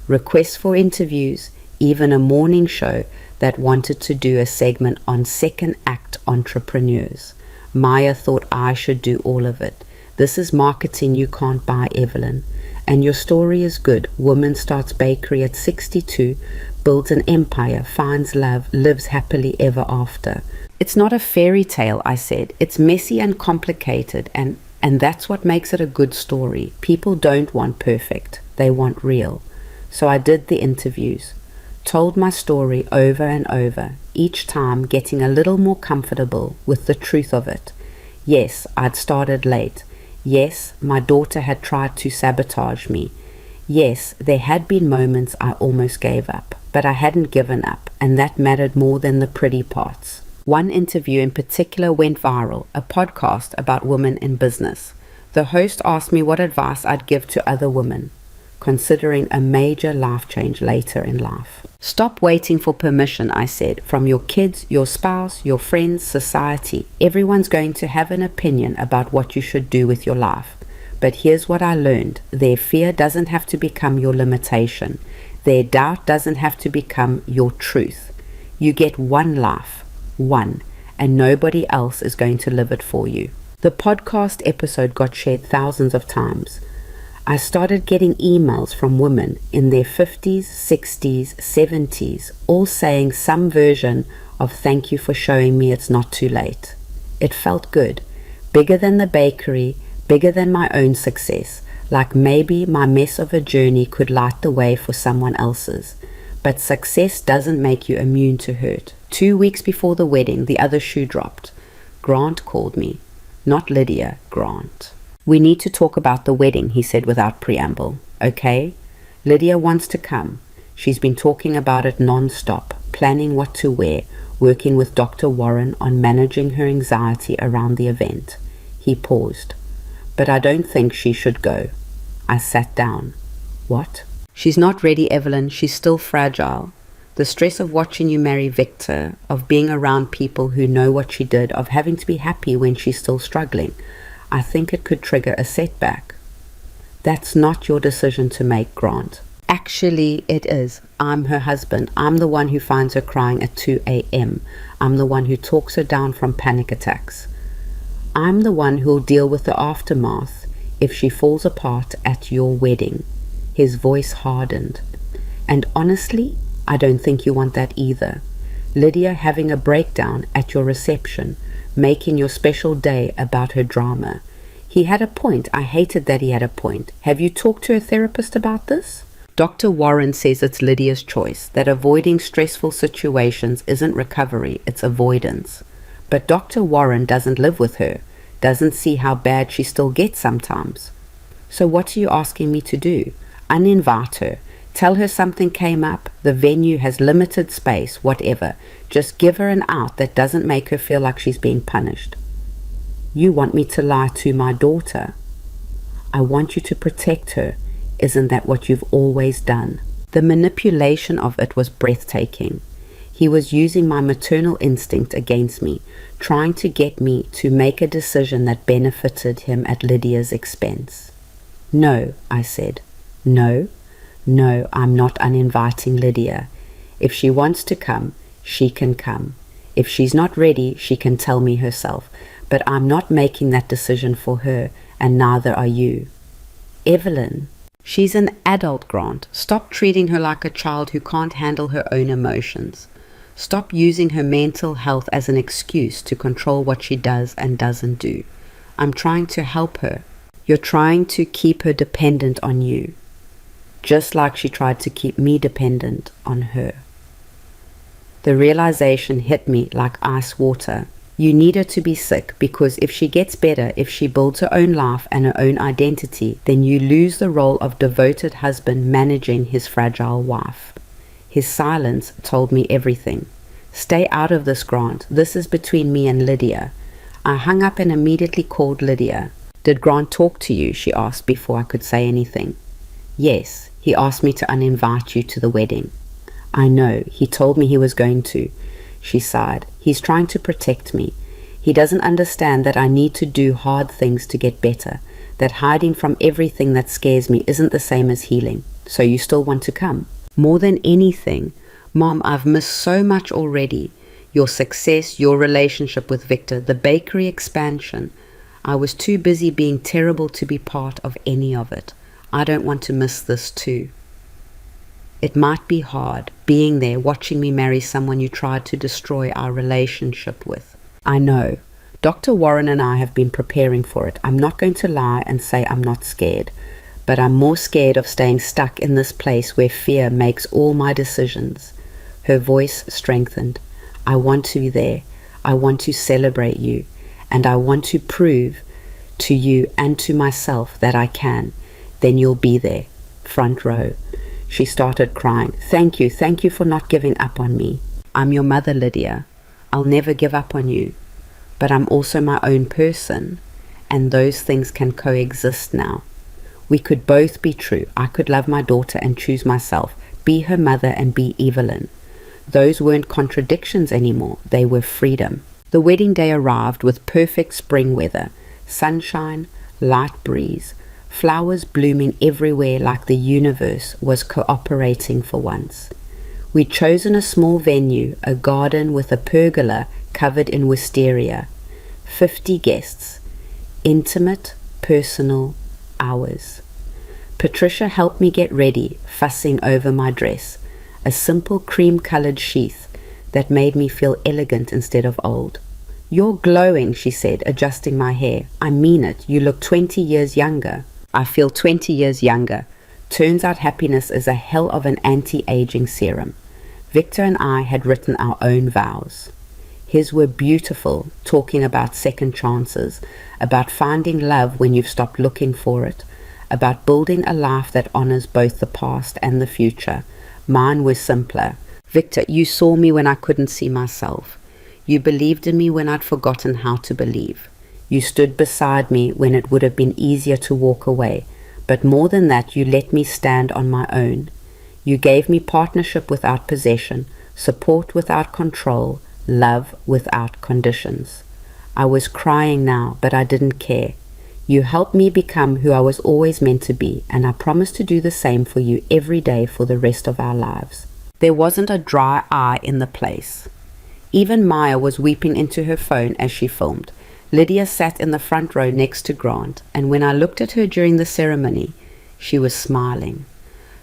requests for interviews, even a morning show that wanted to do a segment on second act entrepreneurs. Maya thought I should do all of it. This is marketing you can't buy, Evelyn. And your story is good. Woman starts bakery at 62, builds an empire, finds love, lives happily ever after. It's not a fairy tale, I said. It's messy and complicated, and that's what makes it a good story. People don't want perfect. They want real. So I did the interviews, told my story over and over, each time getting a little more comfortable with the truth of it. Yes, I'd started late. Yes, my daughter had tried to sabotage me. Yes, there had been moments I almost gave up, but I hadn't given up, and that mattered more than the pretty parts. One interview in particular went viral, a podcast about women in business. The host asked me what advice I'd give to other women, considering a major life change later in life. Stop waiting for permission, I said, from your kids, your spouse, your friends, society. Everyone's going to have an opinion about what you should do with your life. But here's what I learned. Their fear doesn't have to become your limitation. Their doubt doesn't have to become your truth. You get one life, one, and nobody else is going to live it for you. The podcast episode got shared thousands of times. I started getting emails from women in their 50s, 60s, 70s, all saying some version of "thank you for showing me it's not too late." It felt good, bigger than the bakery, bigger than my own success, like maybe my mess of a journey could light the way for someone else's. But success doesn't make you immune to hurt. 2 weeks before the wedding, the other shoe dropped. Grant called me. Not Lydia, Grant. "We need to talk about the wedding," he said without preamble. "Okay? Lydia wants to come. She's been talking about it non-stop, planning what to wear, working with Dr. Warren on managing her anxiety around the event." He paused. "But I don't think she should go." I sat down. "What?" "She's not ready, Evelyn. She's still fragile. The stress of watching you marry Victor, of being around people who know what she did, of having to be happy when she's still struggling. I think it could trigger a setback." "That's not your decision to make, Grant." "Actually, it is. I'm her husband. I'm the one who finds her crying at 2 a.m. I'm the one who talks her down from panic attacks. I'm the one who'll deal with the aftermath if she falls apart at your wedding." His voice hardened. "And honestly, I don't think you want that either. Lydia having a breakdown at your reception, making your special day about her drama." He had a point. I hated that he had a point. "Have you talked to a therapist about this?" "Dr. Warren says it's Lydia's choice, that avoiding stressful situations isn't recovery, it's avoidance. But Dr. Warren doesn't live with her, doesn't see how bad she still gets sometimes. So what are you asking me to do? Uninvite her. Tell her something came up, the venue has limited space, whatever. Just give her an out that doesn't make her feel like she's being punished." "You want me to lie to my daughter?" "I want you to protect her. Isn't that what you've always done?" The manipulation of it was breathtaking. He was using my maternal instinct against me, trying to get me to make a decision that benefited him at Lydia's expense. "No," I said. "No, I'm not uninviting Lydia. If she wants to come, she can come. If she's not ready, she can tell me herself. But I'm not making that decision for her, and neither are you." "Evelyn, she's an adult, Grant. Stop treating her like a child who can't handle her own emotions. Stop using her mental health as an excuse to control what she does and doesn't do. I'm trying to help her. You're trying to keep her dependent on you, just like she tried to keep me dependent on her." The realization hit me like ice water. You need her to be sick, because if she gets better, if she builds her own life and her own identity, then you lose the role of devoted husband managing his fragile wife. His silence told me everything. "Stay out of this, Grant. This is between me and Lydia." I hung up and immediately called Lydia. "Did Grant talk to you?" she asked before I could say anything. "Yes, he asked me to uninvite you to the wedding." "I know, he told me he was going to." She sighed. "He's trying to protect me. He doesn't understand that I need to do hard things to get better, that hiding from everything that scares me isn't the same as healing. So you still want to come?" "More than anything, Mom, I've missed so much already. Your success, your relationship with Victor, the bakery expansion. I was too busy being terrible to be part of any of it. I don't want to miss this too." "It might be hard, being there, watching me marry someone you tried to destroy our relationship with." "I know. Dr. Warren and I have been preparing for it. I'm not going to lie and say I'm not scared. But I'm more scared of staying stuck in this place where fear makes all my decisions." Her voice strengthened. "I want to be there. I want to celebrate you. And I want to prove to you and to myself that I can. Then you'll be there, front row." She started crying. Thank you for not giving up on me. I'm your mother, Lydia. I'll never give up on you. But I'm also my own person, and those things can coexist now. We could both be true. I could love my daughter and choose myself, be her mother and be Evelyn. Those weren't contradictions anymore. They were freedom. The wedding day arrived with perfect spring weather, sunshine, light breeze, flowers blooming everywhere like the universe was cooperating for once. We'd chosen a small venue, a garden with a pergola covered in wisteria. 50 guests. Intimate, personal, ours. Patricia helped me get ready, fussing over my dress, a simple cream-colored sheath that made me feel elegant instead of old. "You're glowing," she said, adjusting my hair. "I mean it. You look 20 years younger." I feel 20 years younger. Turns out happiness is a hell of an anti-aging serum. Victor and I had written our own vows. His were beautiful, talking about second chances, about finding love when you've stopped looking for it, about building a life that honors both the past and the future. Mine was simpler. "Victor, you saw me when I couldn't see myself. You believed in me when I'd forgotten how to believe. You stood beside me when it would have been easier to walk away. But more than that, you let me stand on my own. You gave me partnership without possession, support without control, love without conditions." I was crying now, but I didn't care. "You helped me become who I was always meant to be, and I promise to do the same for you every day for the rest of our lives." There wasn't a dry eye in the place. Even Maya was weeping into her phone as she filmed. Lydia sat in the front row next to Grant, and when I looked at her during the ceremony, she was smiling.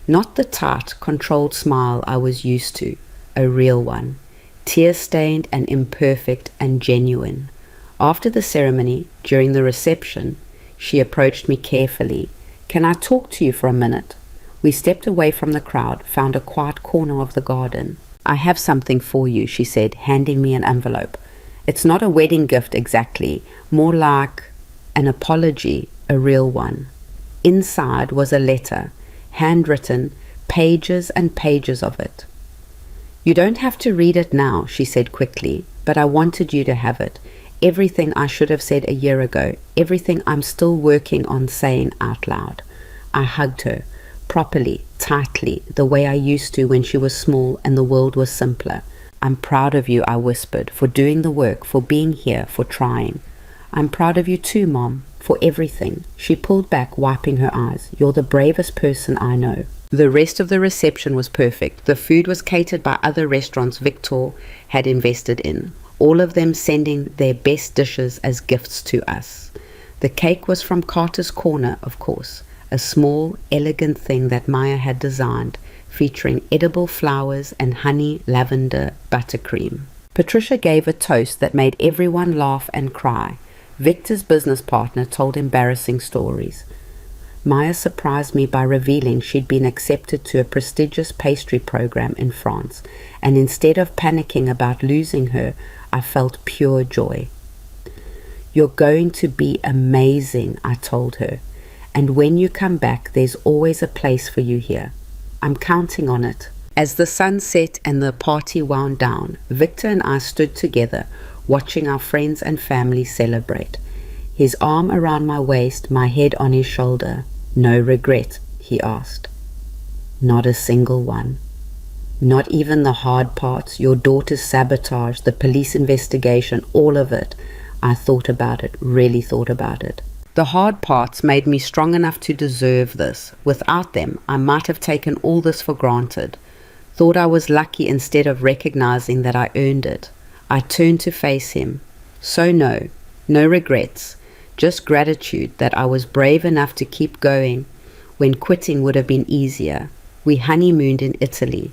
Not the tight, controlled smile I was used to, a real one, tear-stained and imperfect and genuine. After the ceremony, during the reception, she approached me carefully. "Can I talk to you for a minute?" We stepped away from the crowd, found a quiet corner of the garden. "I have something for you," she said, handing me an envelope. "It's not a wedding gift exactly, more like an apology, a real one." Inside was a letter, handwritten, pages and pages of it. "You don't have to read it now," she said quickly, "but I wanted you to have it. Everything I should have said a year ago, everything I'm still working on saying out loud." I hugged her, properly, tightly, the way I used to when she was small and the world was simpler. "I'm proud of you," I whispered, "for doing the work, for being here, for trying." "I'm proud of you too, Mom, for everything." She pulled back, wiping her eyes. "You're the bravest person I know." The rest of the reception was perfect. The food was catered by other restaurants Victor had invested in, all of them sending their best dishes as gifts to us. The cake was from Carter's Corner, of course, a small, elegant thing that Maya had designed, featuring edible flowers and honey lavender buttercream. Patricia gave a toast that made everyone laugh and cry. Victor's business partner told embarrassing stories. Maya surprised me by revealing she'd been accepted to a prestigious pastry program in France, and instead of panicking about losing her, I felt pure joy. "You're going to be amazing," I told her, "and when you come back, there's always a place for you here. I'm counting on it." As the sun set and the party wound down, Victor and I stood together, watching our friends and family celebrate. His arm around my waist, my head on his shoulder. "No regret?" he asked. "Not a single one. Not even the hard parts, your daughter's sabotage, the police investigation, all of it." I thought about it, really thought about it. The hard parts made me strong enough to deserve this. Without them, I might have taken all this for granted. Thought I was lucky instead of recognizing that I earned it. I turned to face him. So no regrets. Just gratitude that I was brave enough to keep going when quitting would have been easier. We honeymooned in Italy.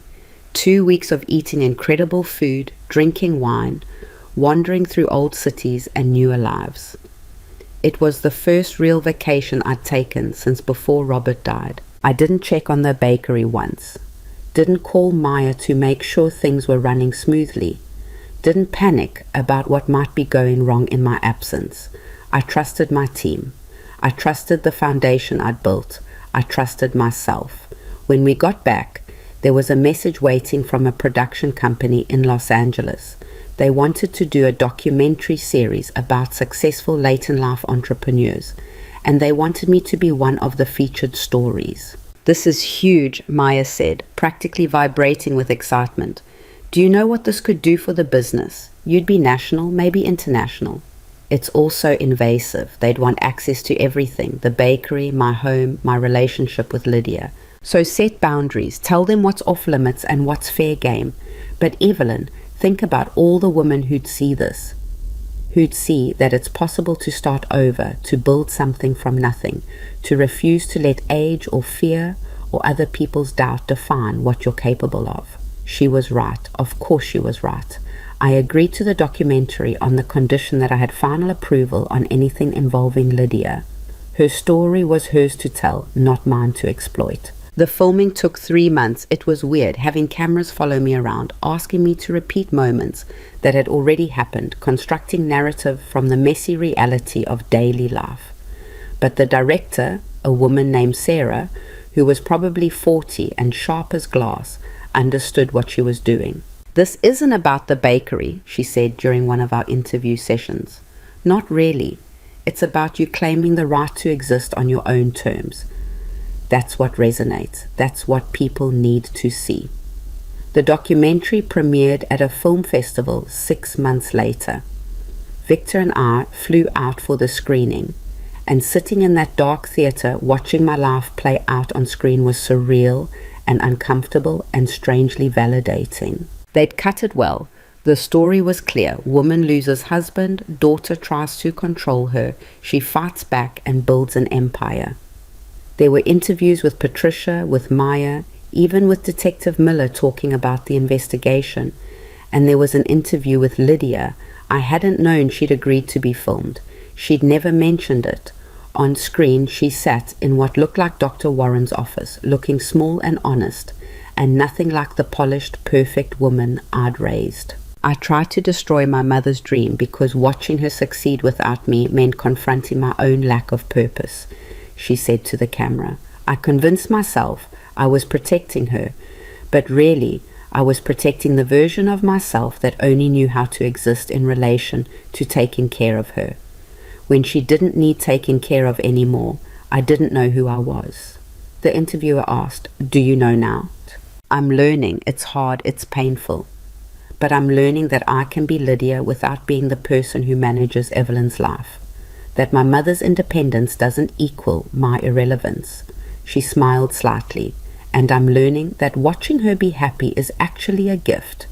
2 weeks of eating incredible food, drinking wine, wandering through old cities and newer lives. It was the first real vacation I'd taken since before Robert died. I didn't check on the bakery once. Didn't call Maya to make sure things were running smoothly. Didn't panic about what might be going wrong in my absence. I trusted my team. I trusted the foundation I'd built. I trusted myself. When we got back, there was a message waiting from a production company in Los Angeles. They wanted to do a documentary series about successful late-in-life entrepreneurs, and they wanted me to be one of the featured stories. "This is huge," Maya said, practically vibrating with excitement. "Do you know what this could do for the business? You'd be national, maybe international." "It's also invasive. They'd want access to everything, the bakery, my home, my relationship with Lydia. So set boundaries, tell them what's off limits and what's fair game. But Evelyn, think about all the women who'd see this." who'd see that it's possible to start over, to build something from nothing, to refuse to let age or fear or other people's doubt define what you're capable of. She was right. Of course she was right. I agreed to the documentary on the condition that I had final approval on anything involving Lydia. Her story was hers to tell, not mine to exploit. The filming took 3 months. It was weird, having cameras follow me around, asking me to repeat moments that had already happened, constructing narrative from the messy reality of daily life. But the director, a woman named Sarah, who was probably 40 and sharp as glass, understood what she was doing. "This isn't about the bakery," she said during one of our interview sessions. "Not really. It's about you claiming the right to exist on your own terms. That's what resonates. That's what people need to see." The documentary premiered at a film festival 6 months later. Victor and I flew out for the screening, and sitting in that dark theater watching my life play out on screen was surreal and uncomfortable and strangely validating. They'd cut it well. The story was clear. Woman loses husband, daughter tries to control her, she fights back and builds an empire. There were interviews with Patricia, with Maya, even with Detective Miller talking about the investigation. And there was an interview with Lydia. I hadn't known she'd agreed to be filmed. She'd never mentioned it. On screen, she sat in what looked like Dr. Warren's office, looking small and honest, and nothing like the polished, perfect woman I'd raised. I tried to destroy my mother's dream because watching her succeed without me meant confronting my own lack of purpose, she said to the camera. I convinced myself I was protecting her, but really I was protecting the version of myself that only knew how to exist in relation to taking care of her. When she didn't need taking care of anymore, I didn't know who I was. The interviewer asked, "Do you know now?" I'm learning. It's hard, it's painful. But I'm learning that I can be Lydia without being the person who manages Evelyn's life. That my mother's independence doesn't equal my irrelevance. She smiled slightly, and I'm learning that watching her be happy is actually a gift,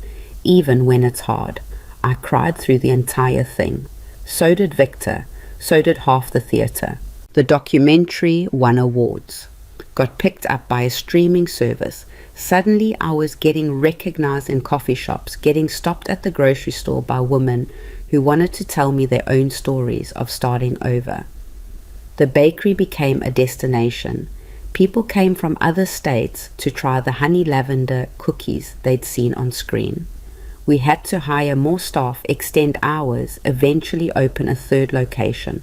even when it's hard. I cried through the entire thing. So did Victor. So did half the theatre. The documentary won awards, got picked up by a streaming service. Suddenly I was getting recognized in coffee shops, getting stopped at the grocery store by women who wanted to tell me their own stories of starting over. The bakery became a destination. People came from other states to try the honey lavender cookies they'd seen on screen. We had to hire more staff, extend hours, eventually open a third location.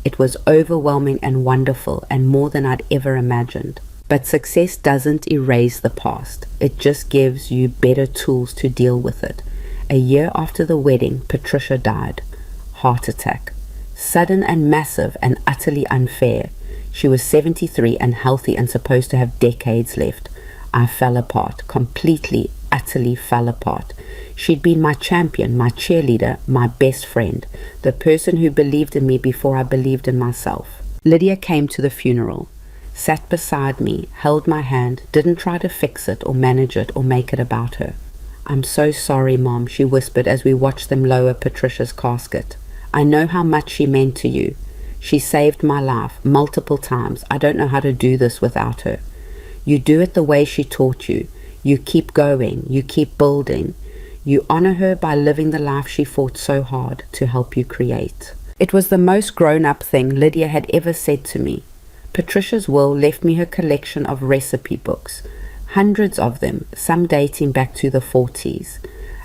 It was overwhelming and wonderful and more than I'd ever imagined. But success doesn't erase the past. It just gives you better tools to deal with it. A year after the wedding, Patricia died. Heart attack. Sudden and massive and utterly unfair. She was 73 and healthy and supposed to have decades left. I fell apart, completely, utterly fell apart. She'd been my champion, my cheerleader, my best friend, the person who believed in me before I believed in myself. Lydia came to the funeral, sat beside me, held my hand, didn't try to fix it or manage it or make it about her. "I'm so sorry, Mom," she whispered as we watched them lower Patricia's casket. "I know how much she meant to you. She saved my life multiple times. I don't know how to do this without her. You do it the way she taught you. You keep going. You keep building. You honor her by living the life she fought so hard to help you create." It was the most grown-up thing Lydia had ever said to me. Patricia's will left me her collection of recipe books, hundreds of them, some dating back to the 40s.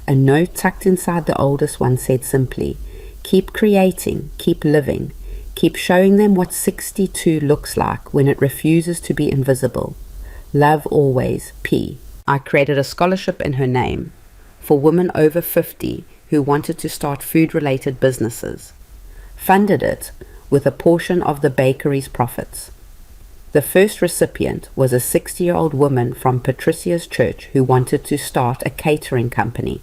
A note tucked inside the oldest one said simply, "Keep creating, keep living, keep showing them what 62 looks like when it refuses to be invisible. Love always, P." I created a scholarship in her name for women over 50 who wanted to start food-related businesses. Funded it with a portion of the bakery's profits. The first recipient was a 60-year-old woman from Patricia's church who wanted to start a catering company.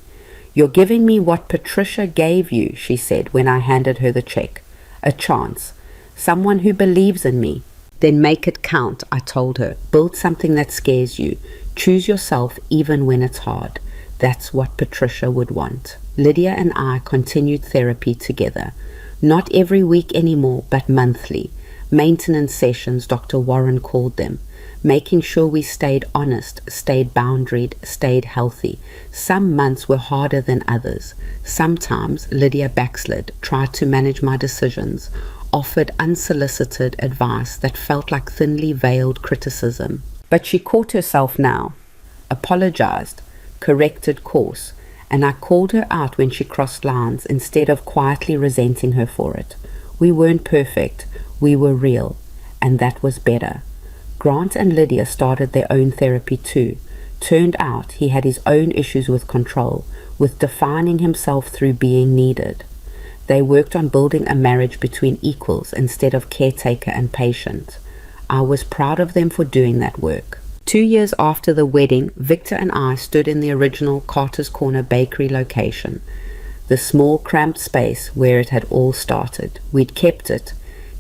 "You're giving me what Patricia gave you," she said when I handed her the check. "A chance. Someone who believes in me." "Then make it count," I told her. "Build something that scares you. Choose yourself even when it's hard." That's what Patricia would want. Lydia and I continued therapy together. Not every week anymore, but monthly. Maintenance sessions, Dr. Warren called them. Making sure we stayed honest, stayed boundaried, stayed healthy. Some months were harder than others. Sometimes Lydia backslid, tried to manage my decisions, offered unsolicited advice that felt like thinly veiled criticism. But she caught herself now, apologized, corrected course, and I called her out when she crossed lines instead of quietly resenting her for it. We weren't perfect, we were real, and that was better. Grant and Lydia started their own therapy too. Turned out he had his own issues with control, with defining himself through being needed. They worked on building a marriage between equals instead of caretaker and patient. I was proud of them for doing that work. 2 years after the wedding, Victor and I stood in the original Carter's Corner bakery location, the small cramped space where it had all started. We'd kept it,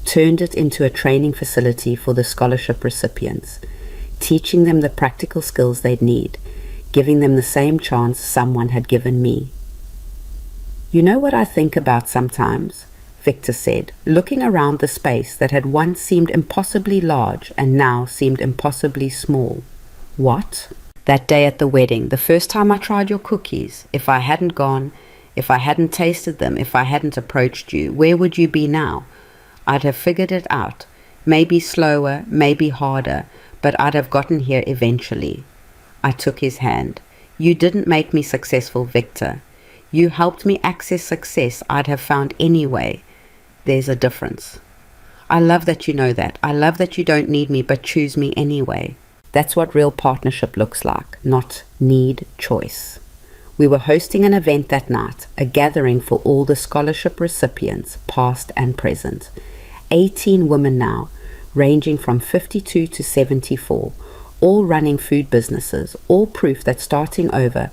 turned it into a training facility for the scholarship recipients, teaching them the practical skills they'd need, giving them the same chance someone had given me. "You know what I think about sometimes?" Victor said, looking around the space that had once seemed impossibly large and now seemed impossibly small. "What?" "That day at the wedding, the first time I tried your cookies, if I hadn't gone, if I hadn't tasted them, if I hadn't approached you, where would you be now? I'd have figured it out, maybe slower, maybe harder, but I'd have gotten here eventually." I took his hand. "You didn't make me successful, Victor. You helped me access success I'd have found anyway. There's a difference. I love that you know that. I love that you don't need me but choose me anyway." That's what real partnership looks like, not need, choice. We were hosting an event that night, a gathering for all the scholarship recipients, past and present. 18 women now, ranging from 52 to 74, all running food businesses, all proof that starting over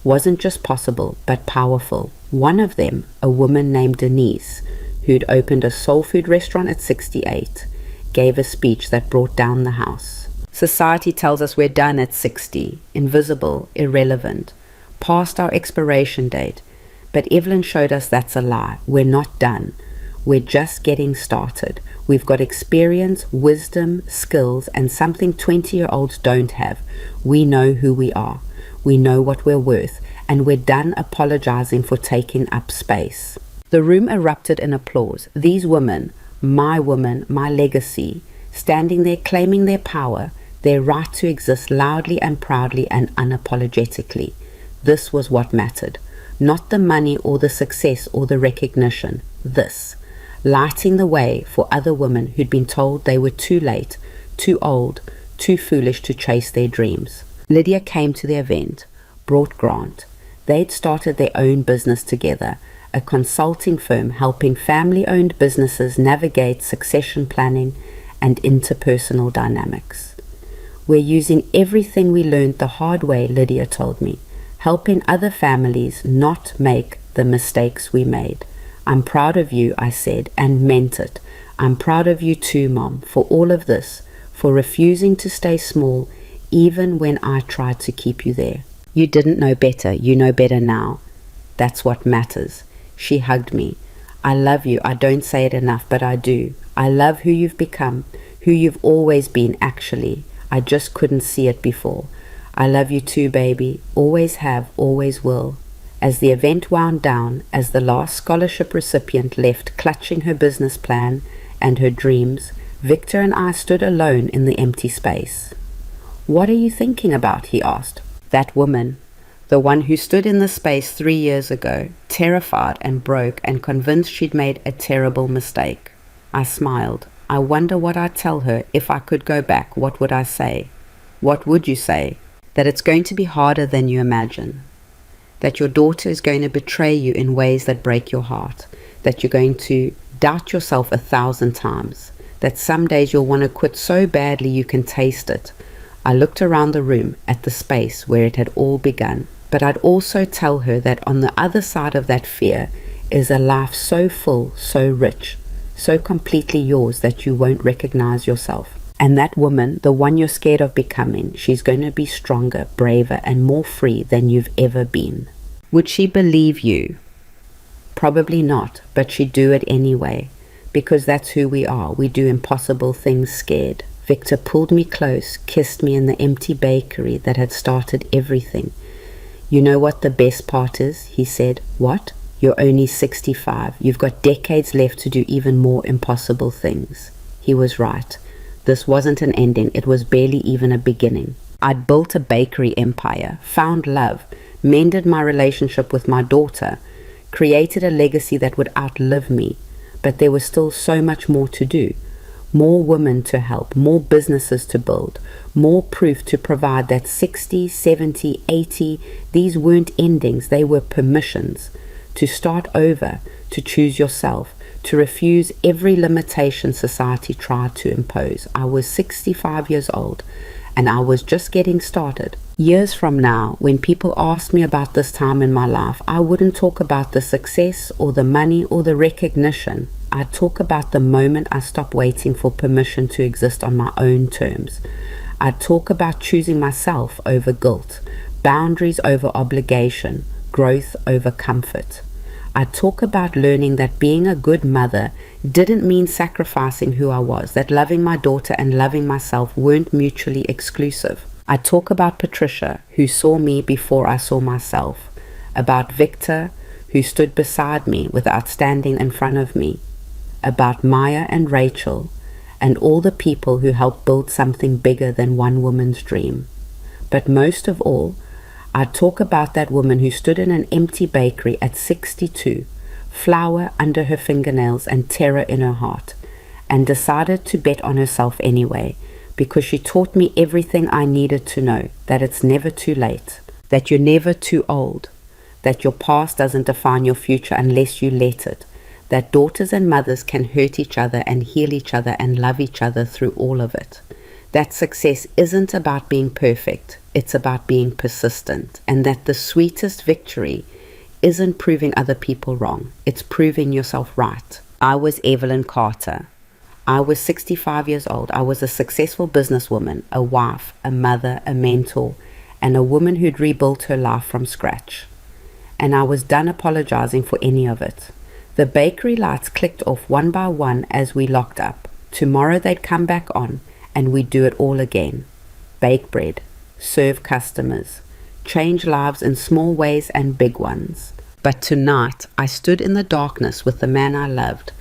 wasn't just possible, but powerful. One of them, a woman named Denise, who'd opened a soul food restaurant at 68, gave a speech that brought down the house. Society tells us we're done at 60, invisible, irrelevant, past our expiration date. But Evelyn showed us that's a lie. We're not done. We're just getting started. We've got experience, wisdom, skills, and something 20-year-olds don't have. We know who we are. We know what we're worth, and we're done apologizing for taking up space. The room erupted in applause. These women, my legacy, standing there claiming their power, their right to exist loudly and proudly and unapologetically. This was what mattered. Not the money or the success or the recognition. This. Lighting the way for other women who'd been told they were too late, too old, too foolish to chase their dreams. Lydia came to the event, brought Grant. They'd started their own business together, a consulting firm helping family-owned businesses navigate succession planning and interpersonal dynamics. "We're using everything we learned the hard way," Lydia told me, "helping other families not make the mistakes we made. I'm proud of you," I said, and meant it. "I'm proud of you too, Mom, for all of this, for refusing to stay small even when I tried to keep you there. You didn't know better. You know better now. That's what matters." She hugged me. "I love you. I don't say it enough, but I do. I love who you've become, who you've always been, actually. I just couldn't see it before. I love you too, baby. Always have, always will." As the event wound down, as the last scholarship recipient left clutching her business plan and her dreams, Victor and I stood alone in the empty space. "What are you thinking about?" he asked. That woman, the one who stood in the space 3 years ago, terrified and broke and convinced she'd made a terrible mistake. I smiled. "I wonder what I'd tell her if I could go back. What would I say?" "What would you say?" "That it's going to be harder than you imagine. That your daughter is going to betray you in ways that break your heart. That you're going to doubt yourself 1,000 times. That some days you'll want to quit so badly you can taste it." I looked around the room at the space where it had all begun. But I'd also tell her that on the other side of that fear is a life so full, so rich, so completely yours that you won't recognize yourself. And that woman, the one you're scared of becoming, she's going to be stronger, braver, and more free than you've ever been. Would she believe you? Probably not, but she'd do it anyway, because that's who we are. We do impossible things scared. Victor pulled me close, kissed me in the empty bakery that had started everything. You know what the best part is? He said. What? You're only 65. You've got decades left to do even more impossible things. He was right. This wasn't an ending. It was barely even a beginning. I'd built a bakery empire, found love, mended my relationship with my daughter, created a legacy that would outlive me, but there was still so much more to do. More women to help, more businesses to build, more proof to provide that 60, 70, 80, these weren't endings, they were permissions. To start over, to choose yourself, to refuse every limitation society tried to impose. I was 65 years old, and I was just getting started. Years from now, when people asked me about this time in my life, I wouldn't talk about the success or the money or the recognition. I'd talk about the moment I stopped waiting for permission to exist on my own terms. I'd talk about choosing myself over guilt, boundaries over obligation, growth over comfort. I'd talk about learning that being a good mother didn't mean sacrificing who I was, that loving my daughter and loving myself weren't mutually exclusive. I'd talk about Patricia, who saw me before I saw myself, about Victor, who stood beside me without standing in front of me, about Maya and Rachel, and all the people who helped build something bigger than one woman's dream. But most of all, I'd talk about that woman who stood in an empty bakery at 62, flour under her fingernails and terror in her heart, and decided to bet on herself anyway, because she taught me everything I needed to know, that it's never too late, that you're never too old, that your past doesn't define your future unless you let it, that daughters and mothers can hurt each other and heal each other and love each other through all of it. That success isn't about being perfect, it's about being persistent, and that the sweetest victory isn't proving other people wrong, it's proving yourself right. I was Evelyn Carter. I was 65 years old. I was a successful businesswoman, a wife, a mother, a mentor, and a woman who'd rebuilt her life from scratch. And I was done apologizing for any of it. The bakery lights clicked off one by one as we locked up. Tomorrow they'd come back on, and we'd do it all again. Bake bread, serve customers, change lives in small ways and big ones. But tonight, I stood in the darkness with the man I loved,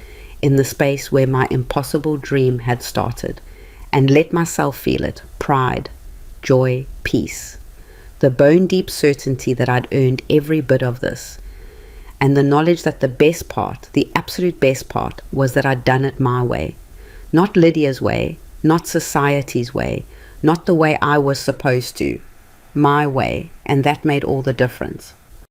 in the space where my impossible dream had started, and let myself feel it, pride, joy, peace. The bone-deep certainty that I'd earned every bit of this, and the knowledge that the best part, the absolute best part, was that I'd done it my way. Not Lydia's way, not society's way, not the way I was supposed to. My way, and that made all the difference.